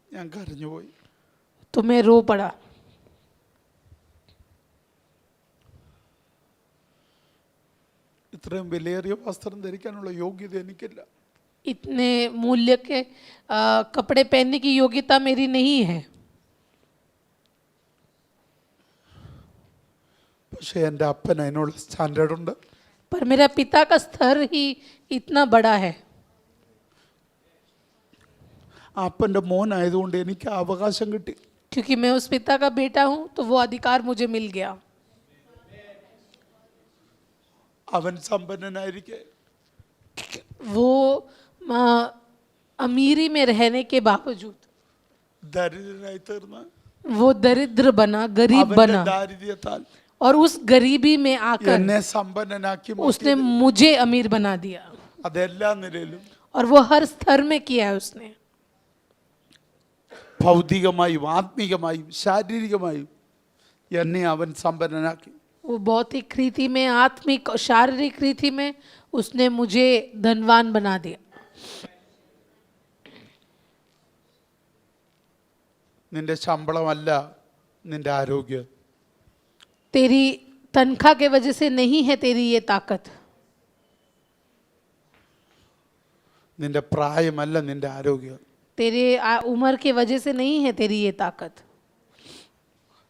Speaker 1: ഞാൻ കരഞ്ഞുപോയി.
Speaker 2: तो मैं रो पड़ा।
Speaker 1: ഇത്രയും വിലയേറിയ വസ്ത്രം ധരിക്കാനുള്ള യോഗ്യത എനിക്കില്ല.
Speaker 2: इतने मूल्य के कपड़े पहनने की योग्यता मेरी नहीं है,
Speaker 1: പക്ഷേ എൻ്റെ അപ്പൻ അതിനുള്ള സ്റ്റാൻഡേർഡ് ഉണ്ട്.
Speaker 2: पर मेरा पिता का स्तर ही इतना बड़ा है।
Speaker 1: ആ അപ്പൻ്റെ മോനായതുകൊണ്ട് എനിക്ക് ആ അവകാശം കിട്ടി.
Speaker 2: क्योंकि मैं उस पिता का बेटा हूं तो वो अधिकार मुझे मिल गया।
Speaker 1: അവൻ സമ്പന്നനായിരിക്കെ
Speaker 2: वो अमीरी में रहने के बावजूद
Speaker 1: ദരിദ്രനായി തീർന്ന്
Speaker 2: वो दरिद्र बना, गरीब
Speaker 1: അവന്റെ
Speaker 2: बना,
Speaker 1: ദാരിദ്ര്യത്താൽ
Speaker 2: और उस गरीबी में आकर
Speaker 1: എന്നെ സമ്പന്നനാക്കി
Speaker 2: उसने मुझे अमीर बना दिया।
Speaker 1: അതെല്ലാ നിലയിലും
Speaker 2: और वो हर स्तर में किया है उसने,
Speaker 1: ഭൗതികമായും ആത്മീകമായും ശാരീരികമായും എന്നെ അവൻ സമ്പന്നനാക്കി.
Speaker 2: वो भौतिक रीति में, आत्मिक और शारीरिक रीति में उसने मुझे धनवान बना दिया।
Speaker 1: നിന്റെ ശമ്പളമല്ല നിന്റെ ആരോഗ്യം,
Speaker 2: तेरी तनख्वाह के वजह से नहीं है तेरी ये ताकत,
Speaker 1: നിന്റെ പ്രായമല്ല നിന്റെ ആരോഗ്യം,
Speaker 2: तेरे उम्र के वजह से नहीं है तेरी ये ताकत,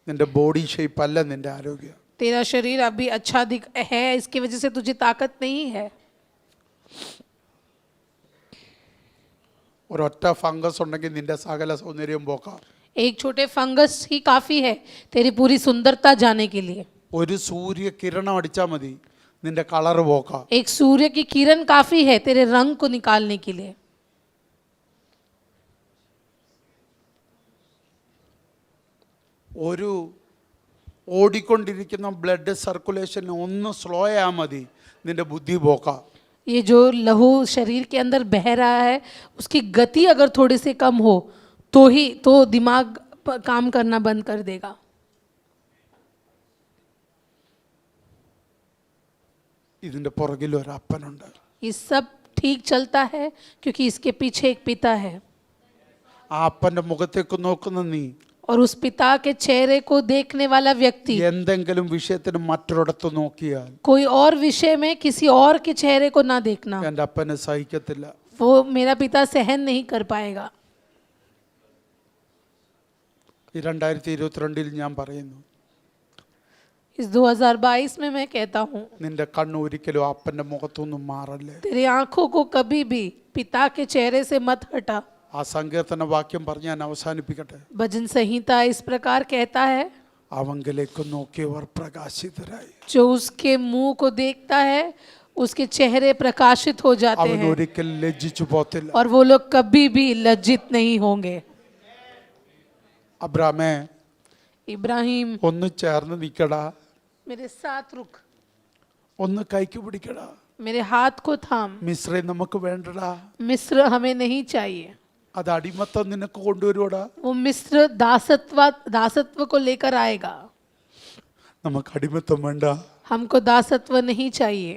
Speaker 1: നിന്റെ ബോഡി ഷേപ്പ് അല്ല നിന്റെ ആരോഗ്യം.
Speaker 2: तेरा शरीर अभी अच्छा दिख है इसकी वजह से तुझे ताकत नहीं है।
Speaker 1: ഒരൊറ്റ ഫംഗസ് ഉണ്ടെങ്കിൽ നിന്റെ സകല സൗന്ദര്യം പോക്കാം.
Speaker 2: एक छोटे फंगस ही काफी है तेरी पूरी सुंदरता जाने के लिए।
Speaker 1: ഒരു സൂര്യ കിരണം അടിച്ചാൽ മതി നിന്റെ കളർ പോക്കാം.
Speaker 2: एक सूर्य की किरण काफी है तेरे रंग को निकालने के लिए।
Speaker 1: ഒരു ഓടിക്കൊണ്ടിരിക്കുന്ന ബ്ലഡ് സർക്കുലേഷൻ ഒന്ന് സ്ലോ ആയാൽ മതി നിന്റെ ബുദ്ധി പോക്കാം.
Speaker 2: ये जो लहू शरीर के अंदर बह रहा है उसकी गति अगर थोड़ी सी कम हो तो दिमाग काम करना बंद कर देगा।
Speaker 1: ഇതിൻ്റെ പുറകിൽ ഒരു അപ്പനുണ്ട്.
Speaker 2: ये सब ठीक चलता है क्योंकि इसके पीछे एक पिता है,
Speaker 1: ആ അപ്പൻ്റെ മുഖത്തേക്ക് നോക്കുന്ന നീ
Speaker 2: और उस पिता के चेहरे को देखने वाला व्यक्ति
Speaker 1: എന്തെങ്കിലും വിഷയത്തിന് മറ്റൊരിടത്ത് നോക്കിയാൽ
Speaker 2: कोई और विषय में किसी और के चेहरे को ना देखना,
Speaker 1: എൻ്റെ അപ്പനെ സഹിക്കത്തില്ല.
Speaker 2: वो मेरा पिता सहन नहीं कर पाएगा।
Speaker 1: ഈ 2022 ഞാൻ പറയുന്നു,
Speaker 2: इस 2022 में मैं कहता हूँ,
Speaker 1: നിന്റെ കണ്ണ് ഒരിക്കലും അപ്പന്റെ മുഖത്തൊന്നും മാറല്ലേ.
Speaker 2: तेरी आंखों को कभी भी पिता के चेहरे से मत हटा.
Speaker 1: ആ സങ്കീർത്തന വാക്യം പറഞ്ഞ് ഞാൻ അവസാനിപ്പിക്കട്ടെ.
Speaker 2: भजन संहिता इस प्रकार कहता है,
Speaker 1: അവങ്കിലേക്ക് നോക്കിയവർ പ്രകാശിതരായി.
Speaker 2: जो उसके मुंह को देखता है उसके चेहरे प्रकाशित हो जाते
Speaker 1: അവൻ
Speaker 2: हैं
Speaker 1: ഒരിക്കൽ ലജ്ജിച്ചു പോത്തില്ല.
Speaker 2: और वो लोग कभी भी लज्जित नहीं होंगे.
Speaker 1: അബ്രാമേ
Speaker 2: इब्राहिम,
Speaker 1: ഒന്ന് ചേർന്ന് നിൽക്കടാ,
Speaker 2: मेरे साथ रुक,
Speaker 1: ഒന്ന് കൈക്ക് പിടിക്കടാ.
Speaker 2: मेरे हाथ को थाम.
Speaker 1: മിശ്രേ നമുക്ക് വേണ്ടടാ.
Speaker 2: मिस्र हमें नहीं चाहिए.
Speaker 1: അത് അടിമത്തം നിനക്ക് കൊണ്ടുവരുവടാ.
Speaker 2: वो मिस्र दासत्व को लेकर आएगा.
Speaker 1: നമുക്ക് അടിമത്തം വേണ്ട.
Speaker 2: हमको दासत्व नहीं चाहिए.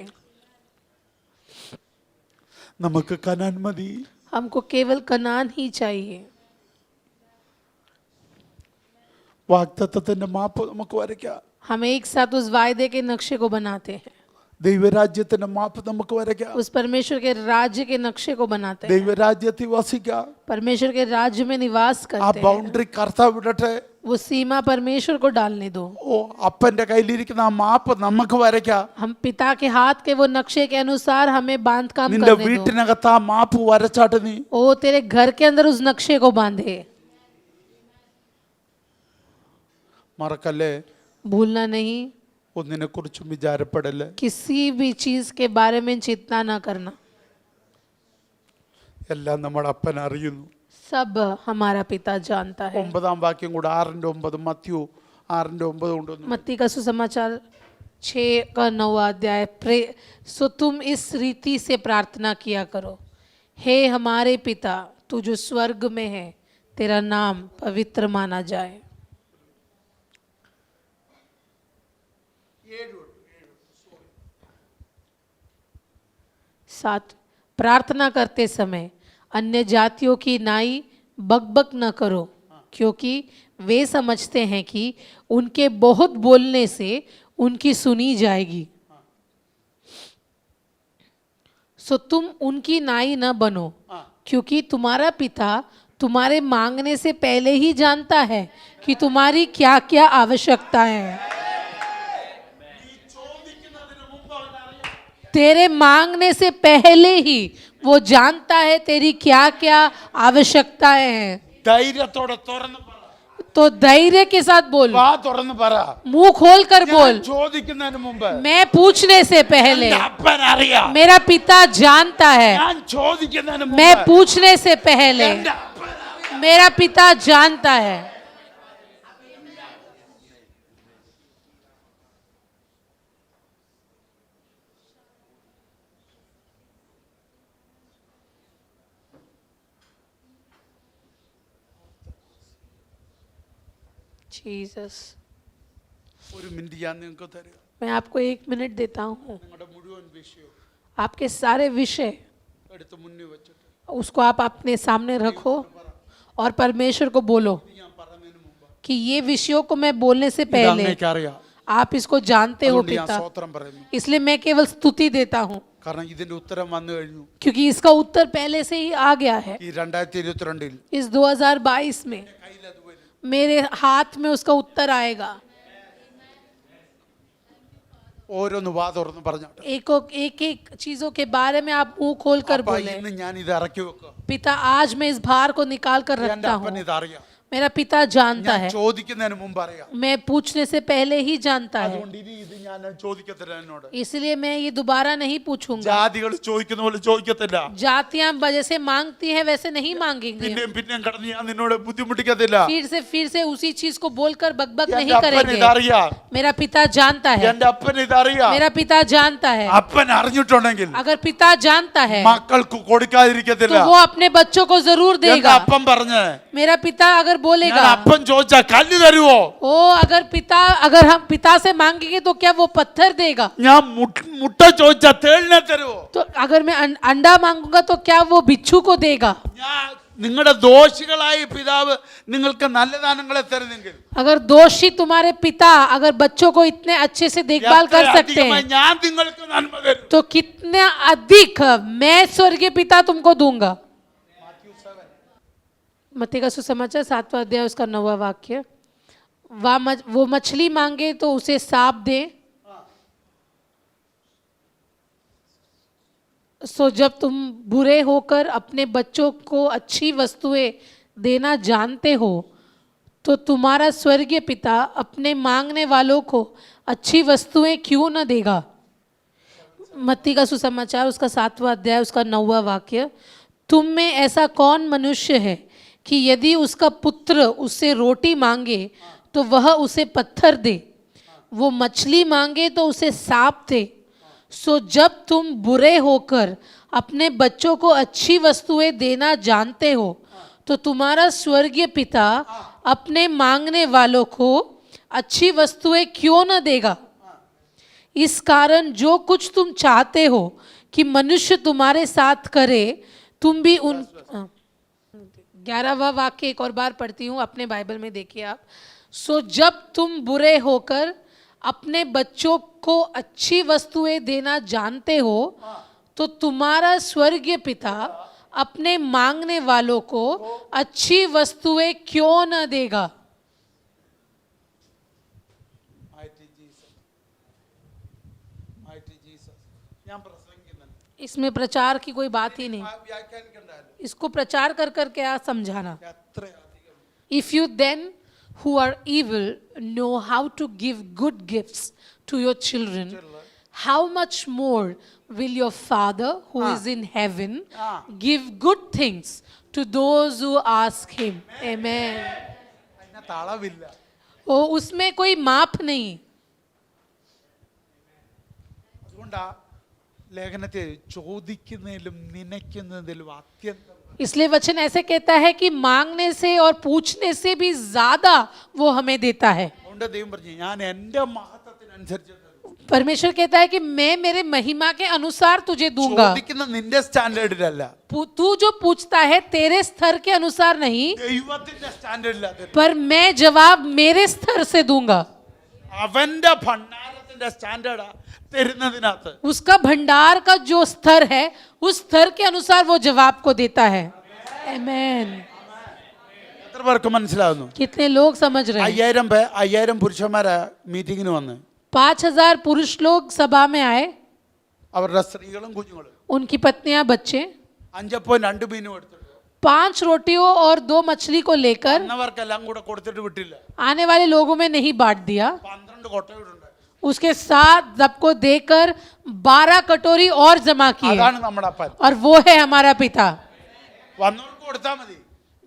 Speaker 1: നമുക്ക് കനാൻ മതി.
Speaker 2: हमको केवल कनान ही चाहिए.
Speaker 1: വാഗ്ദത്തത്തിന്റെ മാപ്പ് നമുക്ക് വരയ്ക്കാം.
Speaker 2: हम एक साथ उस वायदे के नक्शे को बनाते हैं.
Speaker 1: ദൈവരാജ്യത്തിന്റെ മാപ്പ് നമുക്ക് വരയ്ക്കാം.
Speaker 2: उस परमेश्वर के राज्य के नक्शे को बनाते हैं.
Speaker 1: ദൈവരാജ്യത്തിൽ വസിക്കാം.
Speaker 2: परमेश्वर के राज्य में निवास
Speaker 1: ആ
Speaker 2: करते हैं.
Speaker 1: ബൗണ്ടറി കർത്താവ് വിടട്ടെ.
Speaker 2: वो सीमा परमेश्वर को डालने दो.
Speaker 1: ഓ അപ്പന്റെ കയ്യിലിരിക്കുന്ന ആ മാപ്പ് നമുക്ക് വരയ്ക്കാം.
Speaker 2: हम पिता के हाथ के वो नक्शे के अनुसार हमें बांध काम
Speaker 1: നിന്റെ
Speaker 2: करने दो.
Speaker 1: വീട്ടിനകത്ത് ആ മാപ്പ് വരച്ചാട്ട് നീ.
Speaker 2: ओ तेरे घर के अंदर उस नक्शे को बांधे.
Speaker 1: മറക്കല്ലേ,
Speaker 2: भूलना नहीं,
Speaker 1: ഒന്നിനെ കുറിച്ചും വിചാരപ്പെടല്ലേ.
Speaker 2: किसी भी चीज के बारे में चिंता ना करना.
Speaker 1: എല്ലാം നമ്മുടെ അപ്പൻ അറിയുന്നു.
Speaker 2: सब हमारा पिता जानता है.
Speaker 1: 9 വാക്യം കൂടെ 6:9 മത്തിയു 6:9 കൊണ്ടുവന്നു.
Speaker 2: मत्ती का सुसमाचार 6 अध्याय. सो तुम इस रीति से प्रार्थना किया करो, हे हमारे पिता तू जो स्वर्ग में है, तेरा नाम पवित्र माना जाए. 7 प्रार्थना करते समय अन्य जातियों की नाई बकबक न करो, क्योंकि वे समझते हैं कि उनके बहुत बोलने से उनकी सुनी जाएगी. सो तुम उनकी नाई न बनो, क्योंकि तुम्हारा पिता तुम्हारे मांगने से पहले ही जानता है कि तुम्हारी क्या क्या आवश्यकता है. तेरे मांगने से पहले ही वो जानता है तेरी क्या क्या आवश्यकताएं हैं.
Speaker 1: ധൈര്യത്തോടെ തുറന്ന് പറ.
Speaker 2: तो धैर्य के साथ बोल,
Speaker 1: വാ തുറന്ന് പറ.
Speaker 2: मुंह खोल कर बोल.
Speaker 1: ഞാൻ ചോദിക്കുന്നതിന് മുമ്പ്
Speaker 2: मैं पूछने से पहले
Speaker 1: എന്റെ അപ്പൻ അറിയാം.
Speaker 2: मेरा पिता जानता है.
Speaker 1: ഞാൻ ചോദിക്കുന്നതിന്
Speaker 2: मैं
Speaker 1: മുമ്പ്
Speaker 2: पूछने से पहले
Speaker 1: എന്റെ അപ്പൻ അറിയാം.
Speaker 2: मेरा पिता जानता है. जीसस,
Speaker 1: ഒരു മിനിറ്റ് ഞാൻ നിങ്ങൾക്ക് തരാം.
Speaker 2: मैं आपको 1 मिनट देता हूँ.
Speaker 1: നിങ്ങളുടെ മുഴുവൻ വിഷയം
Speaker 2: आपके सारे विषय
Speaker 1: എടുത്ത് മുന്നിൽ വെച്ചിട്ട്
Speaker 2: उसको आप अपने सामने रखो और परमेश्वर को बोलो
Speaker 1: ഞാൻ പറഞ്ഞതിന് മുമ്പ്
Speaker 2: कि ये विषयों को मैं बोलने से
Speaker 1: ഇത്
Speaker 2: पहले
Speaker 1: അങ്ങേക്ക് അറിയാം.
Speaker 2: आप इसको जानते हो
Speaker 1: അതുകൊണ്ട് ഞാൻ
Speaker 2: पिता,
Speaker 1: സ്തോത്രം പറയുന്നു.
Speaker 2: इसलिए मैं केवल स्तुति देता हूँ,
Speaker 1: കാരണം ഇതിന്റെ ഉത്തരം വന്നു കഴിഞ്ഞു.
Speaker 2: क्योंकि इसका उत्तर पहले से ही आ गया है.
Speaker 1: ഈ 2022
Speaker 2: इस 2022 में मेरे हाथ में उसका उत्तर आएगा.
Speaker 1: ഓരോന്ന് വാ തുറന്ന് പറഞ്ഞോട്ടെ.
Speaker 2: एक एक चीजों के बारे में आप मुंह खोल कर
Speaker 1: അപ്പ
Speaker 2: बोले,
Speaker 1: ഇന്ന് ഞാൻ ഇത് ഇറക്കി വെക്കുക.
Speaker 2: पिता आज मैं इस भार को निकाल कर
Speaker 1: എന്റെ
Speaker 2: रखता
Speaker 1: അപ്പൻ
Speaker 2: हूँ.
Speaker 1: ഇത് അറിയാം.
Speaker 2: मेरा पिता जानता
Speaker 1: ഞാൻ
Speaker 2: है.
Speaker 1: ചോദിക്കുന്നതിന് മുമ്പ് അറിയാം.
Speaker 2: मैं पूछने से पहले ही जानता है.
Speaker 1: അതുകൊണ്ട് ഇനി ഇത് ഞാൻ ചോദിക്കത്തില്ല. എന്നോട്
Speaker 2: इसलिए मैं ये दोबारा नहीं पूछूंगा.
Speaker 1: ജാതികൾ ചോദിക്കുന്ന പോലെ ചോദിക്കത്തില്ല.
Speaker 2: जातियां जैसे मांगती है वैसे नहीं मांगेंगे.
Speaker 1: പിന്നെയും പിന്നെയും കടന്ന് ഞാൻ നിന്നോട് ബുദ്ധിമുട്ടിക്കത്തില്ല.
Speaker 2: फिर से उसी चीज को बोलकर बकबक
Speaker 1: എന്റെ
Speaker 2: नहीं
Speaker 1: അപ്പൻ
Speaker 2: करेंगे.
Speaker 1: ഇതറിയാം.
Speaker 2: मेरा पिता जानता है.
Speaker 1: എന്റെ അപ്പൻ ഇതറിയാം.
Speaker 2: मेरा पिता जानता है.
Speaker 1: അപ്പൻ അറിഞ്ഞിട്ടുണ്ടെങ്കിൽ
Speaker 2: अगर पिता जानता है
Speaker 1: മക്കൾക്ക് കൊടുക്കാതിരിക്കത്തില്ല.
Speaker 2: तो वो अपने बच्चों को जरूर
Speaker 1: എന്റെ
Speaker 2: देगा.
Speaker 1: അപ്പൻ പറഞ്ഞ്
Speaker 2: मेरा पिता अगर
Speaker 1: ഞാൻ
Speaker 2: बोलेगा,
Speaker 1: അപ്പൻ ചോദിച്ചാ കല്ല് തരുവോ?
Speaker 2: ओ अगर हम पिता से मांगेंगे तो क्या वो पत्थर देगा?
Speaker 1: ഞാൻ മുട്ട ചോദിച്ചാ തേളിനെ തരുവോ?
Speaker 2: तो अगर मैं अंडा मांगूंगा तो क्या वो बिच्छू को देगा?
Speaker 1: ഞാൻ നിങ്ങളുടെ ദോഷികളായ പിതാവ് നിങ്ങൾക്ക് നല്ല ദാനങ്ങളെ തരുന്നെങ്കിൽ
Speaker 2: अगर दोषी तुम्हारे पिता अगर बच्चों को इतने अच्छे से देखभाल
Speaker 1: എത്ര
Speaker 2: कर सकते
Speaker 1: അധികമായി
Speaker 2: हैं,
Speaker 1: ഞാൻ നിങ്ങൾക്ക് നന്മ തരും.
Speaker 2: तो कितना अधिक मैं स्वर्गीय पिता तुमको दूंगा. मत्ती का सुसमाचार 7वां अध्याय उसका 9वां वाक्य. वो मछली मांगे तो उसे सांप दे। सो जब तुम बुरे होकर अपने बच्चों को अच्छी वस्तुएं देना जानते हो तो तुम्हारा स्वर्गीय पिता अपने मांगने वालों को अच्छी वस्तुएं क्यों न देगा। मत्ती का सुसमाचार उसका 7वां अध्याय उसका 9वां वाक्य। तुम में ऐसा कौन मनुष्य है कि यदि उसका पुत्र उससे रोटी मांगे तो वह उसे पत्थर दे, वो मछली मांगे तो उसे सांप दे। सो जब तुम बुरे होकर अपने बच्चों को अच्छी वस्तुएं देना जानते हो तो तुम्हारा स्वर्गीय पिता अपने मांगने वालों को अच्छी वस्तुएं क्यों न देगा। इस कारण जो कुछ तुम चाहते हो कि मनुष्य तुम्हारे साथ करे तुम भी उन 11वां वाक्य एक और बार पढ़ती हूँ, अपने बाइबल में देखिए आप। सो जब तुम बुरे होकर अपने बच्चों को अच्छी वस्तुएं देना जानते हो तो तुम्हारा स्वर्गीय पिता अपने मांगने वालों को अच्छी वस्तुएं क्यों न देगा।
Speaker 1: ഞാൻ പ്രസംഗിക്കുന്നുണ്ട്.
Speaker 2: इसमें प्रचार की कोई बात ही नहीं,
Speaker 1: ആ വ്യാഖ്യാനിക്കണ്ടല്ലോ.
Speaker 2: इसको प्रचार कर कर क्या समझाना।
Speaker 1: എത്രയധികം
Speaker 2: If you then who are evil know how to give good gifts to your children, how much more will your Father who is in heaven give good things to those who ask him. Amen.
Speaker 1: അതിനകത്ത് അളവില്ല.
Speaker 2: ओ उसमें कोई माप नहीं।
Speaker 1: അതുകൊണ്ടാ ലേഖനത്തെ ചോദിക്കുന്നതിലും നനയ്ക്കുന്നതിലും അത്യന്തം
Speaker 2: इसलिए वचन ऐसे कहता है कि मांगने से और पूछने से भी ज्यादा वो हमें देता है।
Speaker 1: അതുകൊണ്ട് ദൈവം പറഞ്ഞു ഞാൻ എൻ്റെ മഹത്വത്തിനനുസരിച്ച് തരും.
Speaker 2: परमेश्वर कहता है कि मैं मेरे महिमा के अनुसार तुझे दूंगा।
Speaker 1: ചോദിക്കുന്ന നിന്റെ സ്റ്റാൻഡേർഡിലല്ല,
Speaker 2: तू जो पूछता है तेरे स्तर के अनुसार नहीं,
Speaker 1: ദൈവത്തിന്റെ സ്റ്റാൻഡേർഡിലാ തരും.
Speaker 2: पर मैं जवाब मेरे स्तर से दूंगा।
Speaker 1: അവന്റെ ഭണ്ഡാരത്തിന്റെ സ്റ്റാൻഡേർഡാ തരുന്നതിനകത്ത്.
Speaker 2: उसका भंडार का जो स्तर है उस स्तर के अनुसार वो जवाब को देता है। आमेन।
Speaker 1: എത്ര പേർക്ക് മനസ്സിലാവുന്നു?
Speaker 2: कितने लोग समझ रहे हैं?
Speaker 1: 5000 പുരുഷന്മാരാ മീറ്റിങ്ങിന് വന്ന്.
Speaker 2: 5000 पुरुष लोग सभा में आए,
Speaker 1: അവരുടെ സ്ത്രീകളും കുഞ്ഞുങ്ങളും
Speaker 2: उनकी पत्नियां बच्चे
Speaker 1: 5.2 മീനും എടുത്തിട്ട്
Speaker 2: 5 रोटियों और 2 मछली को लेकर
Speaker 1: വന്നവർക്കെല്ലാം കൂടെ കൊടുത്തിട്ട് വിട്ടില്ല.
Speaker 2: आने वाले लोगों में नहीं बांट दिया,
Speaker 1: 12 കൊട്ടയുണ്ട്.
Speaker 2: उसके साथ सबको देकर 12 कटोरी और जमा किए।
Speaker 1: അതാണ് നമ്മുടെ അപ്പൻ.
Speaker 2: और वो है हमारा पिता।
Speaker 1: വന്നവർക്ക് കൊടുത്താൽ മതി.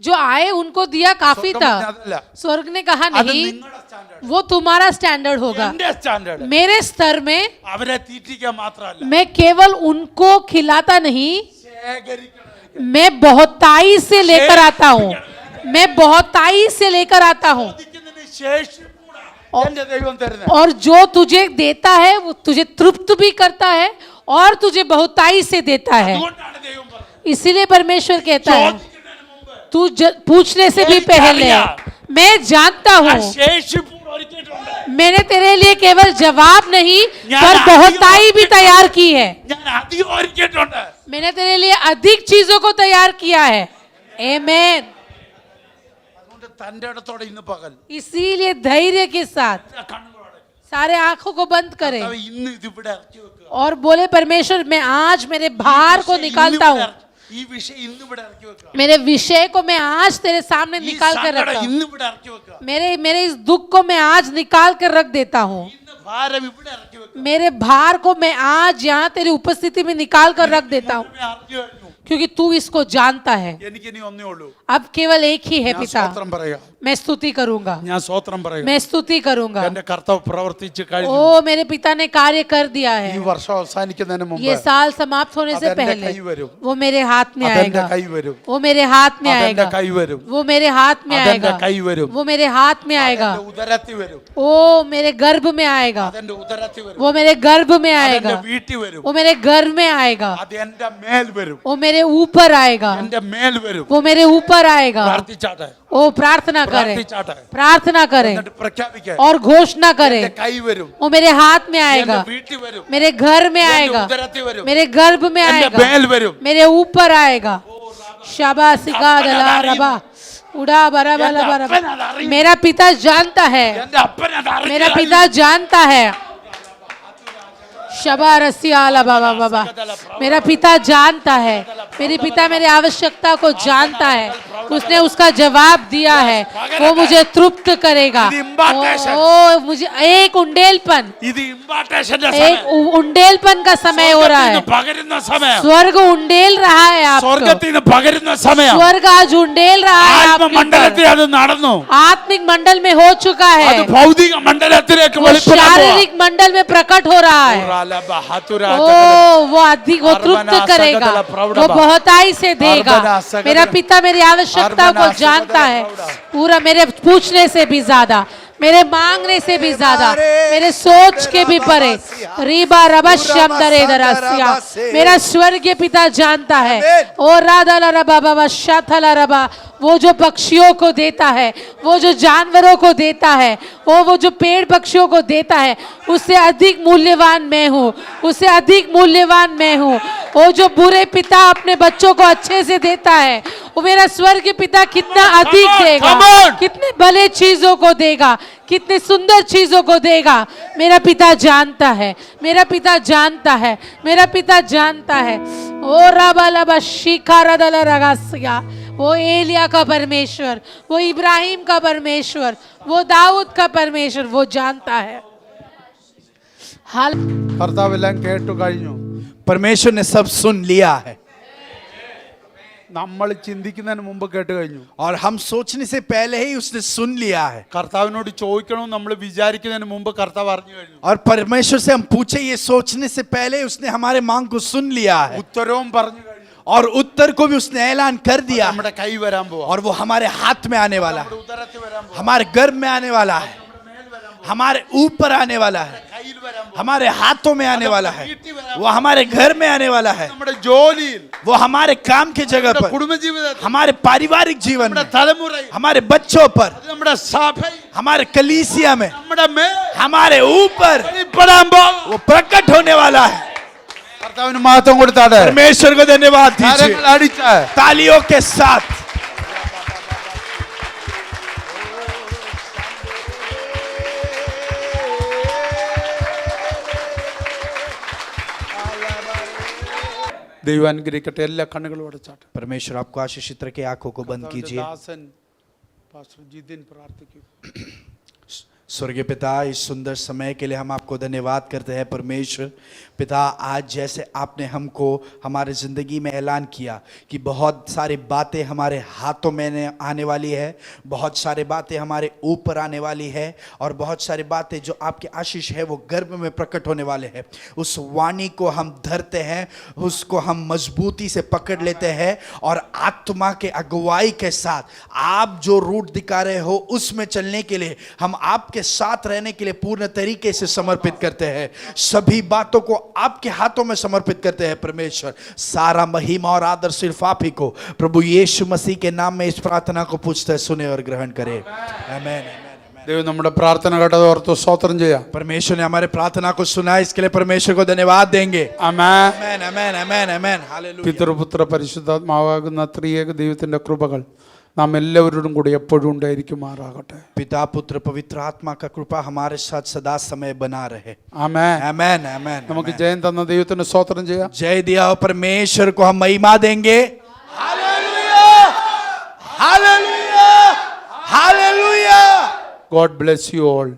Speaker 2: जो आए उनको दिया काफी
Speaker 1: സ്വർഗ്ഗം
Speaker 2: था।
Speaker 1: അതല്ല.
Speaker 2: स्वर्ग ने कहा
Speaker 1: അത്
Speaker 2: नहीं,
Speaker 1: നിങ്ങളുടെ സ്റ്റാൻഡേർഡ്.
Speaker 2: वो तुम्हारा स्टैंडर्ड होगा।
Speaker 1: എന്റെ സ്റ്റാൻഡേർഡ്.
Speaker 2: मेरे स्तर में
Speaker 1: അവരെ തീറ്റിക്കാൻ മാത്രമല്ല,
Speaker 2: मैं केवल उनको खिलाता नहीं,
Speaker 1: ശേഖരിക്കണം.
Speaker 2: मैं बहुताई से लेकर आता हूँ। मैं बहुताई से लेकर आता हूँ।
Speaker 1: ചോദിക്കുന്നതിന് ശേഷം കൂടാ എന്റെ ദൈവം തരുന്നത്.
Speaker 2: और जो तुझे देता है वो तुझे तृप्त भी करता है और तुझे बहुताई से देता है।
Speaker 1: അതുകൊണ്ടാണ് ദൈവം പറഞ്ഞത്.
Speaker 2: इसीलिए परमेश्वर कहता है
Speaker 1: ചോദിക്കുന്നതിന് മുമ്പ്
Speaker 2: तू पूछने से भी पहले मैं जानता
Speaker 1: ആ
Speaker 2: हूँ,
Speaker 1: ശേഷിപ്പ് ഒരുക്കിയിട്ടുണ്ട്.
Speaker 2: मैंने तेरे लिए केवल जवाब नहीं पर बहुताई भी तैयार की है।
Speaker 1: ഞാൻ അധികം ഒരുക്കിയിട്ടുണ്ട്.
Speaker 2: मैंने तेरे लिए अधिक चीजों को तैयार किया है। आमेन।
Speaker 1: അതുകൊണ്ട് തന്റെ ഇടത്തോടെ ഇന്ന് പകൽ
Speaker 2: इसीलिए धैर्य के साथ
Speaker 1: കണ്ണുകളോടെ
Speaker 2: सारे आंखों को बंद करें
Speaker 1: കർത്താവേ, ഇന്ന് ഇത് ഇവിടെ ഇറക്കി വെക്കുക.
Speaker 2: और बोले परमेश्वर मैं आज मेरे भार को निकालता हूँ,
Speaker 1: ഈ വിഷയം ഇന്ന് ഇവിടെ ഇറക്കി വെക്കുക.
Speaker 2: मेरे विषय को मैं आज तेरे सामने
Speaker 1: ഈ
Speaker 2: निकाल कर
Speaker 1: സങ്കടം
Speaker 2: रखता हूँ,
Speaker 1: ഇന്ന് ഇവിടെ ഇറക്കി വെക്കുക.
Speaker 2: मेरे इस दुख को मैं आज निकाल कर रख देता हूँ,
Speaker 1: ഇന്ന് ഭാരം ഇവിടെ ഇറക്കി വെക്കുക.
Speaker 2: मेरे भार को मैं आज यहाँ तेरी उपस्थिति में निकाल कर रख देता हूँ,
Speaker 1: ഞാൻ അറിഞ്ഞു കഴിഞ്ഞു.
Speaker 2: क्योंकि तू इसको जानता है।
Speaker 1: എനിക്കിനി ഒന്നേ ഉള്ളൂ.
Speaker 2: अब केवल एक ही है
Speaker 1: ഞാൻ
Speaker 2: पिता,
Speaker 1: സ്തോത്രം പറയാ.
Speaker 2: मैं स्तुति करूंगा,
Speaker 1: ഞാൻ സ്തോത്രം പറയാ.
Speaker 2: मैं स्तुति करूंगा।
Speaker 1: എന്റെ കർത്താവ് പ്രവർത്തിച്ച് കഴിഞ്ഞു.
Speaker 2: ओ मेरे पिता ने कार्य कर दिया
Speaker 1: ഈ
Speaker 2: है।
Speaker 1: വർഷം അവസാനിക്കുന്നതിന് മുമ്പ്
Speaker 2: ये साल समाप्त होने से
Speaker 1: അതെന്റെ
Speaker 2: पहले
Speaker 1: കൈ വരും.
Speaker 2: वो मेरे हाथ में
Speaker 1: അതെന്റെ
Speaker 2: आएगा,
Speaker 1: കൈ വരും.
Speaker 2: वो मेरे हाथ में
Speaker 1: അതെന്റെ
Speaker 2: आएगा,
Speaker 1: കൈ വരും.
Speaker 2: वो मेरे हाथ में
Speaker 1: അതെന്റെ
Speaker 2: आएगा,
Speaker 1: കൈ വരും.
Speaker 2: वो मेरे हाथ में आएगा,
Speaker 1: അതെന്റെ ഉദരത്തിൽ വരും.
Speaker 2: ओ मेरे गर्भ में आएगा,
Speaker 1: അതെന്റെ ഉദരത്തിൽ വരും.
Speaker 2: वो मेरे गर्भ में
Speaker 1: അതെന്റെ
Speaker 2: आएगा,
Speaker 1: വീട്ടിൽ വരും.
Speaker 2: वो मेरे घर में आएगा,
Speaker 1: അത് എന്റെ മേൽ വരും.
Speaker 2: वो मेरे ऊपर आएगा,
Speaker 1: എന്റെ മേൽ വരും.
Speaker 2: वो मेरे ऊपर आएगा।
Speaker 1: പ്രാർത്ഥിച്ചാട്ടെ.
Speaker 2: ओ प्रार्थना करे,
Speaker 1: പ്രാർത്ഥിച്ചാട്ടെ.
Speaker 2: प्रार्थना करे
Speaker 1: എന്നിട്ട് പ്രഖ്യാപിക്കാൻ.
Speaker 2: और घोषणा करे।
Speaker 1: എന്റെ കൈ വരും.
Speaker 2: वो मेरे हाथ में
Speaker 1: എന്റെ
Speaker 2: आएगा,
Speaker 1: വീട്ടിൽ വരും.
Speaker 2: मेरे घर में
Speaker 1: എന്റെ
Speaker 2: आएगा,
Speaker 1: ഉദരത്തിൽ വരും.
Speaker 2: मेरे गर्भ में
Speaker 1: എന്റെ
Speaker 2: आएगा,
Speaker 1: മേൽ വരും.
Speaker 2: मेरे ऊपर आएगा। शाबाशिका दला रबा उड़ा बरा बरा बरा
Speaker 1: अपन अदारी।
Speaker 2: मेरा पिता जानता है,
Speaker 1: എന്റെ അപ്പൻ അത്
Speaker 2: मेरा
Speaker 1: അറിഞ്ഞു
Speaker 2: पिता जानता है। शबा रसिया आला बाबा बाबा, मेरा पिता जानता है, मेरे पिता मेरी आवश्यकता को जानता है, उसने उसका जवाब दिया है, वो मुझे तृप्त करेगा। ओ मुझे एक उंडेलपन,
Speaker 1: ഇത് ഇമ്പാർട്ടേഷന്റെ
Speaker 2: एक
Speaker 1: സമയം
Speaker 2: उंडेलपन का समय हो रहा है।
Speaker 1: പകരുന്ന സമയം
Speaker 2: स्वर्ग उंडेल रहा है आपको,
Speaker 1: സ്വർഗത്തിൽ നിന്ന് പകരുന്ന സമയം
Speaker 2: स्वर्ग आज उंडेल रहा है आपके
Speaker 1: ആത്മമണ്ഡലത്തിൽ
Speaker 2: ऊपर।
Speaker 1: അത് നടന്നു
Speaker 2: आत्मिक मंडल में हो चुका है,
Speaker 1: അത് ഭൗതിക മണ്ഡലത്തിലേക്ക്
Speaker 2: वो
Speaker 1: വെളിപ്പെടാൻ പോവാ.
Speaker 2: शारीरिक मंडल में प्रकट हो रहा है। ओ वो अधिक वो तृप्त करेगा, वो बहुताई से देगा। मेरा पिता मेरी आवश्यकता को जानता है, पूरा मेरे पूछने से भी ज्यादा, मेरे मांगने से भी ज्यादा, मेरे सोच के भी परे। रीबा रबश्यम दरे दरसिया, मेरा स्वर्गीय पिता जानता है। ओ राधा रबा बाबा शाथला रबा, वो जो पक्षियों को देता है, वो जो जानवरों को देता है, वो जो पेड़ पक्षियों को देता है, उससे अधिक मूल्यवान मैं हूँ, उससे अधिक मूल्यवान मैं हूँ। वो जो बुरे पिता अपने बच्चों को अच्छे से देता है, वो मेरा स्वर्गीय पिता कितना अधिक देगा, कितने भले चीजों को देगा, कितने सुंदर चीजों को देगा। मेरा पिता जानता है, मेरा पिता जानता है, मेरा पिता जानता है। ओ रबा लबा शिखा रदला रगासिया, वो एलिया का परमेश्वर, वो इब्राहिम का परमेश्वर, वो दाऊद का परमेश्वर, वो जानता है। हाल
Speaker 1: കർത്താവെല്ലാം കേട്ടു കഴിഞ്ഞു.
Speaker 3: परमेश्वर ने सब सुन लिया है
Speaker 1: നമ്മൾ ചിന്തിക്കുന്നതിന് മുമ്പ് കേട്ട് കഴിഞ്ഞു.
Speaker 3: और हम सोचने से पहले ही उसने सुन लिया है।
Speaker 1: കർത്താവിനോട് ചോദിക്കണമെന്ന് നമ്മൾ വിചാരിക്കുന്നതിന് മുമ്പ് കർത്താവ് അറിഞ്ഞു കഴിഞ്ഞു.
Speaker 3: और परमेश्वर से हम पूछे ये सोचने से पहले उसने हमारे मांग को सुन लिया है
Speaker 1: ഉത്തരവും പറഞ്ഞു കഴിഞ്ഞു.
Speaker 3: और उत्तर को भी उसने ऐलान कर दिया है।
Speaker 1: നമ്മുടെ കൈ വരാൻ പോവാ,
Speaker 3: और वो हमारे हाथ में आने वाला है,
Speaker 1: ഉദരത്തിൽ വരാൻ പോവാ,
Speaker 3: हमारे गर्भ में आने वाला है, हमारे ऊपर आने वाला है,
Speaker 1: കയ്യിൽ വരാൻ പോവാ,
Speaker 3: हमारे हाथों में आने वाला है, वो हमारे घर में आने वाला है,
Speaker 1: നമ്മുടെ ജോലിയിൽ,
Speaker 3: वो हमारे काम के जगह
Speaker 1: നമ്മുടെ
Speaker 3: पर,
Speaker 1: കുടുംബജീവിതത്തിൽ,
Speaker 3: हमारे पारिवारिक जीवन
Speaker 1: നമ്മുടെ
Speaker 3: में,
Speaker 1: തലമുറയിൽ,
Speaker 3: हमारे बच्चों पर,
Speaker 1: അത് നമ്മുടെ സഭയിൽ,
Speaker 3: हमारे कलीसिया में,
Speaker 1: നമ്മുടെ മേൽ
Speaker 3: हमारे ऊपर
Speaker 1: വെളിപ്പെടാൻ പോകും.
Speaker 3: वो प्रकट होने वाला है।
Speaker 1: കർത്താവിന് മഹത്വം കൊടുത്താട്ടെ.
Speaker 3: परमेश्वर को धन्यवाद दीजिए
Speaker 1: കരങ്ങൾ അടിച്ച്
Speaker 3: तालियों के साथ।
Speaker 1: ദൈവം അനുഗ്രഹിക്കട്ടെ. എല്ലാ കണ്ണുകളും അടച്ചാട്ടെ.
Speaker 3: परमेश्वर आपको आशीषित रखे, आंखों को बंद कीजिए।
Speaker 1: ദാസൻ പാസ്റ്റർ ജിതിൻ പ്രാർത്ഥിക്കും.
Speaker 3: स्वर्गीय पिता, इस सुंदर समय के लिए हम आपको धन्यवाद करते हैं। परमेश्वर पिता, आज जैसे आपने हमको हमारे ज़िंदगी में ऐलान किया कि बहुत सारी बातें हमारे हाथों में आने वाली है, बहुत सारी बातें हमारे ऊपर आने वाली है, और बहुत सारी बातें जो आपकी आशीष है वो गर्भ में प्रकट होने वाले हैं। उस वाणी को हम धरते हैं, उसको हम मजबूती से पकड़ लेते हैं, और आत्मा के अगुवाई के साथ आप जो रूट दिखा रहे हो उसमें चलने के लिए हम आपके साथ रहने के लिए पूर्ण तरीके से समर्पित करते हैं। सभी बातों को आपके हाथों में समर्पित करते हैं। परमेश्वर, सारा महिमा और आदर सिर्फ आप ही को, प्रभु यीशु मसीह के नाम में इस प्रार्थना को पूछते हैं, सुने और ग्रहण करें। आमीन।
Speaker 1: ദൈവം നമ്മുടെ പ്രാർത്ഥന കേട്ടത് ഓർത്ത് സ്തോത്രം ചെയ്യാം.
Speaker 3: परमेश्वर ने हमारे प्रार्थना को सुना, इसके लिए परमेश्वर को धन्यवाद देंगे।
Speaker 1: ആമേൻ.
Speaker 3: आमीन, आमीन, आमीन, आमीन, हालेलुया।
Speaker 1: പിതൃപുത്ര പരിശുദ്ധാത്മാവാകുന്ന ത്രിയേക ദൈവത്തിന്റെ കൃപകൾ നാം എല്ലാവരോടും കൂടി എപ്പോഴും ഉണ്ടായിരിക്കുമാറാകട്ടെ.
Speaker 3: पिता, पुत्र, पवित्र आत्मा का कृपा हमारे साथ सदा समय बना रहे।
Speaker 1: ആമേൻ.
Speaker 3: आमीन, आमीन।
Speaker 1: നമുക്ക് ജയം തന്ന ദൈവത്തിന് സ്തോത്രം ചെയ്യാം.
Speaker 3: जय दिया हो परमेश्वर को हम महिमा देंगे। Hallelujah, hallelujah, hallelujah.
Speaker 1: God bless you all.